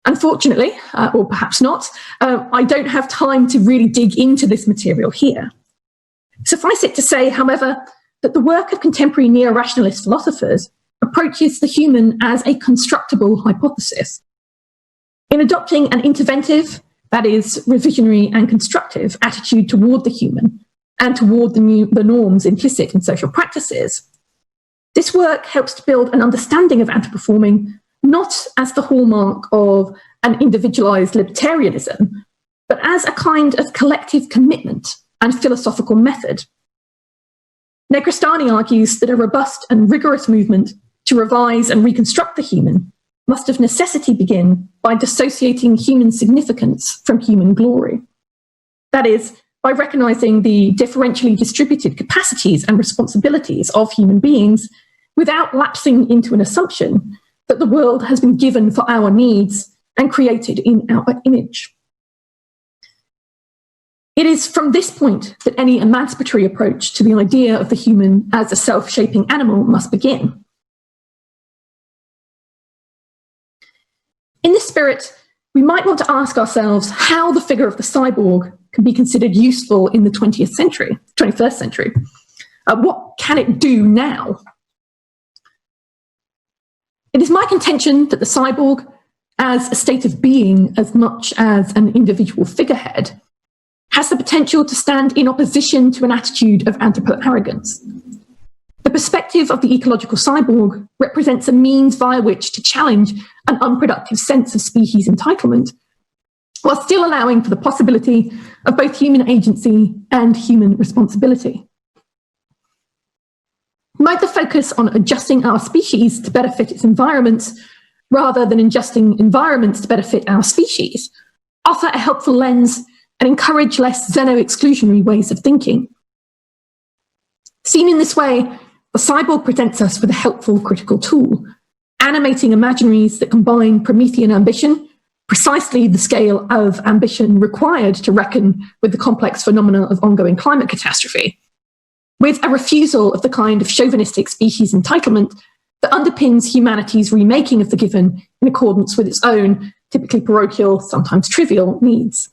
Unfortunately, or perhaps not, I don't have time to really dig into this material here. Suffice it to say, however, that the work of contemporary neo-rationalist philosophers approaches the human as a constructible hypothesis. In adopting an interventive, that is, revisionary and constructive attitude toward the human and toward the norms implicit in social practices, this work helps to build an understanding of anthropoforming not as the hallmark of an individualized libertarianism, but as a kind of collective commitment and philosophical method. Negrestani argues that a robust and rigorous movement to revise and reconstruct the human must of necessity begin by dissociating human significance from human glory. That is, by recognizing the differentially distributed capacities and responsibilities of human beings without lapsing into an assumption that the world has been given for our needs and created in our image. It is from this point that any emancipatory approach to the idea of the human as a self-shaping animal must begin. In this spirit, we might want to ask ourselves how the figure of the cyborg can be considered useful in the 21st century. What can it do now? It is my contention that the cyborg, as a state of being as much as an individual figurehead, has the potential to stand in opposition to an attitude of anthropo-arrogance. The perspective of the ecological cyborg represents a means via which to challenge an unproductive sense of species entitlement, while still allowing for the possibility of both human agency and human responsibility. Might the focus on adjusting our species to better fit its environments, rather than adjusting environments to better fit our species, offer a helpful lens and encourage less xeno-exclusionary ways of thinking? Seen in this way, the cyborg presents us with a helpful critical tool, animating imaginaries that combine Promethean ambition, precisely the scale of ambition required to reckon with the complex phenomena of ongoing climate catastrophe, with a refusal of the kind of chauvinistic species entitlement that underpins humanity's remaking of the given in accordance with its own, typically parochial, sometimes trivial, needs.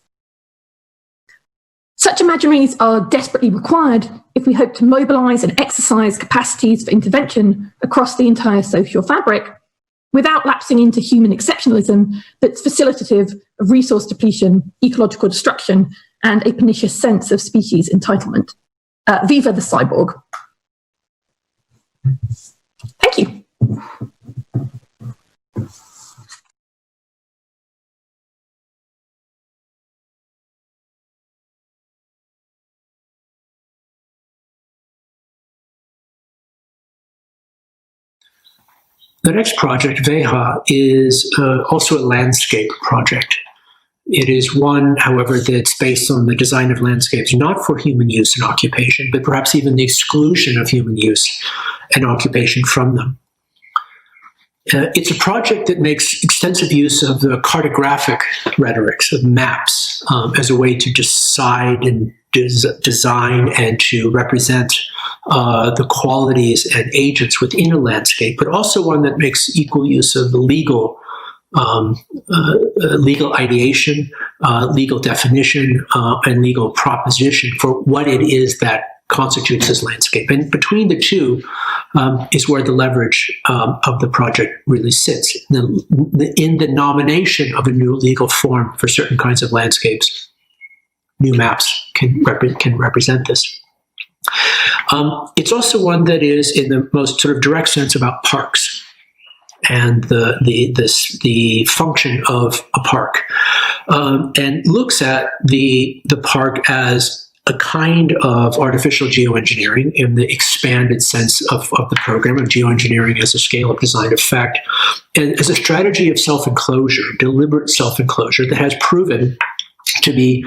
Such imaginaries are desperately required if we hope to mobilise and exercise capacities for intervention across the entire social fabric, without lapsing into human exceptionalism that's facilitative of resource depletion, ecological destruction, and a pernicious sense of species entitlement. Viva the cyborg. Thank you. The next project, Veha, is also a landscape project. It is one, however, that's based on the design of landscapes not for human use and occupation, but perhaps even the exclusion of human use and occupation from them. It's a project that makes extensive use of the cartographic rhetorics of maps as a way to decide and design and to represent the qualities and agents within a landscape, but also one that makes equal use of the legal ideation, legal definition, and legal proposition for what it is that constitutes this landscape. And between the two is where the leverage of the project really sits, in the nomination of a new legal form for certain kinds of landscapes. New maps can represent this. It's also one that is, in the most sort of direct sense, about parks and the function of a park, and looks at the park as a kind of artificial geoengineering in the expanded sense of the program, of geoengineering as a scale of design effect, and as a strategy of self-enclosure, deliberate self-enclosure that has proven to be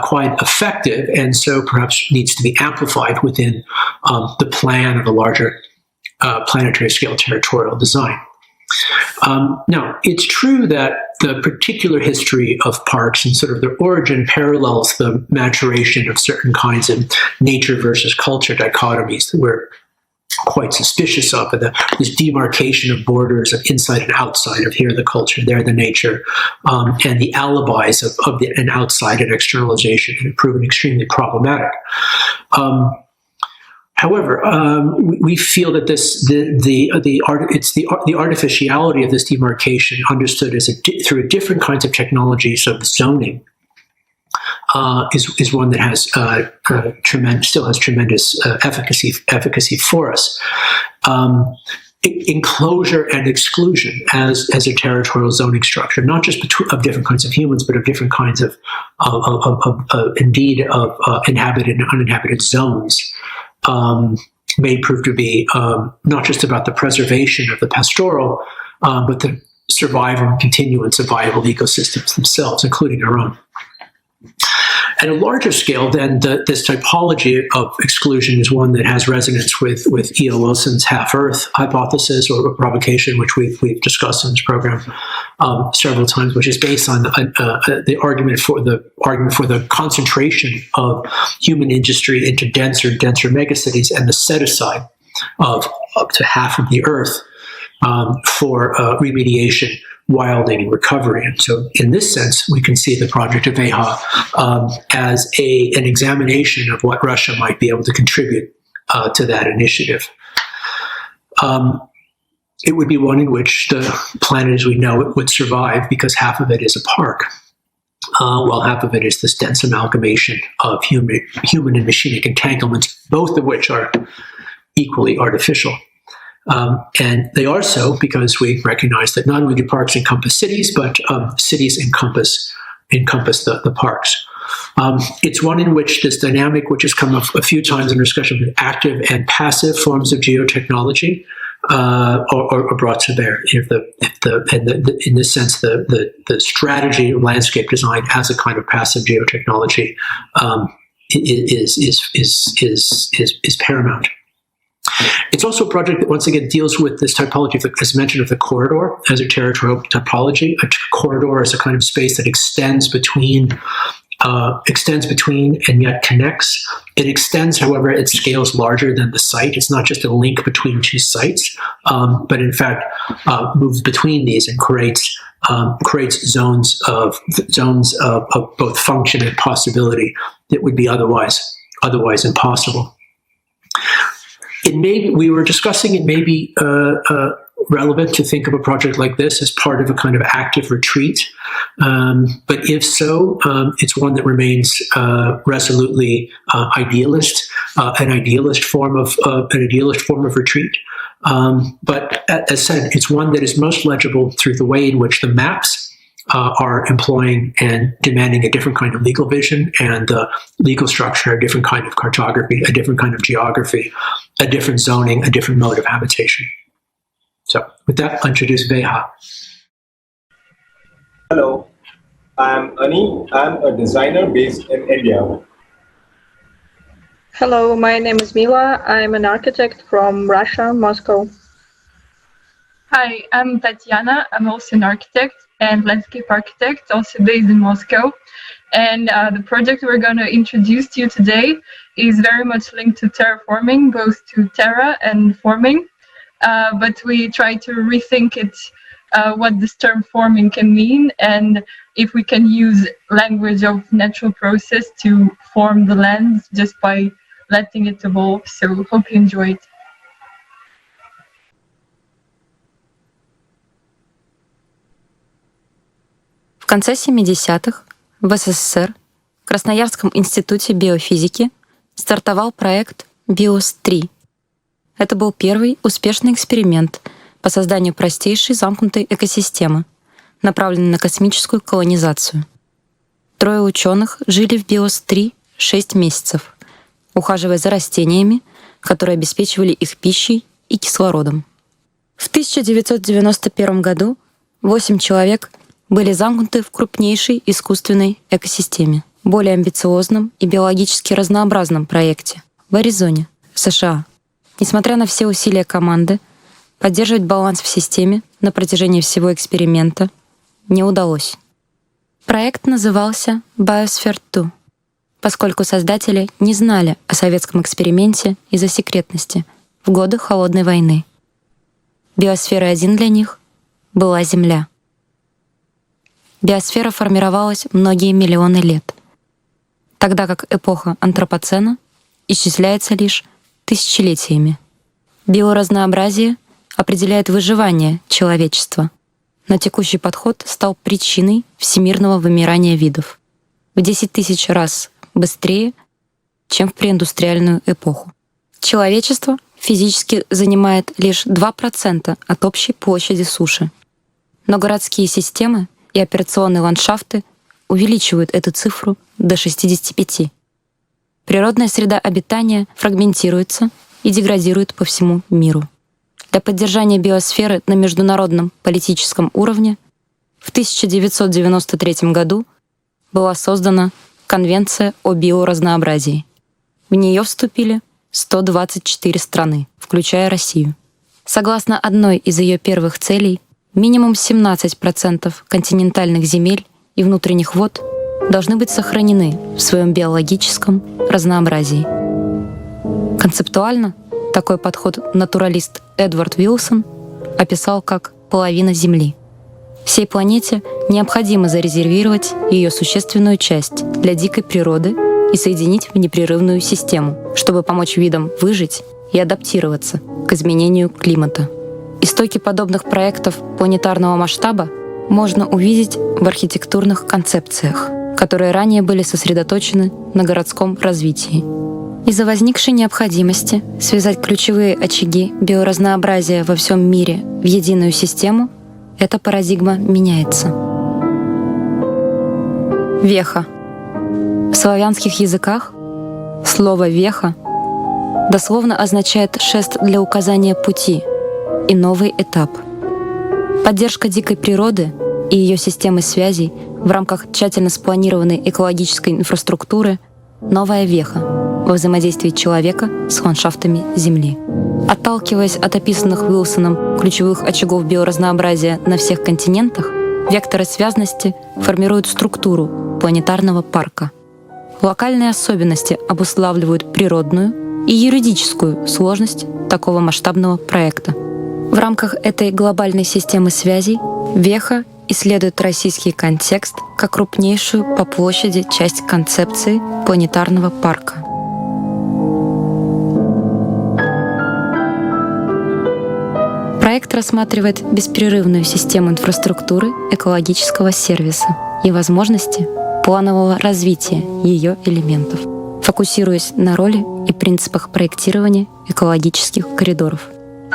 quite effective, and so perhaps needs to be amplified within the plan of a larger planetary scale territorial design. Now, it's true that the particular history of parks and sort of their origin parallels the maturation of certain kinds of nature versus culture dichotomies that we're quite suspicious of, and this demarcation of borders of inside and outside, of here the culture, there the nature, and the alibis of an outside and externalization have proven extremely problematic. However, we feel that the artificiality of this demarcation, understood as through different kinds of technologies of zoning, is one that has still has tremendous efficacy for us. Enclosure and exclusion as a territorial zoning structure, not just of different kinds of humans, but of different kinds of inhabited and uninhabited zones. May prove to be not just about the preservation of the pastoral, but the survival and continuance of viable ecosystems themselves, including our own. At a larger scale, then, this typology of exclusion is one that has resonance with E.O. Wilson's half-Earth hypothesis or provocation, which we've discussed in this program several times, which is based on the argument for the concentration of human industry into denser megacities and the set aside of up to half of the Earth for remediation, wilding, and recovery. And so in this sense, we can see the project of Veha as an examination of what Russia might be able to contribute to that initiative. It would be one in which the planet as we know it would survive, because half of it is a park, while half of it is this dense amalgamation of human and machinic entanglements, both of which are equally artificial. And they are so because we recognize that not only do parks encompass cities, but cities encompass the parks. It's one in which this dynamic, which has come up a few times in discussion with active and passive forms of geotechnology, are brought to bear. In this sense, the strategy of landscape design as a kind of passive geotechnology is paramount. It's also a project that once again deals with this typology, as mentioned, of the corridor as a territorial typology. A corridor is a kind of space that extends between and yet connects. It extends, however, it scales larger than the site. It's not just a link between two sites, but in fact moves between these and creates zones of both function and possibility that would be otherwise impossible. We were discussing it may be relevant to think of a project like this as part of a kind of active retreat. But if so, it's one that remains resolutely idealist, an idealist form of retreat. But as said, it's one that is most legible through the way in which the maps are employing and demanding a different kind of legal vision and legal structure, a different kind of cartography, a different kind of geography, a different zoning, a different mode of habitation. So with that, I'll introduce Veha. Hello, I'm Ani. I'm a designer based in India. Hello, my name is Mila. I'm an architect from Russia, Moscow. Hi, I'm Tatiana. I'm also an architect and landscape architect, also based in Moscow. And the project we're going to introduce to you today is very much linked to terraforming, both to terra and forming. But we try to rethink it, what this term forming can mean, and if we can use language of natural process to form the land just by letting it evolve. So hope you enjoy it. В конце 70-х в СССР в Красноярском институте биофизики стартовал проект BIOS-3. Это был первый успешный эксперимент по созданию простейшей замкнутой экосистемы, направленной на космическую колонизацию. 3 ученых жили в BIOS-3 6 месяцев, ухаживая за растениями, которые обеспечивали их пищей и кислородом. В 1991 году 8 человек были замкнуты в крупнейшей искусственной экосистеме, более амбициозном и биологически разнообразном проекте в Аризоне, США. Несмотря на все усилия команды, поддерживать баланс в системе на протяжении всего эксперимента не удалось. Проект назывался Biosphere 2, поскольку создатели не знали о советском эксперименте из-за секретности в годы Холодной войны. Биосферой 1 для них была Земля. Биосфера формировалась многие миллионы лет, тогда как эпоха антропоцена исчисляется лишь тысячелетиями. Биоразнообразие определяет выживание человечества, но текущий подход стал причиной всемирного вымирания видов в 10 тысяч раз быстрее, чем в преиндустриальную эпоху. Человечество физически занимает лишь 2% от общей площади суши, но городские системы и операционные ландшафты увеличивают эту цифру до 65%. Природная среда обитания фрагментируется и деградирует по всему миру. Для поддержания биосферы на международном политическом уровне в 1993 году была создана Конвенция о биоразнообразии. В нее вступили 124 страны, включая Россию. Согласно одной из ее первых целей, минимум 17% континентальных земель и внутренних вод должны быть сохранены в своем биологическом разнообразии. Концептуально такой подход натуралист Эдвард Уилсон описал как «половина Земли». Всей планете необходимо зарезервировать ее существенную часть для дикой природы и соединить в непрерывную систему, чтобы помочь видам выжить и адаптироваться к изменению климата. Истоки подобных проектов планетарного масштаба можно увидеть в архитектурных концепциях, которые ранее были сосредоточены на городском развитии. Из-за возникшей необходимости связать ключевые очаги биоразнообразия во всем мире в единую систему, эта парадигма меняется. Веха. В славянских языках слово «веха» дословно означает «шест для указания пути» и «новый этап». Поддержка дикой природы и ее системы связей в рамках тщательно спланированной экологической инфраструктуры — новая веха во взаимодействии человека с ландшафтами Земли. Отталкиваясь от описанных Уилсоном ключевых очагов биоразнообразия на всех континентах, векторы связности формируют структуру планетарного парка. Локальные особенности обуславливают природную и юридическую сложность такого масштабного проекта. В рамках этой глобальной системы связей Веха исследует российский контекст как крупнейшую по площади часть концепции планетарного парка. Проект рассматривает беспрерывную систему инфраструктуры экологического сервиса и возможности планового развития ее элементов, фокусируясь на роли и принципах проектирования экологических коридоров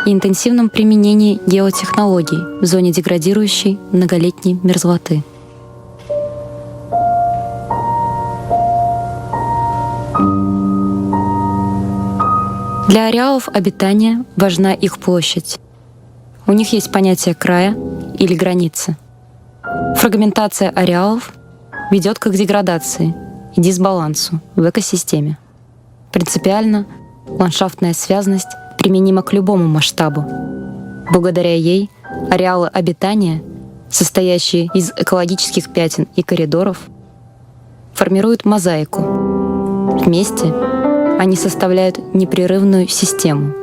и интенсивном применении геотехнологий в зоне деградирующей многолетней мерзлоты. Для ареалов обитания важна их площадь. У них есть понятие края или границы. Фрагментация ареалов ведет к их деградации и дисбалансу в экосистеме. Принципиально ландшафтная связность применима к любому масштабу. Благодаря ей ареалы обитания, состоящие из экологических пятен и коридоров, формируют мозаику. Вместе они составляют непрерывную систему,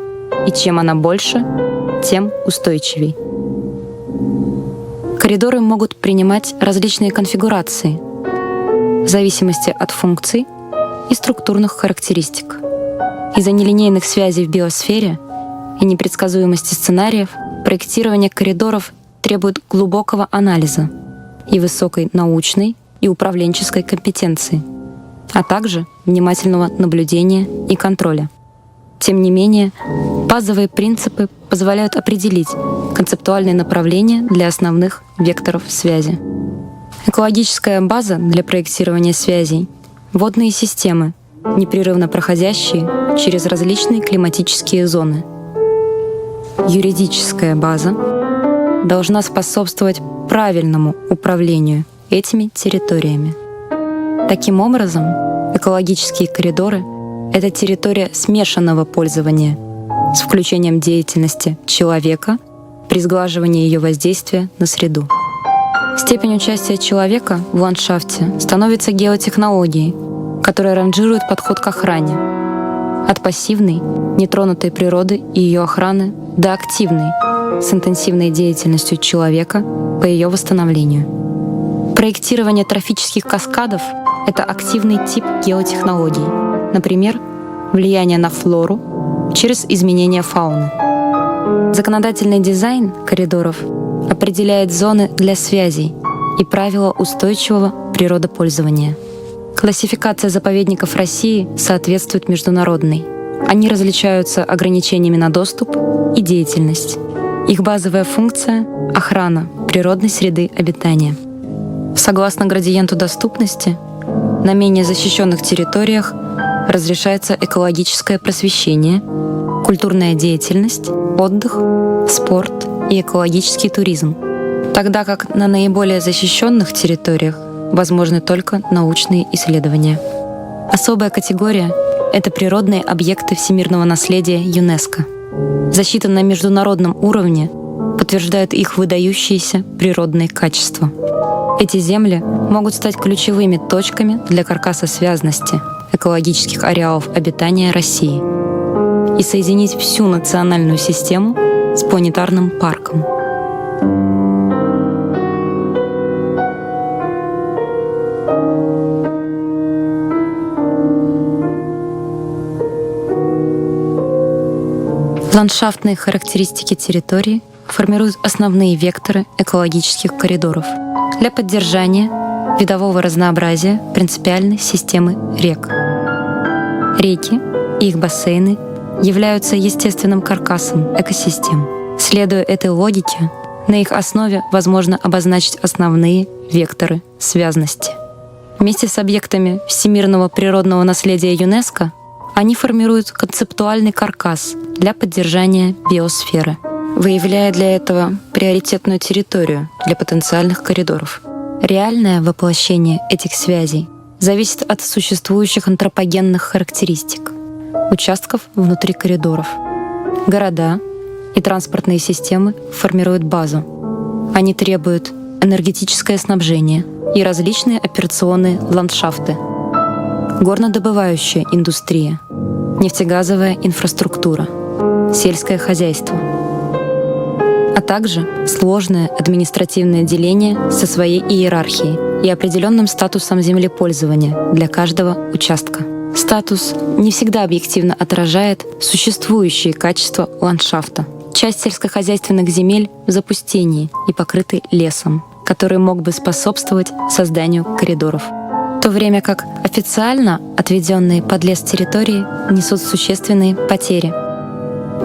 и чем она больше, тем устойчивей. Коридоры могут принимать различные конфигурации в зависимости от функций и структурных характеристик. Из-за нелинейных связей в биосфере и непредсказуемости сценариев проектирование коридоров требует глубокого анализа и высокой научной и управленческой компетенции, а также внимательного наблюдения и контроля. Тем не менее, базовые принципы позволяют определить концептуальные направления для основных векторов связи. Экологическая база для проектирования связей — водные системы, непрерывно проходящие через различные климатические зоны. Юридическая база должна способствовать правильному управлению этими территориями. Таким образом, экологические коридоры — это территория смешанного пользования с включением деятельности человека при сглаживании ее воздействия на среду. Степень участия человека в ландшафте становится геотехнологией, которая ранжирует подход к охране от пассивной, нетронутой природы и ее охраны до активной, с интенсивной деятельностью человека по ее восстановлению. Проектирование трофических каскадов — это активный тип геотехнологий, например, влияние на флору через изменение фауны. Законодательный дизайн коридоров определяет зоны для связей и правила устойчивого природопользования. Классификация заповедников России соответствует международной. Они различаются ограничениями на доступ и деятельность. Их базовая функция — охрана природной среды обитания. Согласно градиенту доступности, на менее защищенных территориях разрешается экологическое просвещение, культурная деятельность, отдых, спорт и экологический туризм, тогда как на наиболее защищенных территориях возможны только научные исследования. Особая категория — это природные объекты всемирного наследия ЮНЕСКО. Защита на международном уровне подтверждает их выдающиеся природные качества. Эти земли могут стать ключевыми точками для каркаса связности экологических ареалов обитания России и соединить всю национальную систему с планетарным парком. Ландшафтные характеристики территории формируют основные векторы экологических коридоров для поддержания видового разнообразия принципиальной системы рек. Реки и их бассейны являются естественным каркасом экосистем. Следуя этой логике, на их основе возможно обозначить основные векторы связности. Вместе с объектами всемирного природного наследия ЮНЕСКО они формируют концептуальный каркас для поддержания биосферы, выявляя для этого приоритетную территорию для потенциальных коридоров. Реальное воплощение этих связей зависит от существующих антропогенных характеристик, участков внутри коридоров. Города и транспортные системы формируют базу. Они требуют энергетическое снабжение и различные операционные ландшафты, горнодобывающая индустрия, нефтегазовая инфраструктура, сельское хозяйство, а также сложное административное деление со своей иерархией и определенным статусом землепользования для каждого участка. Статус не всегда объективно отражает существующие качества ландшафта. Часть сельскохозяйственных земель в запустении и покрыты лесом, который мог бы способствовать созданию коридоров, в то время как официально отведенные под лес территории несут существенные потери.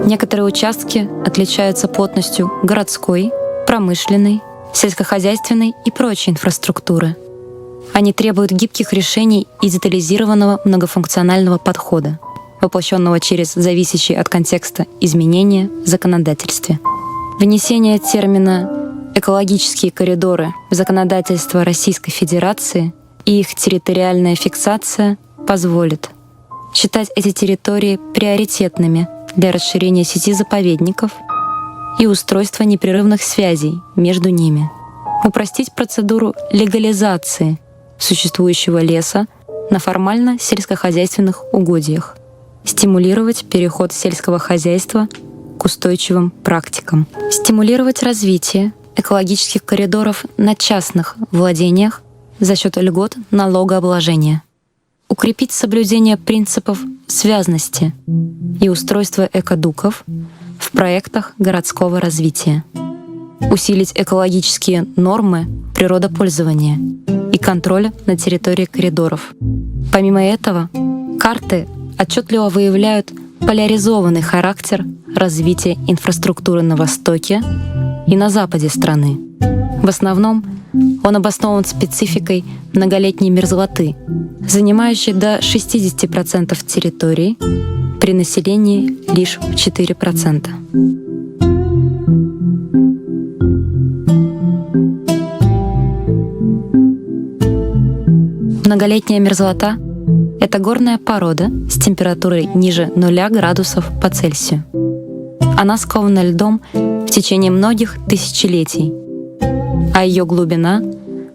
Некоторые участки отличаются плотностью городской, промышленной, сельскохозяйственной и прочей инфраструктуры. Они требуют гибких решений и детализированного многофункционального подхода, воплощенного через зависящие от контекста изменения в законодательстве. Внесение термина «экологические коридоры» в законодательство Российской Федерации и их территориальная фиксация позволит считать эти территории приоритетными для расширения сети заповедников и устройства непрерывных связей между ними, упростить процедуру легализации существующего леса на формально сельскохозяйственных угодьях, стимулировать переход сельского хозяйства к устойчивым практикам, стимулировать развитие экологических коридоров на частных владениях за счет льгот налогообложения, укрепить соблюдение принципов связности и устройства экодуков в проектах городского развития, усилить экологические нормы природопользования и контроля на территории коридоров. Помимо этого, карты отчетливо выявляют поляризованный характер развития инфраструктуры на востоке и на западе страны. В основном он обоснован спецификой многолетней мерзлоты, занимающей до 60% территории при населении лишь в 4%. Многолетняя мерзлота — это горная порода с температурой ниже 0 градусов по Цельсию. Она скована льдом в течение многих тысячелетий, а ее глубина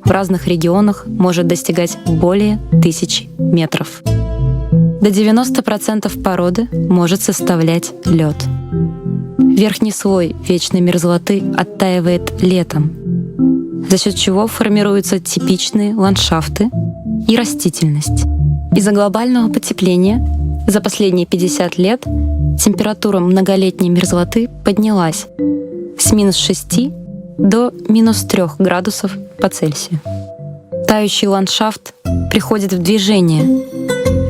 в разных регионах может достигать более 1000 метров. До 90% породы может составлять лед. Верхний слой вечной мерзлоты оттаивает летом, за счет чего формируются типичные ландшафты и растительность. Из-за глобального потепления за последние 50 лет температура многолетней мерзлоты поднялась с -6 до -3 градусов по Цельсию. Тающий ландшафт приходит в движение,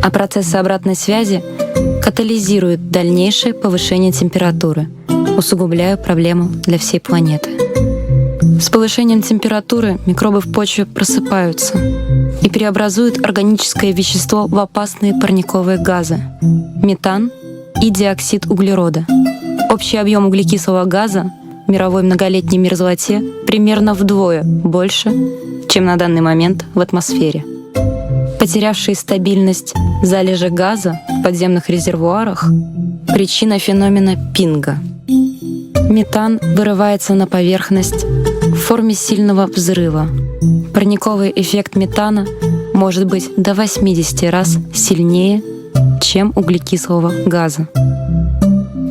а процессы обратной связи катализируют дальнейшее повышение температуры, усугубляя проблему для всей планеты. С повышением температуры микробы в почве просыпаются и преобразуют органическое вещество в опасные парниковые газы — метан и диоксид углерода. Общий объем углекислого газа в мировой многолетней мерзлоте примерно вдвое больше, чем на данный момент в атмосфере. Потерявшие стабильность залежи газа в подземных резервуарах — причина феномена пинга. Метан вырывается на поверхность в форме сильного взрыва. Парниковый эффект метана может быть до 80 раз сильнее, чем углекислого газа.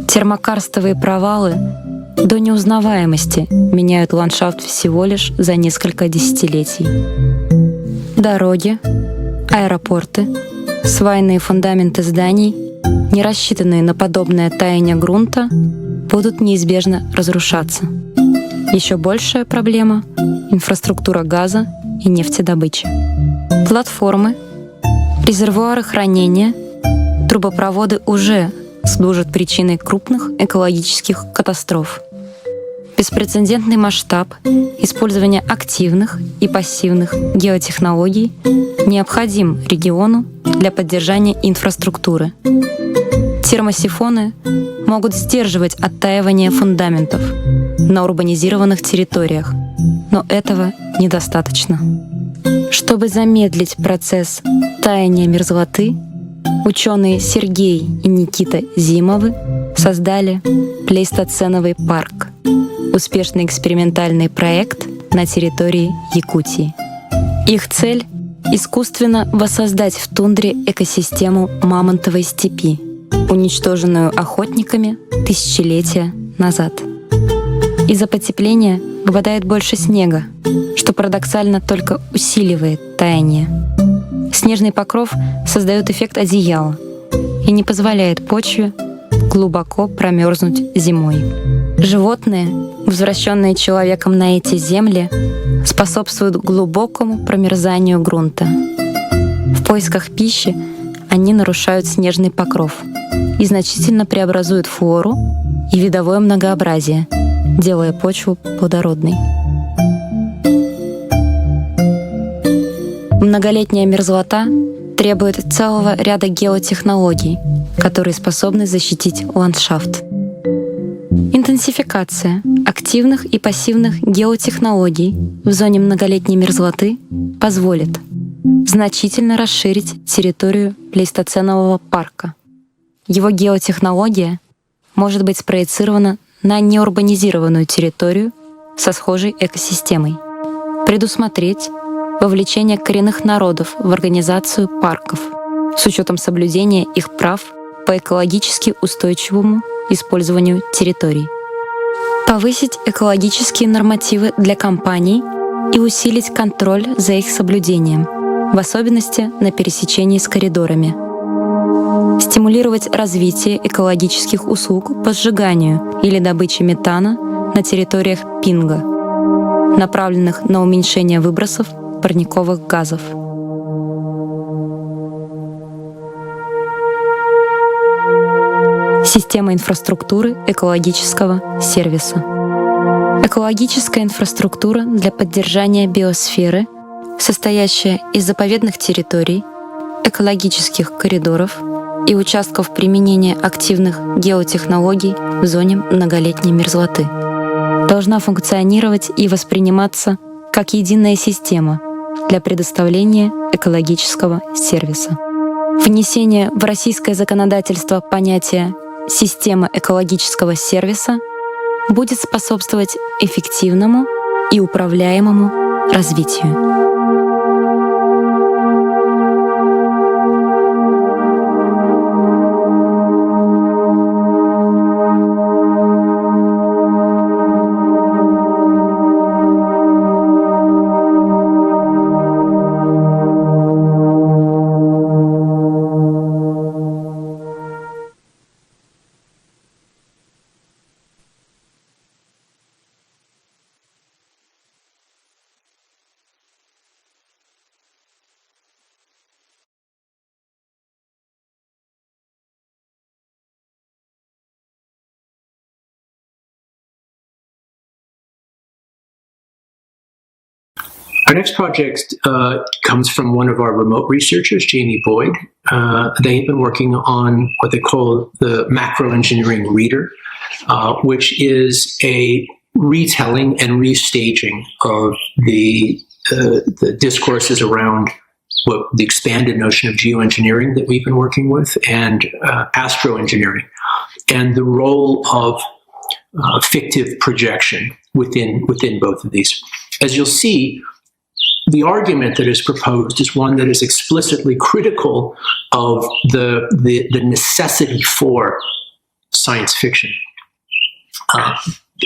Термокарстовые провалы до неузнаваемости меняют ландшафт всего лишь за несколько десятилетий. Дороги, аэропорты, свайные фундаменты зданий, не рассчитанные на подобное таяние грунта, будут неизбежно разрушаться. Еще большая проблема — инфраструктура газа и нефтедобычи. Платформы, резервуары хранения, трубопроводы уже служат причиной крупных экологических катастроф. беспрецедентный масштаб использования активных и пассивных геотехнологий необходим региону для поддержания инфраструктуры. Термосифоны могут сдерживать оттаивание фундаментов на урбанизированных территориях, но этого недостаточно. Чтобы замедлить процесс таяния мерзлоты, ученые Сергей и Никита Зимовы создали плейстоценовый парк, успешный экспериментальный проект на территории Якутии. Их цель — искусственно воссоздать в тундре экосистему мамонтовой степи, уничтоженную охотниками тысячелетия назад. Из-за потепления выпадает больше снега, что парадоксально только усиливает таяние. Снежный покров создает эффект одеяла и не позволяет почве глубоко промерзнуть зимой. Животные, возвращенные человеком на эти земли, способствуют глубокому промерзанию грунта. В поисках пищи они нарушают снежный покров и значительно преобразуют флору и видовое многообразие, делая почву плодородной. Многолетняя мерзлота требует целого ряда геотехнологий, которые способны защитить ландшафт. Интенсификация активных и пассивных геотехнологий в зоне многолетней мерзлоты позволит значительно расширить территорию плейстоценового парка. Его геотехнология может быть спроецирована на неурбанизированную территорию со схожей экосистемой, предусмотреть вовлечение коренных народов в организацию парков с учетом соблюдения их прав по экологически устойчивому использованию территорий, повысить экологические нормативы для компаний и усилить контроль за их соблюдением, в особенности на пересечении с коридорами, стимулировать развитие экологических услуг по сжиганию или добыче метана на территориях Пинга, направленных на уменьшение выбросов парниковых газов. Система инфраструктуры экологического сервиса. Экологическая инфраструктура для поддержания биосферы, состоящая из заповедных территорий, экологических коридоров и участков применения активных геотехнологий в зоне многолетней мерзлоты, должна функционировать и восприниматься как единая система для предоставления экологического сервиса. Внесение в российское законодательство понятия «система экологического сервиса» будет способствовать эффективному и управляемому развитию. Our next project comes from one of our remote researchers, Jamie Boyd. They've been working on what they call the macro engineering reader, which is a retelling and restaging of the discourses around what the expanded notion of geoengineering that we've been working with and astroengineering, and the role of fictive projection within both of these. As you'll see, the argument that is proposed is one that is explicitly critical of the necessity for science fiction.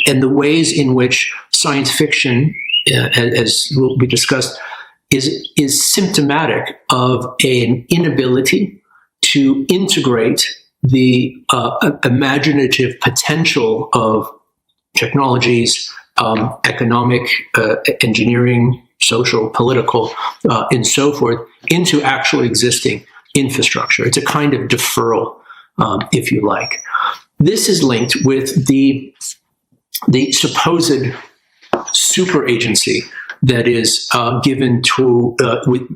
And the ways in which science fiction, as will be discussed, is symptomatic of an inability to integrate the imaginative potential of technologies, economic, engineering, social, political, and so forth, into actually existing infrastructure. It's a kind of deferral, if you like. This is linked with the the supposed super agency that is given to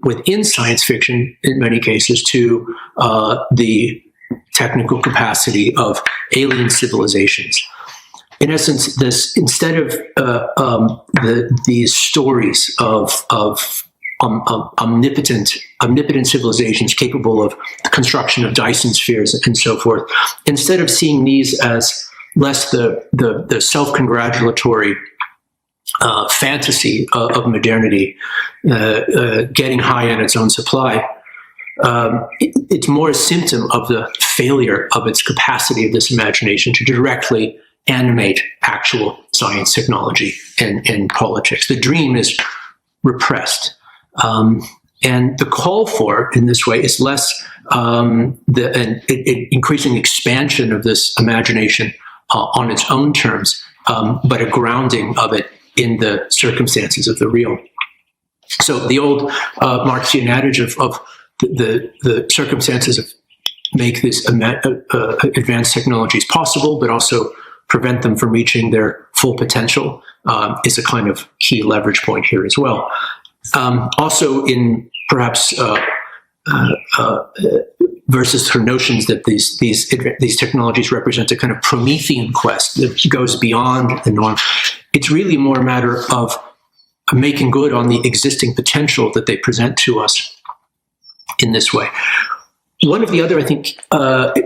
within science fiction in many cases to the technical capacity of alien civilizations. In essence, this instead of these stories of omnipotent civilizations capable of the construction of Dyson spheres and so forth, instead of seeing these as less the self-congratulatory fantasy of modernity getting high on its own supply, it's more a symptom of the failure of its capacity of this imagination to directly animate actual science, technology, and politics. The dream is repressed. And the call for, in this way, is less the increasing expansion of this imagination on its own terms, but a grounding of it in the circumstances of the real. So the old Marxian adage of the circumstances of make this advanced technologies possible, but also prevent them from reaching their full potential is a kind of key leverage point here as well. Also in perhaps versus her notions that these technologies represent a kind of Promethean quest that goes beyond the norm. It's really more a matter of making good on the existing potential that they present to us in this way. One of the other, I think,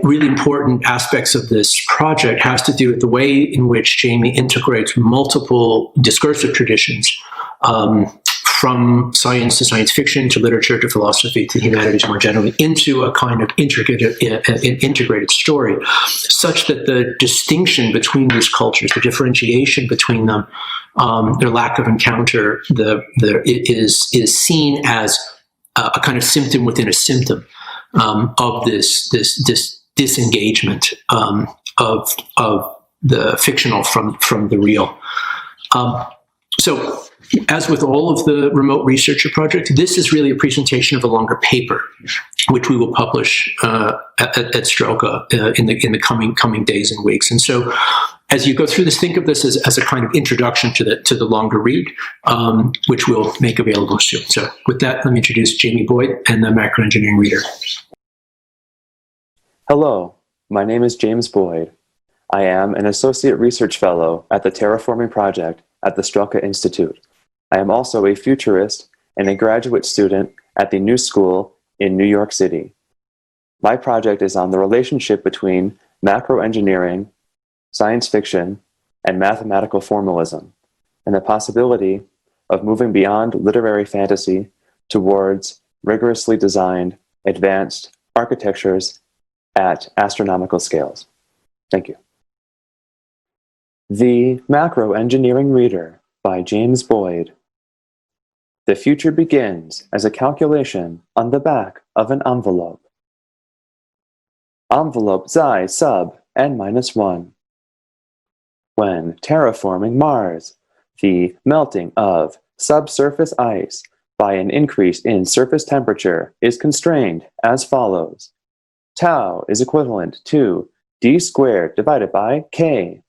really important aspects of this project has to do with the way in which Jamie integrates multiple discursive traditions, from science to science fiction to literature to philosophy to humanities more generally, into a kind of integrated story, such that the distinction between these cultures, the differentiation between them, their lack of encounter, is seen as a kind of symptom within a symptom of this disengagement of the fictional from the real. So, as with all of the remote researcher project, this is really a presentation of a longer paper, which we will publish at Strelka in the coming days and weeks. And so, as you go through this, think of this as a kind of introduction to the longer read, which we'll make available soon. So, with that, let me introduce Jamie Boyd and the macro engineering reader. Hello, my name is James Boyd. I am an associate research fellow at the Terraforming Project at the Strelka Institute. I am also a futurist and a graduate student at the New School in New York City. My project is on the relationship between macro engineering, science fiction, and mathematical formalism, and the possibility of moving beyond literary fantasy towards rigorously designed, advanced architectures at astronomical scales. Thank you. The Macro Engineering Reader by James Boyd. The future begins as a calculation on the back of an envelope. Envelope xi sub n-1. When terraforming Mars, the melting of subsurface ice by an increase in surface temperature is constrained as follows. Tau is equivalent to d squared divided by k.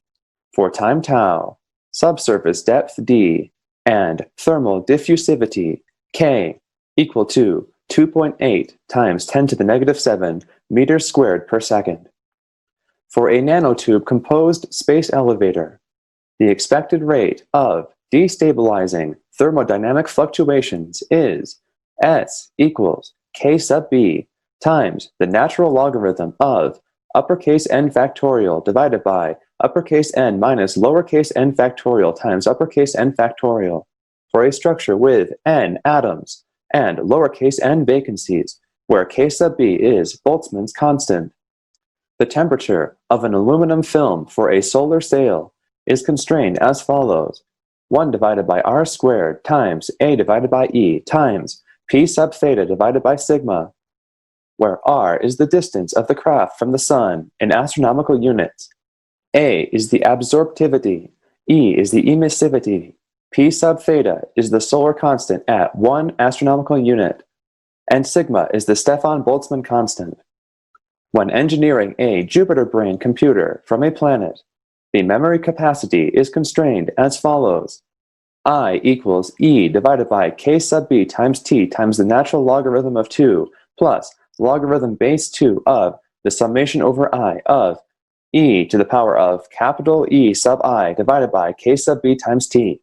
For time tau, subsurface depth d, and thermal diffusivity k equal to 2.8 times 10 to the negative 7 meters squared per second. For a nanotube composed space elevator, the expected rate of destabilizing thermodynamic fluctuations is S equals k sub b times the natural logarithm of uppercase n factorial divided by uppercase n minus lowercase n factorial times uppercase n factorial for a structure with n atoms and lowercase n vacancies, where k sub b is Boltzmann's constant. The temperature of an aluminum film for a solar sail is constrained as follows. 1 divided by r squared times a divided by e times p sub theta divided by sigma, where r is the distance of the craft from the sun in astronomical units. A is the absorptivity, E is the emissivity, P sub theta is the solar constant at 1 astronomical unit, and sigma is the Stefan-Boltzmann constant. When engineering a Jupiter brain computer from a planet, the memory capacity is constrained as follows. I equals e divided by k sub b times t times the natural logarithm of 2 plus logarithm base 2 of the summation over I of e to the power of capital E sub I divided by k sub b times t.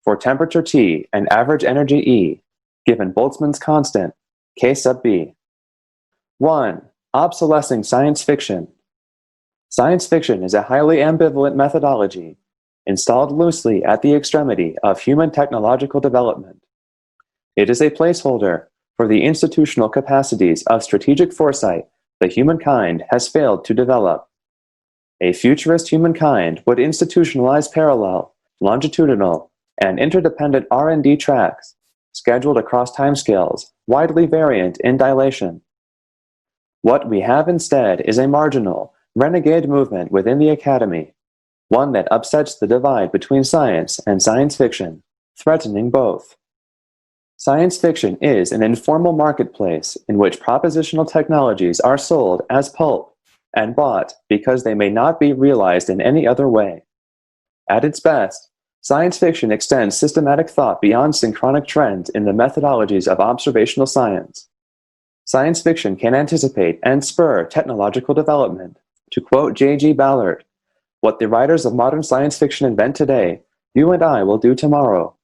For temperature T and average energy E, given Boltzmann's constant, k sub b. 1. Obsolescing science fiction. Science fiction is a highly ambivalent methodology installed loosely at the extremity of human technological development. It is a placeholder for the institutional capacities of strategic foresight that humankind has failed to develop. A futurist humankind would institutionalize parallel, longitudinal, and interdependent R&D tracks, scheduled across timescales, widely variant in dilation. What we have instead is a marginal, renegade movement within the academy, one that upsets the divide between science and science fiction, threatening both. Science fiction is an informal marketplace in which propositional technologies are sold as pulp and bought because they may not be realized in any other way. At its best, science fiction extends systematic thought beyond synchronic trends in the methodologies of observational science. Science fiction can anticipate and spur technological development. To quote J.G. Ballard, "What the writers of modern science fiction invent today, you and I will do tomorrow."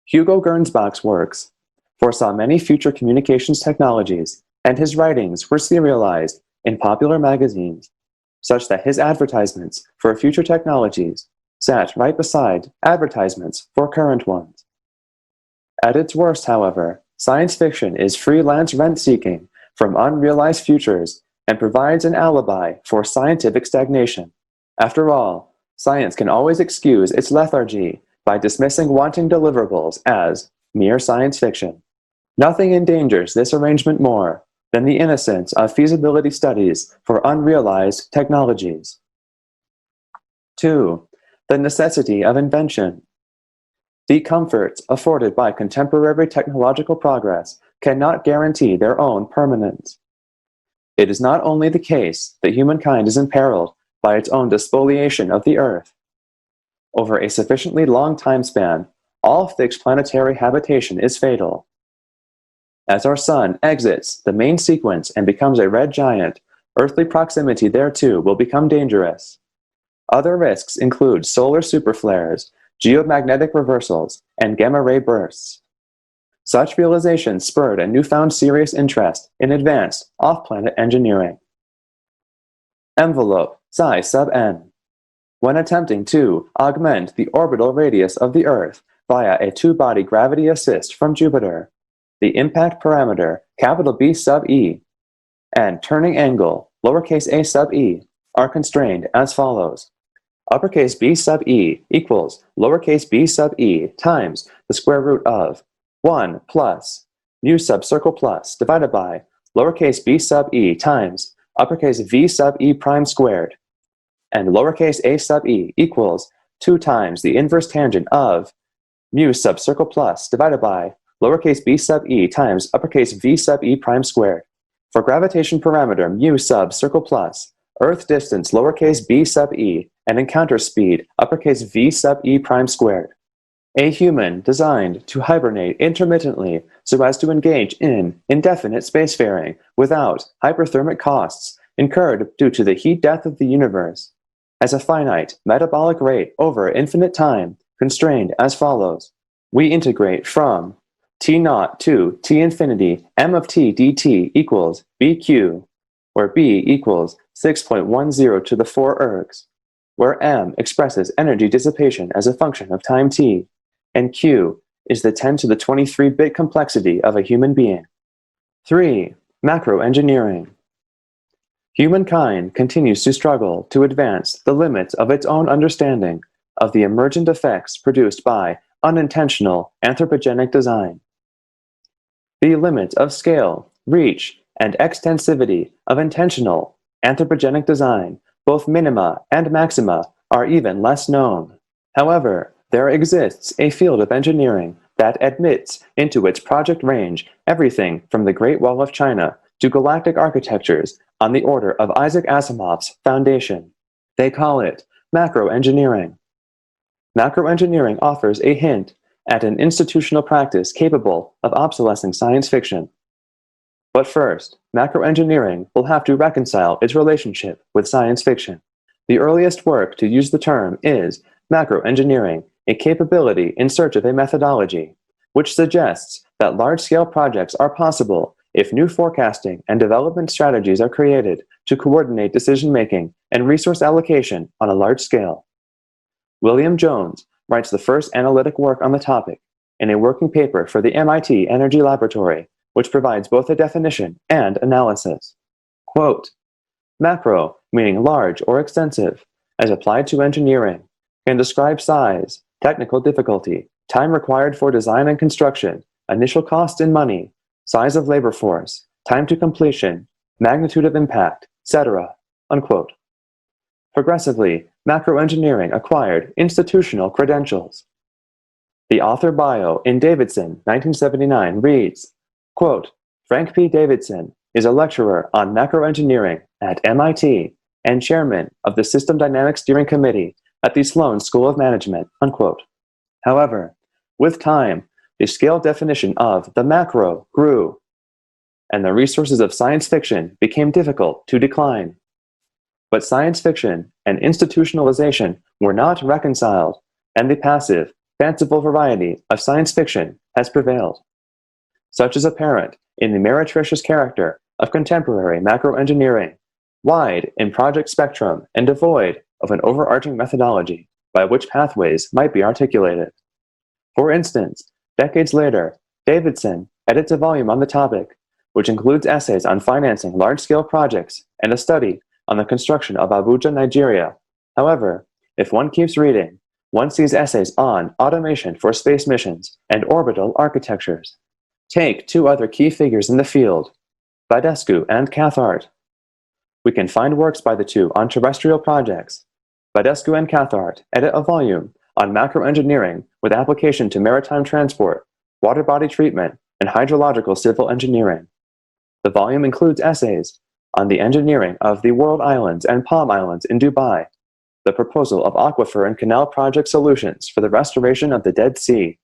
Hugo Gernsback's works foresaw many future communications technologies, and his writings were serialized in popular magazines, such that his advertisements for future technologies sat right beside advertisements for current ones. At its worst, however, science fiction is freelance rent-seeking from unrealized futures and provides an alibi for scientific stagnation. After all, science can always excuse its lethargy by dismissing wanting deliverables as mere science fiction. Nothing endangers this arrangement more than the innocence of feasibility studies for unrealized technologies. 2. The necessity of invention. The comforts afforded by contemporary technological progress cannot guarantee their own permanence. It is not only the case that humankind is imperiled by its own despoliation of the Earth. Over a sufficiently long time span, all fixed planetary habitation is fatal. As our sun exits the main sequence and becomes a red giant, earthly proximity thereto will become dangerous. Other risks include solar superflares, geomagnetic reversals, and gamma-ray bursts. Such realizations spurred a newfound serious interest in advanced off-planet engineering. Envelope psi sub n. When attempting to augment the orbital radius of the Earth via a two-body gravity assist from Jupiter, the impact parameter capital B sub e and turning angle lowercase a sub e are constrained as follows. Uppercase B sub e equals lowercase b sub e times the square root of 1 plus mu sub circle plus divided by lowercase b sub e times uppercase v sub e prime squared, and lowercase a sub e equals 2 times the inverse tangent of mu sub circle plus divided by lowercase b sub e times uppercase v sub e prime squared. For gravitation parameter mu sub circle plus, Earth distance lowercase b sub e, and encounter speed uppercase v sub e prime squared. A human designed to hibernate intermittently so as to engage in indefinite spacefaring without hyperthermic costs incurred due to the heat death of the universe, as a finite metabolic rate over infinite time constrained as follows. We integrate from t naught to t infinity m of t dt equals bq, where b equals 6.10 to the 4 ergs, where m expresses energy dissipation as a function of time t, and q is the 10 to the 23-bit complexity of a human being. 3. Macroengineering. Humankind continues to struggle to advance the limits of its own understanding of the emergent effects produced by unintentional anthropogenic design. The limits of scale, reach, and extensivity of intentional anthropogenic design, both minima and maxima, are even less known. However, there exists a field of engineering that admits into its project range everything from the Great Wall of China to galactic architectures on the order of Isaac Asimov's Foundation. They call it macroengineering. Macroengineering offers a hint at an institutional practice capable of obsolescing science fiction. But first, macroengineering will have to reconcile its relationship with science fiction. The earliest work to use the term is macroengineering, a capability in search of a methodology, which suggests that large-scale projects are possible if new forecasting and development strategies are created to coordinate decision-making and resource allocation on a large scale. William Jones writes the first analytic work on the topic in a working paper for the MIT Energy Laboratory, which provides both a definition and analysis. Quote, macro, meaning large or extensive, as applied to engineering, can describe size, technical difficulty, time required for design and construction, initial cost in money, size of labor force, time to completion, magnitude of impact, etc. Unquote. Progressively, macroengineering acquired institutional credentials. The author bio in Davidson, 1979 reads, quote, Frank P. Davidson is a lecturer on macroengineering at MIT and chairman of the System Dynamics Steering Committee at the Sloan School of Management, unquote. However, with time, the scale definition of the macro grew, and the resources of science fiction became difficult to decline. But science fiction and institutionalization were not reconciled, and the passive, fanciful variety of science fiction has prevailed. Such is apparent in the meretricious character of contemporary macroengineering, wide in project spectrum and devoid of an overarching methodology by which pathways might be articulated. For instance, decades later, Davidson edits a volume on the topic, which includes essays on financing large-scale projects and a study on the construction of Abuja, Nigeria. However, if one keeps reading, one sees essays on automation for space missions and orbital architectures. Take two other key figures in the field, Badescu and Cathart. We can find works by the two on terrestrial projects. Badescu and Cathart edit a volume on macroengineering with application to maritime transport, water body treatment, and hydrological civil engineering. The volume includes essays on the engineering of the World Islands and Palm Islands in Dubai, the proposal of aquifer and canal project solutions for the restoration of the Dead Sea,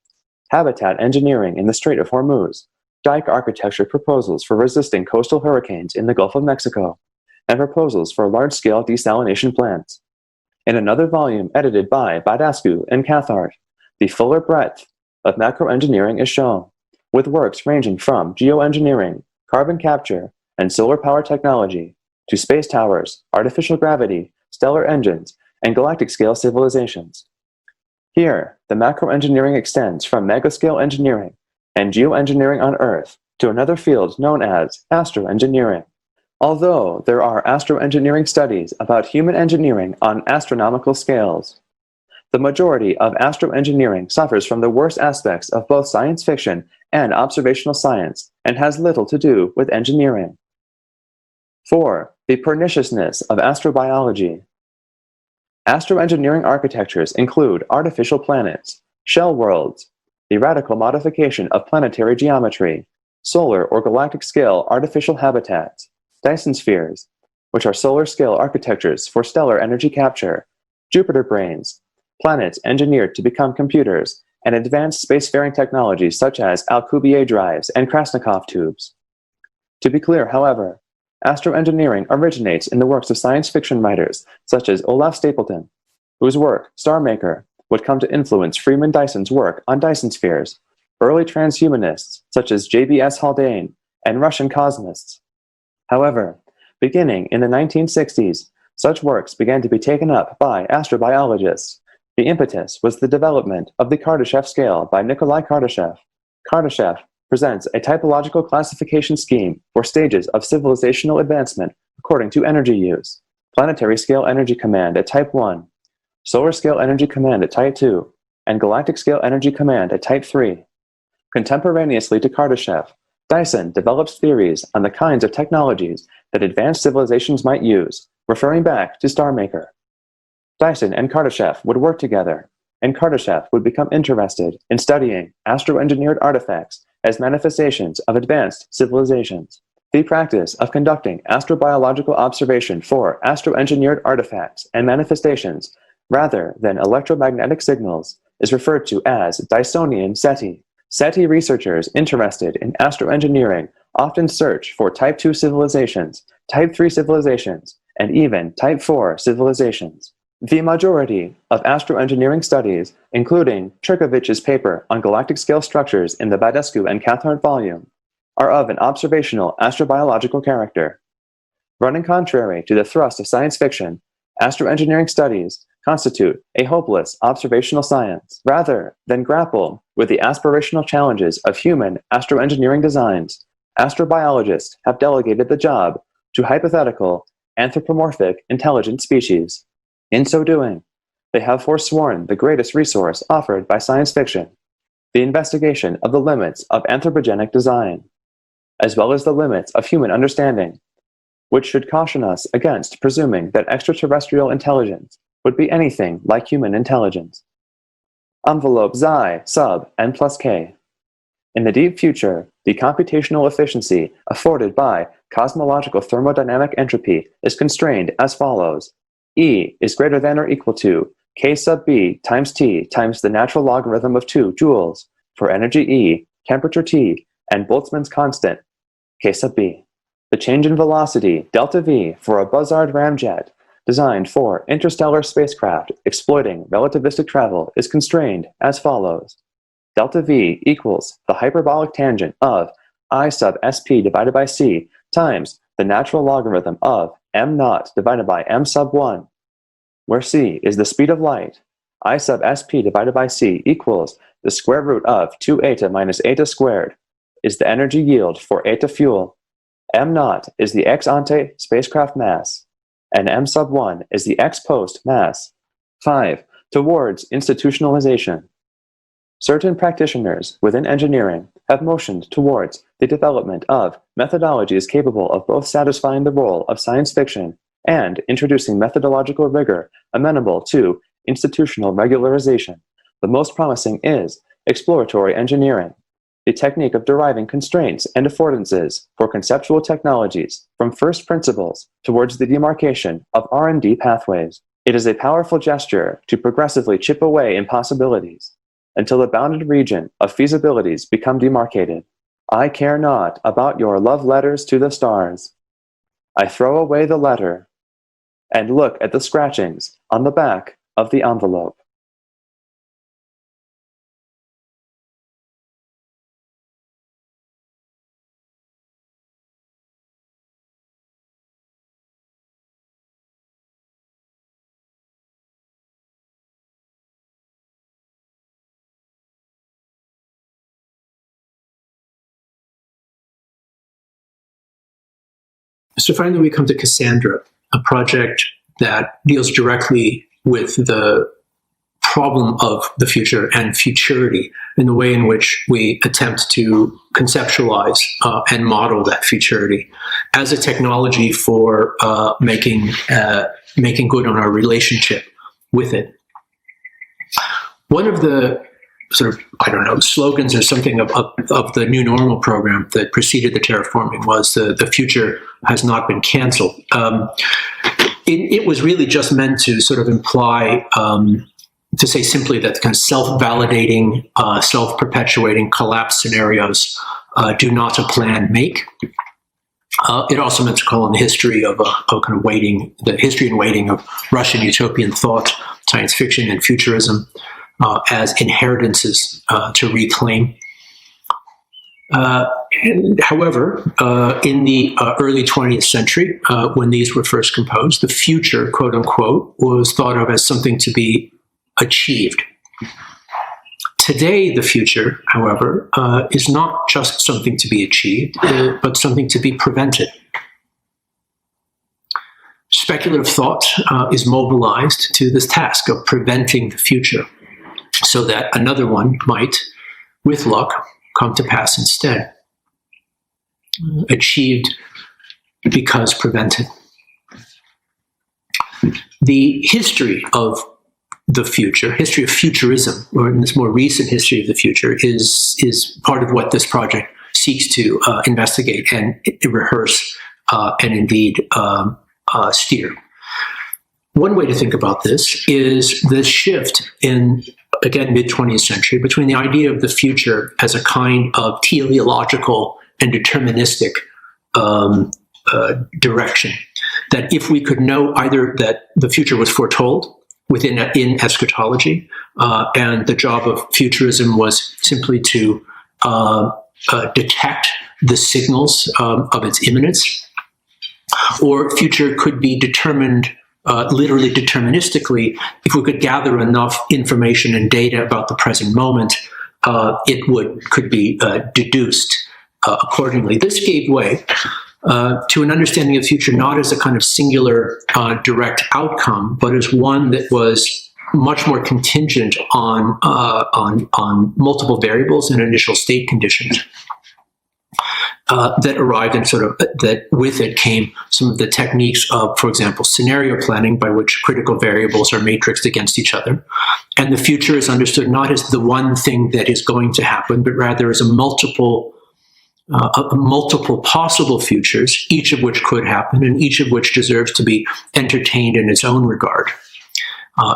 habitat engineering in the Strait of Hormuz, dike architecture proposals for resisting coastal hurricanes in the Gulf of Mexico, and proposals for large-scale desalination plants. In another volume edited by Badescu and Cathart, the fuller breadth of macroengineering is shown, with works ranging from geoengineering, carbon capture, and solar power technology, to space towers, artificial gravity, stellar engines, and galactic-scale civilizations. Here, the macroengineering extends from megascale engineering and geoengineering on Earth to another field known as astroengineering. Although there are astroengineering studies about human engineering on astronomical scales, the majority of astroengineering suffers from the worst aspects of both science fiction and observational science and has little to do with engineering. 4. The perniciousness of astrobiology. Astroengineering architectures include artificial planets, shell worlds, the radical modification of planetary geometry, solar or galactic scale artificial habitats, Dyson spheres, which are solar scale architectures for stellar energy capture, Jupiter brains, planets engineered to become computers, and advanced spacefaring technologies such as Alcubierre drives and Krasnikov tubes. To be clear, however, astroengineering originates in the works of science fiction writers such as Olaf Stapleton, whose work, Star Maker, would come to influence Freeman Dyson's work on Dyson spheres, early transhumanists such as J.B.S. Haldane, and Russian cosmists. However, beginning in the 1960s, such works began to be taken up by astrobiologists. The impetus was the development of the Kardashev scale by Nikolai Kardashev. Kardashev presents a typological classification scheme for stages of civilizational advancement according to energy use: planetary scale energy command at type 1, solar scale energy command at type 2, and galactic scale energy command at type 3. Contemporaneously to Kardashev, Dyson develops theories on the kinds of technologies that advanced civilizations might use, referring back to Star Maker. Dyson and Kardashev would work together, and Kardashev would become interested in studying astroengineered artifacts as manifestations of advanced civilizations. The practice of conducting astrobiological observation for astroengineered artifacts and manifestations rather than electromagnetic signals is referred to as Dysonian SETI. SETI researchers interested in astroengineering often search for Type 2 civilizations, Type 3 civilizations, and even Type 4 civilizations. The majority of astroengineering studies, including Cherkovich's paper on galactic scale structures in the Badescu and Cathcart volume, are of an observational astrobiological character. Running contrary to the thrust of science fiction, astroengineering studies constitute a hopeless observational science. Rather than grapple with the aspirational challenges of human astroengineering designs, astrobiologists have delegated the job to hypothetical, anthropomorphic, intelligent species. In so doing, they have forsworn the greatest resource offered by science fiction, the investigation of the limits of anthropogenic design, as well as the limits of human understanding, which should caution us against presuming that extraterrestrial intelligence would be anything like human intelligence. Envelope xi sub n plus k. In the deep future, the computational efficiency afforded by cosmological thermodynamic entropy is constrained as follows. E is greater than or equal to k sub b times t times the natural logarithm of 2 joules for energy E, temperature T, and Boltzmann's constant, k sub b. The change in velocity, delta v, for a Buzzard ramjet designed for interstellar spacecraft exploiting relativistic travel is constrained as follows. Delta v equals the hyperbolic tangent of I sub sp divided by c times the natural logarithm of m naught divided by m sub 1, where c is the speed of light. I sub sp divided by c equals the square root of 2 eta minus eta squared is the energy yield for eta fuel. M naught is the ex ante spacecraft mass, and m sub 1 is the ex post mass. 5. Towards institutionalization. Certain practitioners within engineering have motioned towards the development of methodologies capable of both satisfying the role of science fiction and introducing methodological rigor amenable to institutional regularization. The most promising is exploratory engineering, the technique of deriving constraints and affordances for conceptual technologies from first principles towards the demarcation of R&D pathways. It is a powerful gesture to progressively chip away impossibilities until the bounded region of feasibilities become demarcated. I care not about your love letters to the stars. I throw away the letter and look at the scratchings on the back of the envelope. So finally, we come to Cassandra, a project that deals directly with the problem of the future and futurity in the way in which we attempt to conceptualize and model that futurity as a technology for making good on our relationship with it. One of the sort of, I don't know, slogans or something of the New Normal program that preceded the terraforming was the future has not been canceled. It was really just meant to sort of imply, to say simply that kind of self-validating, self-perpetuating collapse scenarios do not a plan make. It also meant to call on the history of kind of waiting, the history and waiting of Russian utopian thought, science fiction, and futurism as inheritances to reclaim. However, in the early 20th century, when these were first composed, the future, quote unquote, was thought of as something to be achieved. Today, the future, however, is not just something to be achieved, but something to be prevented. Speculative thought is mobilized to this task of preventing the future so that another one might, with luck, come to pass instead. Achieved because prevented. The history of the future, history of futurism, or in this more recent history of the future, is part of what this project seeks to investigate and rehearse and indeed steer. One way to think about this is the shift in, again, mid-20th century between the idea of the future as a kind of teleological and deterministic direction. That if we could know either that the future was foretold in eschatology, and the job of futurism was simply to detect the signals of its imminence, or future could be determined literally deterministically. If we could gather enough information and data about the present moment, it could be deduced accordingly. This gave way to an understanding of future not as a kind of singular direct outcome, but as one that was much more contingent on multiple variables and initial state conditions that arrived, and sort of that with it came some of the techniques of, for example, scenario planning, by which critical variables are matrixed against each other. And the future is understood not as the one thing that is going to happen, but rather as a multiple possible futures, each of which could happen and each of which deserves to be entertained in its own regard.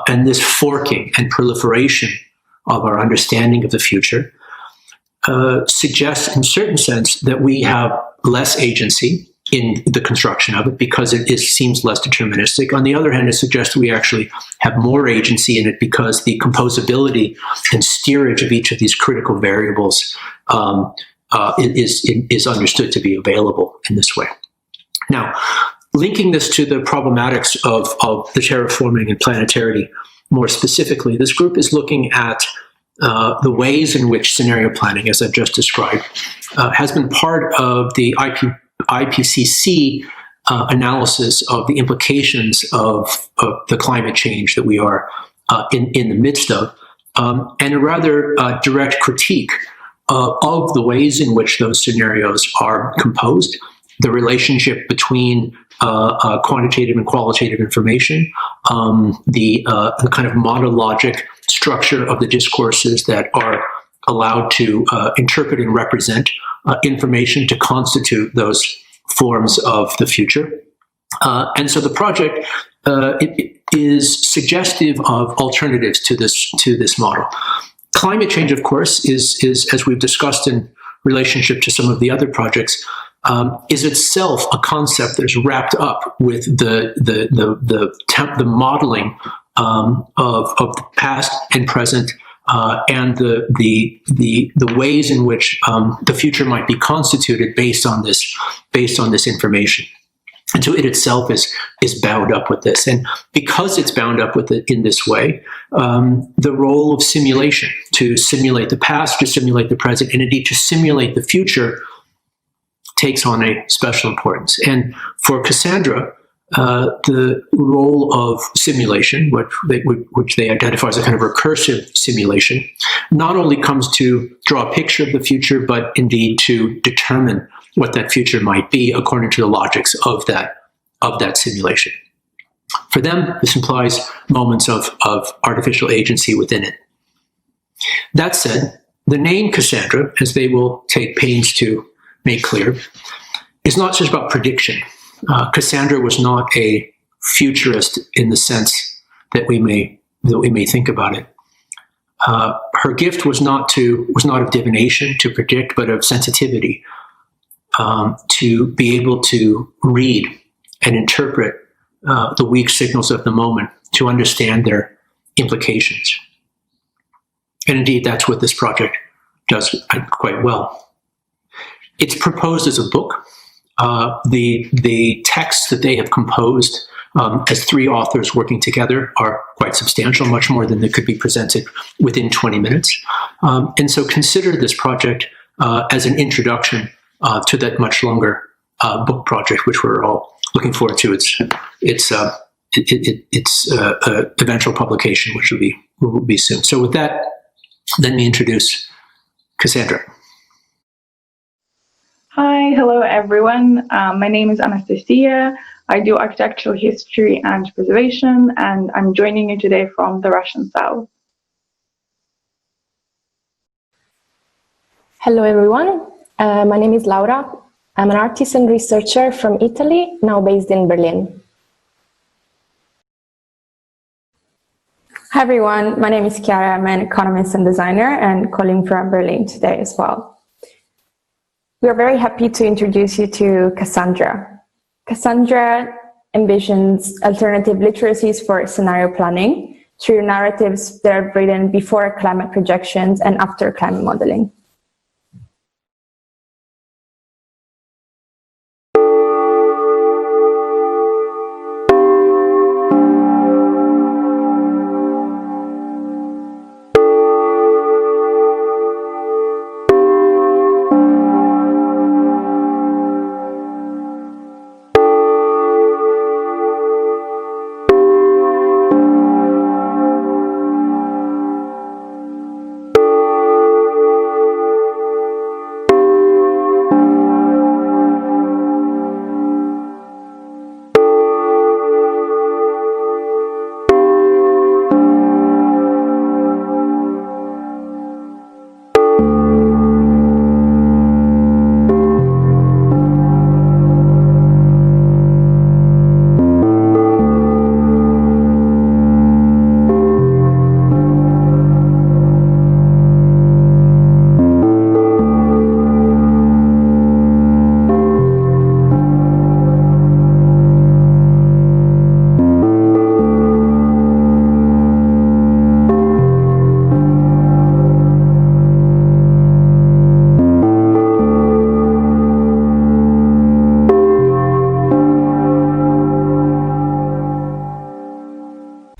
And this forking and proliferation of our understanding of the future suggests, in a certain sense, that we have less agency in the construction of it because it seems less deterministic. On the other hand, it suggests we actually have more agency in it because the composability and steerage of each of these critical variables is understood to be available in this way. Now, linking this to the problematics of the terraforming and planetarity more specifically, this group is looking at the ways in which scenario planning, as I've just described, has been part of the IPCC analysis of the implications of the climate change that we are in the midst of, and a rather direct critique of the ways in which those scenarios are composed, the relationship between quantitative and qualitative information, the kind of monologic structure of the discourses that are allowed to interpret and represent information to constitute those forms of the future. And so the project it is suggestive of alternatives to this model. Climate change, of course, is as we've discussed in relationship to some of the other projects, is itself a concept that is wrapped up with the modeling of the past and present, and the ways in which the future might be constituted based on this information. And so it itself is bound up with this. And because it's bound up with it in this way, the role of simulation, to simulate the past, to simulate the present, and indeed to simulate the future, takes on a special importance. And for Cassandra, the role of simulation, which they identify as a kind of recursive simulation, not only comes to draw a picture of the future, but indeed to determine what that future might be according to the logics of that simulation. For them, this implies moments of artificial agency within it. That said, the name Cassandra, as they will take pains to make clear, is not just about prediction. Cassandra was not a futurist in the sense that we may think about it. Her gift was not of divination to predict, but of sensitivity, to be able to read and interpret the weak signals of the moment, to understand their implications. And indeed, that's what this project does quite well. It's proposed as a book. The texts that they have composed as three authors working together are quite substantial, much more than that could be presented within 20 minutes. And so consider this project as an introduction to that much longer book project, which we're all looking forward to its eventual publication, which will be soon. So with that, let me introduce Cassandra. Hi, hello everyone. My name is Anastasia. I do architectural history and preservation, and I'm joining you today from the Russian South. Hello everyone. My name is Laura. I'm an artist and researcher from Italy, now based in Berlin. Hi everyone, my name is Chiara. I'm an economist and designer and calling from Berlin today as well. We are very happy to introduce you to Cassandra. Cassandra envisions alternative literacies for scenario planning through narratives that are written before climate projections and after climate modeling.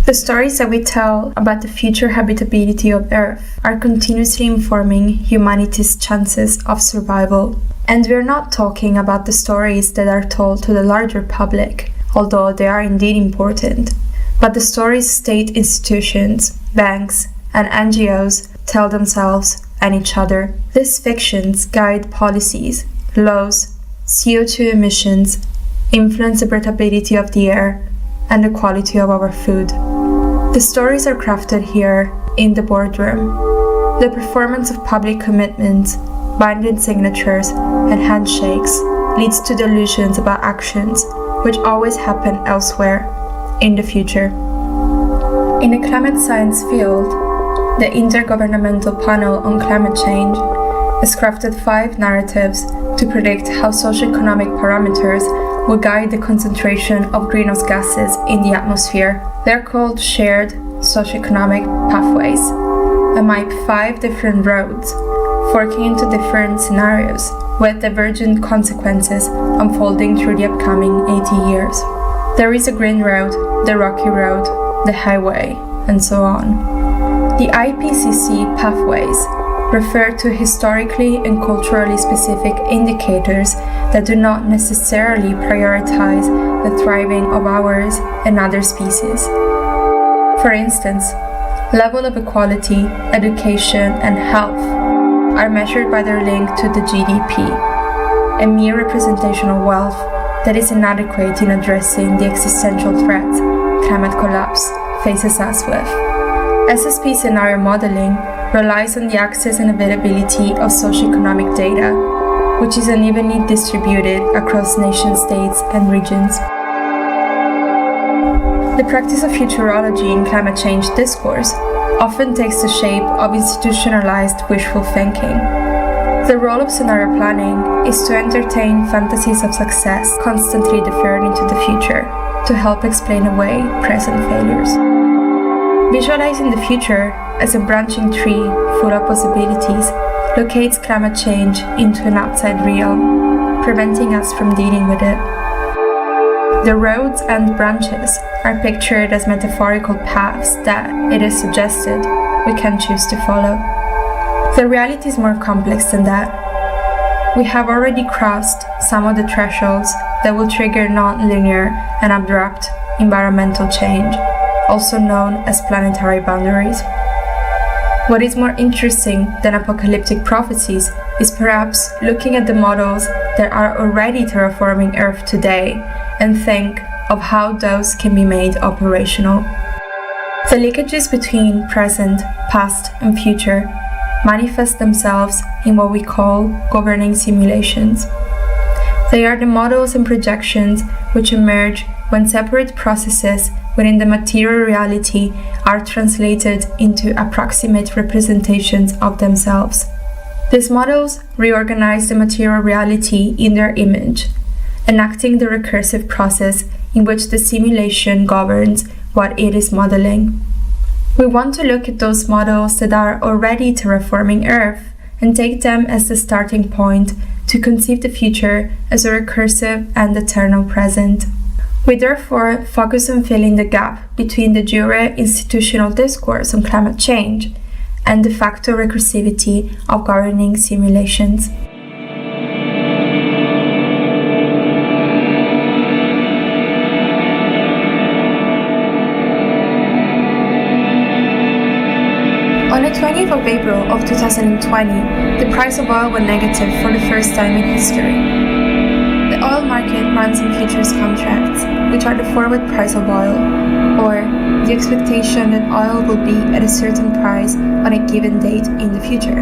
The stories that we tell about the future habitability of Earth are continuously informing humanity's chances of survival. And we're not talking about the stories that are told to the larger public, although they are indeed important, but the stories state institutions, banks, and NGOs tell themselves and each other. These fictions guide policies, laws, CO2 emissions, influence the breathability of the air, and the quality of our food. The stories are crafted here in the boardroom. The performance of public commitments, binding signatures, and handshakes leads to delusions about actions which always happen elsewhere in the future. In the climate science field, the Intergovernmental Panel on Climate Change has crafted 5 narratives to predict how socioeconomic parameters will guide the concentration of greenhouse gases in the atmosphere. They're called shared socioeconomic pathways and map 5 different roads, forking into different scenarios with divergent consequences unfolding through the upcoming 80 years. There is a green road, the rocky road, the highway, and so on. The IPCC pathways refer to historically and culturally specific indicators that do not necessarily prioritize the thriving of ours and other species. For instance, level of equality, education, and health are measured by their link to the GDP, a mere representation of wealth that is inadequate in addressing the existential threat climate collapse faces us with. SSP scenario modeling relies on the access and availability of socioeconomic data, which is unevenly distributed across nation-states and regions. The practice of futurology in climate change discourse often takes the shape of institutionalized wishful thinking. The role of scenario planning is to entertain fantasies of success, constantly deferring into the future, to help explain away present failures. Visualizing the future as a branching tree full of possibilities locates climate change into an outside realm, preventing us from dealing with it. The roads and branches are pictured as metaphorical paths that, it is suggested, we can choose to follow. The reality is more complex than that. We have already crossed some of the thresholds that will trigger non-linear and abrupt environmental change, also known as planetary boundaries. What is more interesting than apocalyptic prophecies is perhaps looking at the models that are already terraforming Earth today and think of how those can be made operational. The linkages between present, past, and future manifest themselves in what we call governing simulations. They are the models and projections which emerge when separate processes within the material reality are translated into approximate representations of themselves. These models reorganize the material reality in their image, enacting the recursive process in which the simulation governs what it is modeling. We want to look at those models that are already terraforming Earth and take them as the starting point to conceive the future as a recursive and eternal present. We therefore focus on filling the gap between the jure institutional discourse on climate change and de facto recursivity of governing simulations. On the 20th of April of 2020, the price of oil went negative for the first time in history. The oil market runs on futures contracts, which are the forward price of oil, or the expectation that oil will be at a certain price on a given date in the future.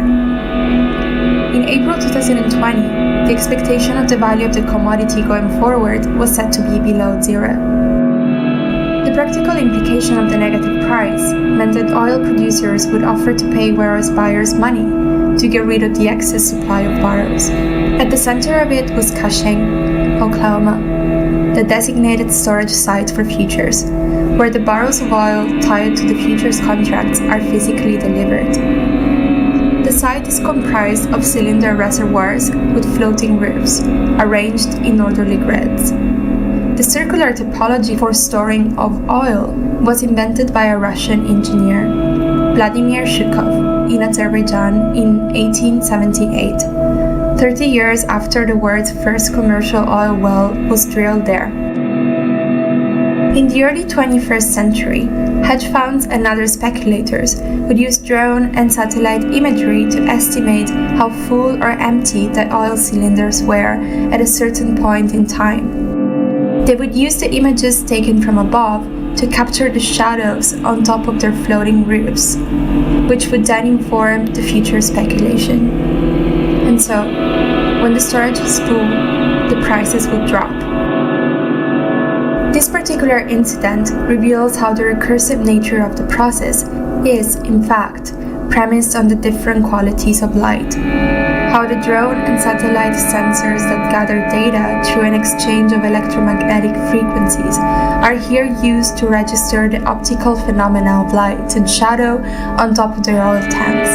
In April 2020, the expectation of the value of the commodity going forward was set to be below zero. The practical implication of the negative price meant that oil producers would offer to pay whereas buyers money to get rid of the excess supply of barrels. At the center of it was Cushing, Oklahoma, the designated storage site for futures, where the barrels of oil tied to the futures contracts are physically delivered. The site is comprised of cylinder reservoirs with floating roofs, arranged in orderly grids. The circular topology for storing of oil was invented by a Russian engineer, Vladimir Zhukov, in Azerbaijan in 1878, 30 years after the world's first commercial oil well was drilled there. In the early 21st century, hedge funds and other speculators would use drone and satellite imagery to estimate how full or empty the oil cylinders were at a certain point in time. They would use the images taken from above to capture the shadows on top of their floating roofs, which would then inform the future speculation. And so, when the storage was full, the prices would drop. This particular incident reveals how the recursive nature of the process is, in fact, premised on the different qualities of light. How the drone and satellite sensors that gather data through an exchange of electromagnetic frequencies are here used to register the optical phenomena of light and shadow on top of their oil tanks.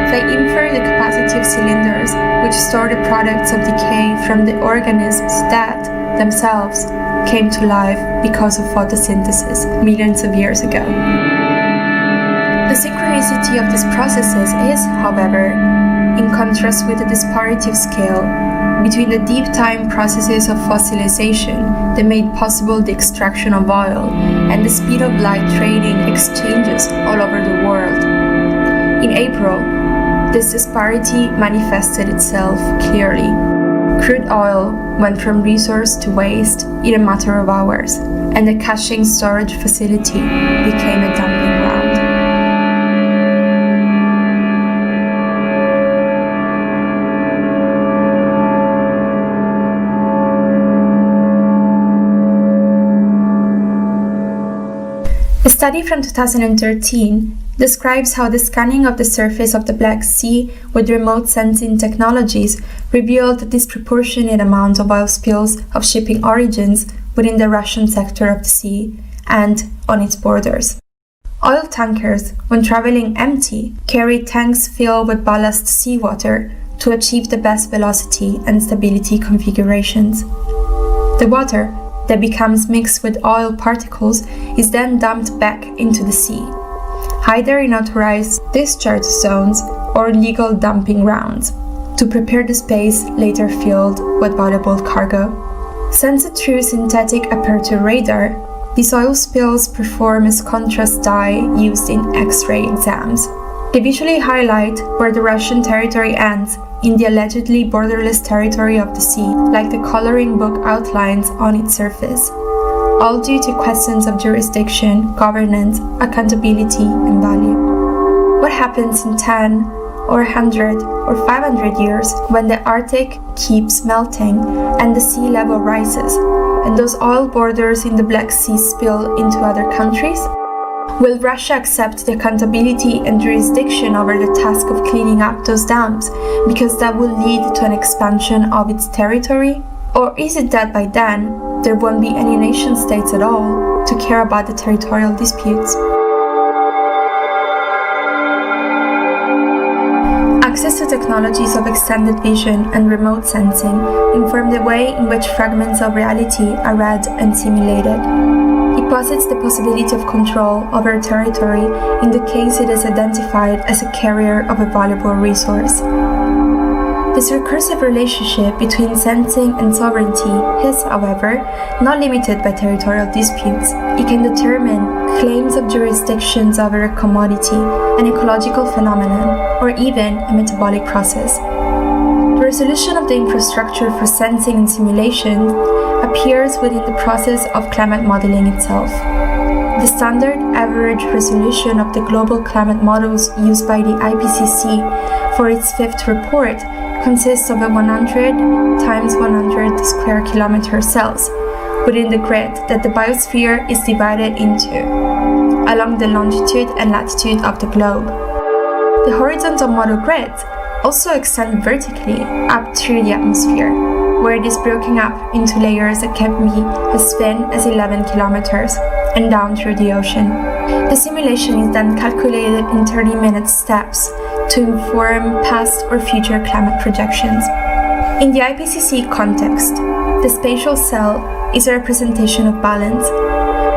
They infer the capacity of cylinders, which store the products of decay from the organisms that, themselves, came to life because of photosynthesis millions of years ago. The synchronicity of these processes is, however, in contrast with the disparity of scale between the deep time processes of fossilization that made possible the extraction of oil and the speed of light trading exchanges all over the world. In April, this disparity manifested itself clearly. Crude oil went from resource to waste in a matter of hours, and the Cushing storage facility became a dumping ground. A study from 2013 describes how the scanning of the surface of the Black Sea with remote sensing technologies revealed a disproportionate amount of oil spills of shipping origins within the Russian sector of the sea and on its borders. Oil tankers, when traveling empty, carry tanks filled with ballast seawater to achieve the best velocity and stability configurations. The water that becomes mixed with oil particles is then dumped back into the sea, either in authorized discharge zones or legal dumping grounds, to prepare the space later filled with valuable cargo. Sensed through synthetic aperture radar, these oil spills perform as contrast dye used in X-ray exams. They visually highlight where the Russian territory ends in the allegedly borderless territory of the sea, like the coloring book outlines on its surface, all due to questions of jurisdiction, governance, accountability, and value. What happens in 10 or 100 or 500 years when the Arctic keeps melting and the sea level rises? and those oil borders in the Black Sea spill into other countries? Will Russia accept the accountability and jurisdiction over the task of cleaning up those dams because that will lead to an expansion of its territory? Or is it that by then, there won't be any nation states at all to care about the territorial disputes? Access to technologies of extended vision and remote sensing inform the way in which fragments of reality are read and simulated. It posits the possibility of control over a territory in the case it is identified as a carrier of a valuable resource. This recursive relationship between sensing and sovereignty is, however, not limited by territorial disputes. It can determine claims of jurisdictions over a commodity, an ecological phenomenon, or even a metabolic process. The resolution of the infrastructure for sensing and simulation appears within the process of climate modeling itself. The standard average resolution of the global climate models used by the IPCC for its fifth report consists of a 100 times 100 square kilometer cells within the grid that the biosphere is divided into, along the longitude and latitude of the globe. The horizontal model grids also extend vertically up through the atmosphere, where it is broken up into layers that can be as thin as 11 kilometers and down through the ocean. The simulation is then calculated in 30-minute steps to inform past or future climate projections. In the IPCC context, the spatial cell is a representation of balance.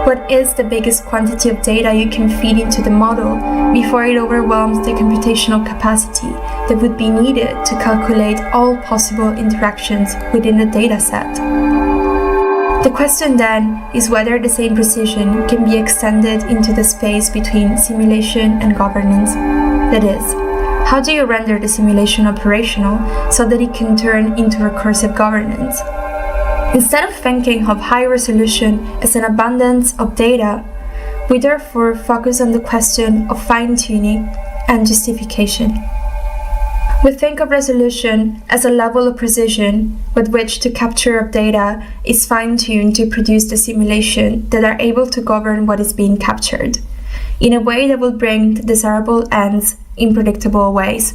What is the biggest quantity of data you can feed into the model before it overwhelms the computational capacity that would be needed to calculate all possible interactions within the dataset? The question then is whether the same precision can be extended into the space between simulation and governance. That is, how do you render the simulation operational so that it can turn into recursive governance? Instead of thinking of high resolution as an abundance of data, we therefore focus on the question of fine-tuning and justification. We think of resolution as a level of precision with which the capture of data is fine-tuned to produce the simulation that are able to govern what is being captured, in a way that will bring the desirable ends in predictable ways.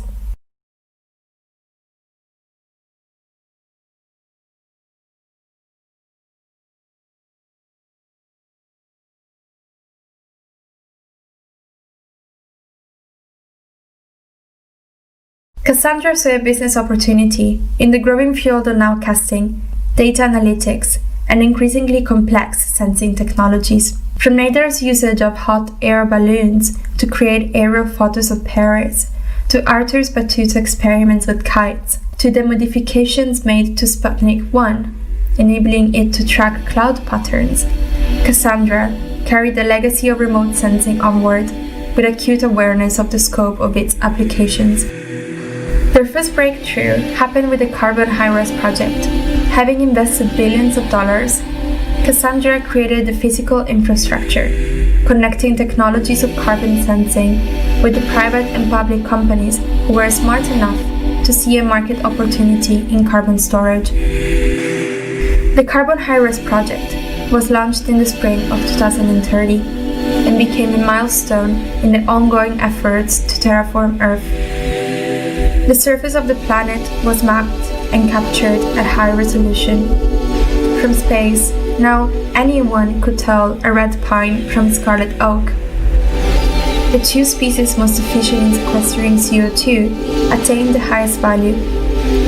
Cassandra saw a business opportunity in the growing field of nowcasting, data analytics, and increasingly complex sensing technologies. From Nader's usage of hot air balloons to create aerial photos of Paris, to Arthur Batut's experiments with kites, to the modifications made to Sputnik 1, enabling it to track cloud patterns, Cassandra carried the legacy of remote sensing onward with acute awareness of the scope of its applications. Their first breakthrough happened with the Carbon High-Res project. Having invested billions of dollars, Cassandra created the physical infrastructure, connecting technologies of carbon sensing with the private and public companies who were smart enough to see a market opportunity in carbon storage. The Carbon High-Res project was launched in the spring of 2030 and became a milestone in the ongoing efforts to terraform Earth. The surface of the planet was mapped and captured at high resolution. From space, now anyone could tell a red pine from scarlet oak. The two species most efficient in sequestering CO2 attained the highest value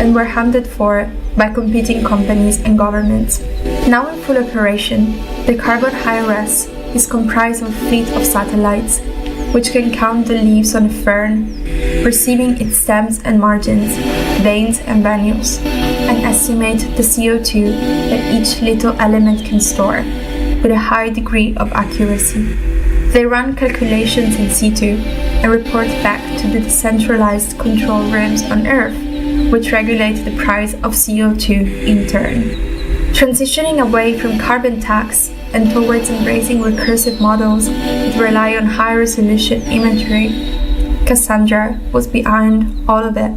and were hunted for by competing companies and governments. Now in full operation, the Carbon High-Res is comprised of a fleet of satellites which can count the leaves on a fern, perceiving its stems and margins, veins and venules, and estimate the CO2 that each little element can store with a high degree of accuracy. They run calculations in situ and report back to the decentralized control rooms on Earth, which regulate the price of CO2 in turn. Transitioning away from carbon tax and towards embracing recursive models that rely on high-resolution imagery, Cassandra was behind all of it.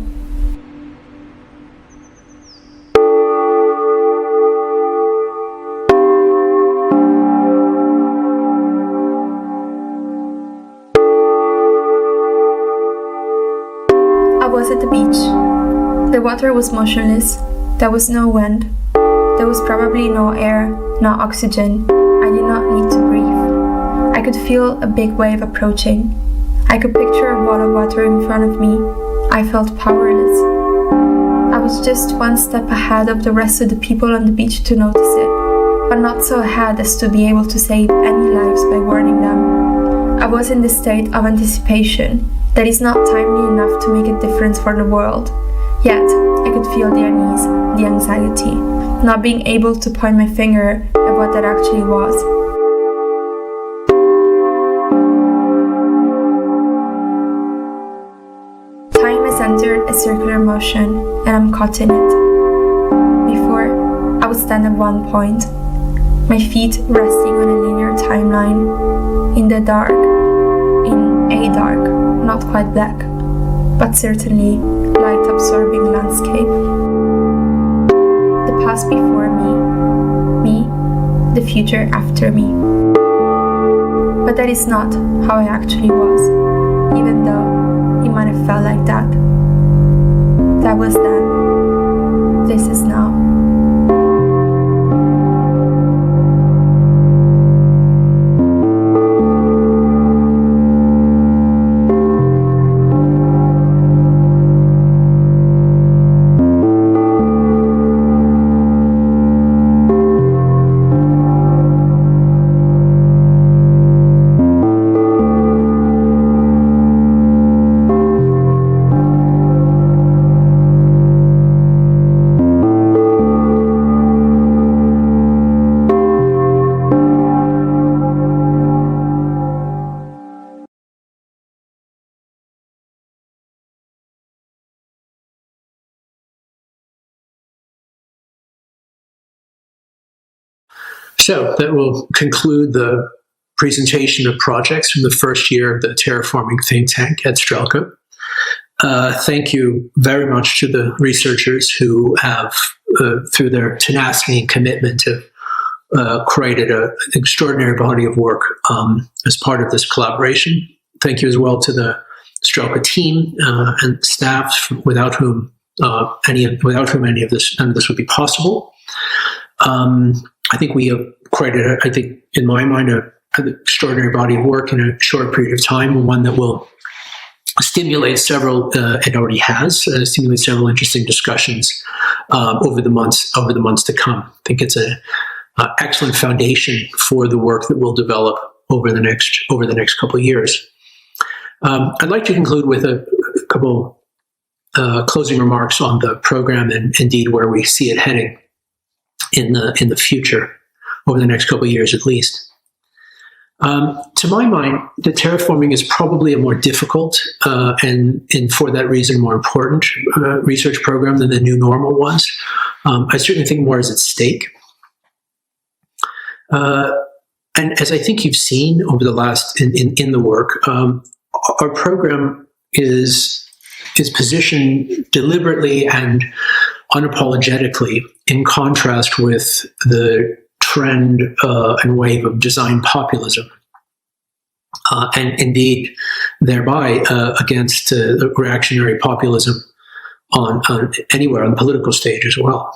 water was motionless. There was no wind. There was probably no air, no oxygen. I did not need to breathe. I could feel a big wave approaching. I could picture a ball of water in front of me. I felt powerless. I was just one step ahead of the rest of the people on the beach to notice it, but not so ahead as to be able to save any lives by warning them. I was in the state of anticipation that is not timely enough to make a difference for the world. Yet, I could feel the unease, the anxiety, not being able to point my finger at what that actually was. Time has entered a circular motion, and I'm caught in it. Before, I would stand at one point, my feet resting on a linear timeline, in the dark, in a dark, not quite black, but certainly light-absorbing landscape. The past before me, the future after me. But that is not how I actually was, even though it might have felt like that. That was then. This is now. So that will conclude the presentation of projects from the first year of the Terraforming think tank at Strelka. Thank you very much to the researchers who have, through their tenacity and commitment, have created an extraordinary body of work as part of this collaboration. Thank you as well to the Strelka team and staff, without whom any of this, none of this would be possible. I think we have created, in my mind, an extraordinary body of work in a short period of time, one that will stimulate several, it already has, stimulate several interesting discussions over the months to come. I think it's an excellent foundation for the work that will develop over the next couple of years. I'd like to conclude with a couple closing remarks on the program and indeed where we see it heading in the future, over the next couple of years at least. To my mind, the terraforming is probably a more difficult and for that reason more important research program than the new normal was. I certainly think more is at stake. And as I think you've seen over the last in the work, our program is positioned deliberately and unapologetically in contrast with the trend and wave of design populism, and indeed thereby against reactionary populism on anywhere on the political stage as well,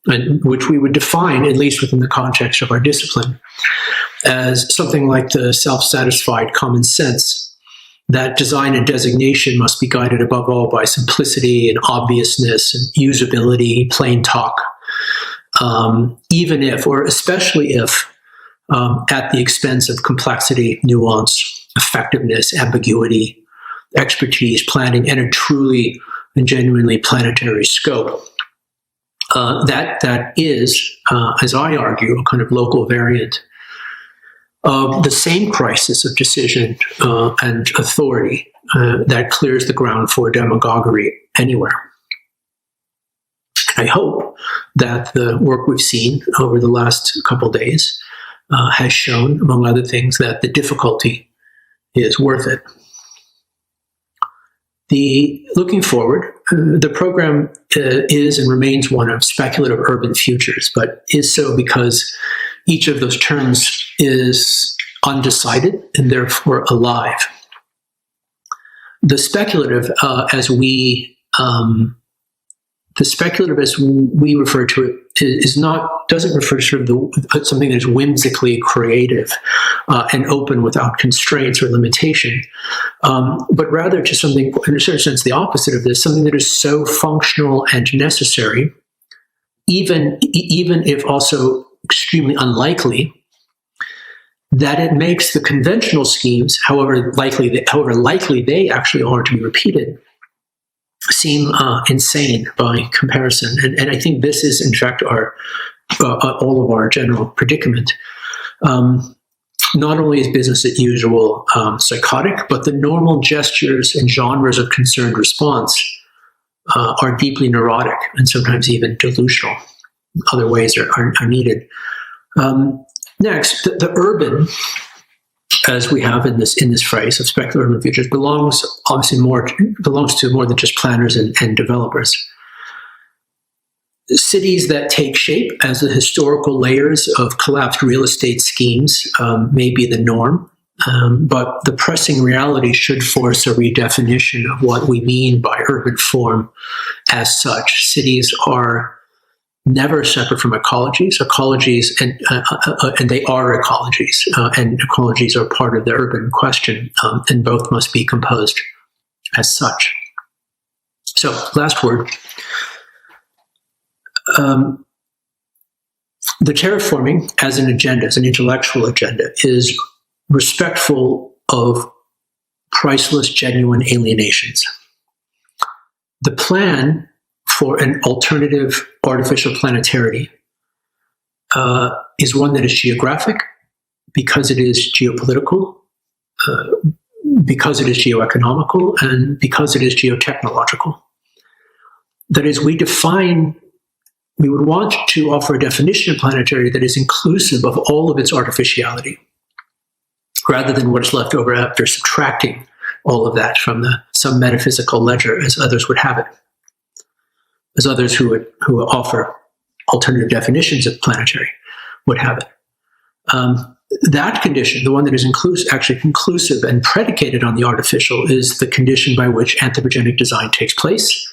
and which we would define, at least within the context of our discipline, as something like the self-satisfied common sense that design and designation must be guided above all by simplicity and obviousness and usability, plain talk, even if, or especially if, at the expense of complexity, nuance, effectiveness, ambiguity, expertise, planning, and a truly and genuinely planetary scope. That is, as I argue, a kind of local variant of the same crisis of decision and authority that clears the ground for demagoguery anywhere. I hope that the work we've seen over the last couple of days has shown, among other things, that the difficulty is worth it. Looking forward, the program is and remains one of speculative urban futures, but is so because each of those terms is undecided and therefore alive. The speculative, as we the speculative, as we refer to it, doesn't refer to sort of something that is whimsically creative and open without constraints or limitation, but rather to something, in a certain sense, the opposite of this, something that is so functional and necessary, even if also extremely unlikely, that it makes the conventional schemes, however likely they actually are to be repeated, seem insane by comparison. And I think this is, in fact, all of our general predicament. Not only is business as usual psychotic, but the normal gestures and genres of concerned response are deeply neurotic and sometimes even delusional. Other ways are needed. Next, the urban, as we have in this phrase of speculative urban futures, belongs to more than just planners and developers. Cities that take shape as the historical layers of collapsed real estate schemes may be the norm, but the pressing reality should force a redefinition of what we mean by urban form as such. Cities are never separate from ecologies, and they are ecologies, and ecologies are part of the urban question, and both must be composed as such. So, last word. The terraforming as an agenda, as an intellectual agenda, is respectful of priceless, genuine alienations. The plan for an alternative artificial planetary is one that is geographic, because it is geopolitical, because it is geoeconomical, and because it is geotechnological. That is, we would want to offer a definition of planetary that is inclusive of all of its artificiality, rather than what is left over after subtracting all of that from some metaphysical ledger, as others would have it, as others who offer alternative definitions of planetary would have it. That condition, the one that is actually conclusive and predicated on the artificial, is the condition by which anthropogenic design takes place,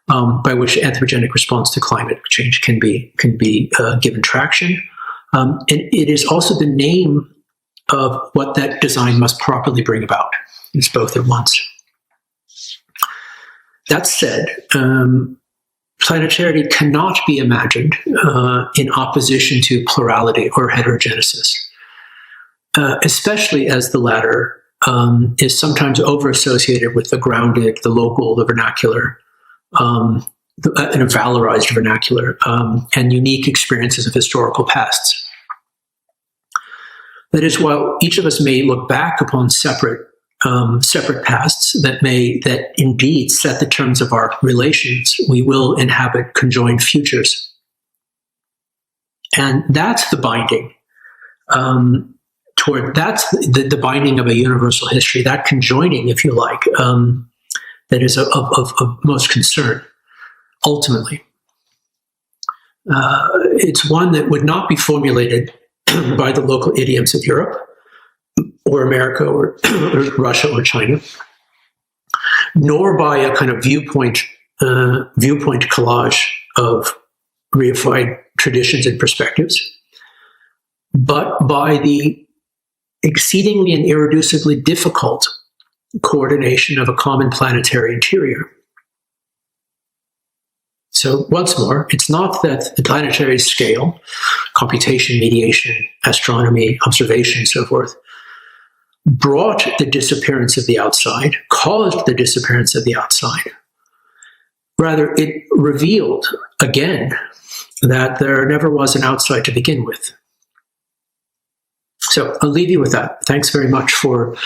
by which anthropogenic response to climate change can be given traction. And it is also the name of what that design must properly bring about. It's both at once. That said, planetary cannot be imagined in opposition to plurality or heterogenesis, especially as the latter is sometimes over-associated with the grounded, the local, the vernacular, and a valorized vernacular, and unique experiences of historical pasts. That is, while each of us may look back upon separate pasts that indeed set the terms of our relations, we will inhabit conjoined futures. And that's the binding that's the binding of a universal history, that conjoining, if you like, that is of most concern, ultimately. It's one that would not be formulated by the local idioms of Europe, or America, or Russia, or China, nor by a kind of viewpoint collage of reified traditions and perspectives, but by the exceedingly and irreducibly difficult coordination of a common planetary interior. So once more, it's not that the planetary scale, computation, mediation, astronomy, observation, and so forth, brought the disappearance of the outside, caused the disappearance of the outside. Rather, it revealed again that there never was an outside to begin with. So I'll leave you with that. Thanks very much for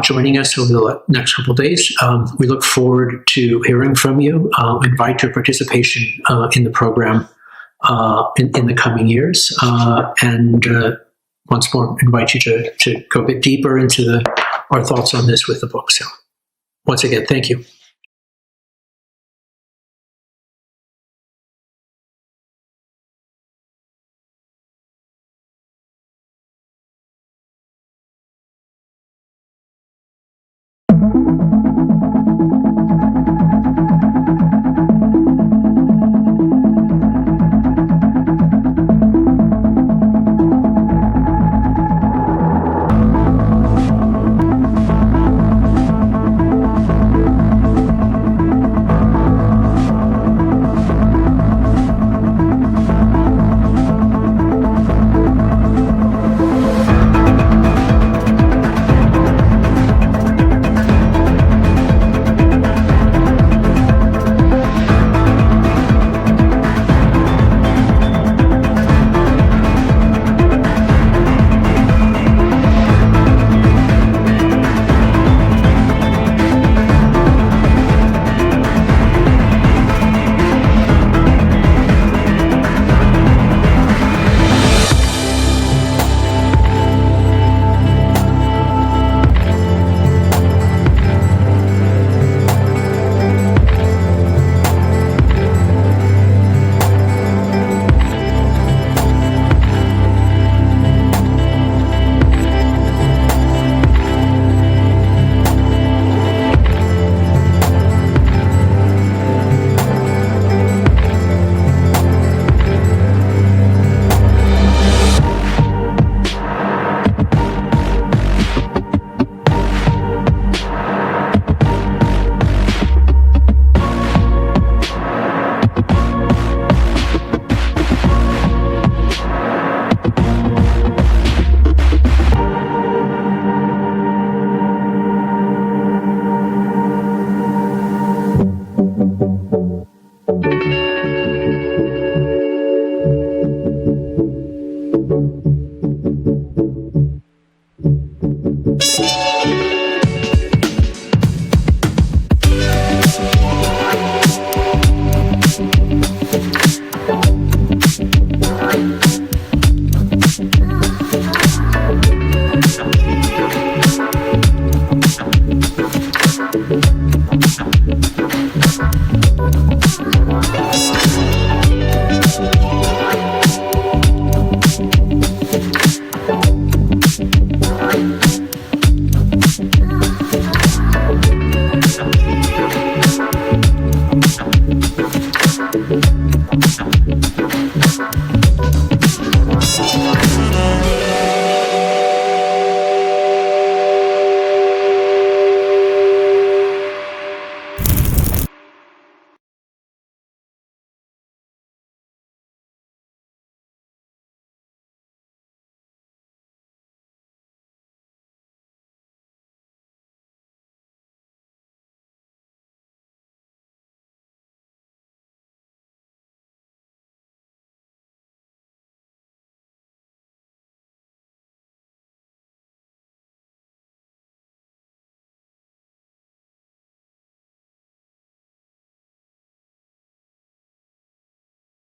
joining us over the next couple of days. We look forward to hearing from you. Invite your participation in the program in the coming years. And once more, invite you to go a bit deeper into our thoughts on this with the book. So once again, thank you.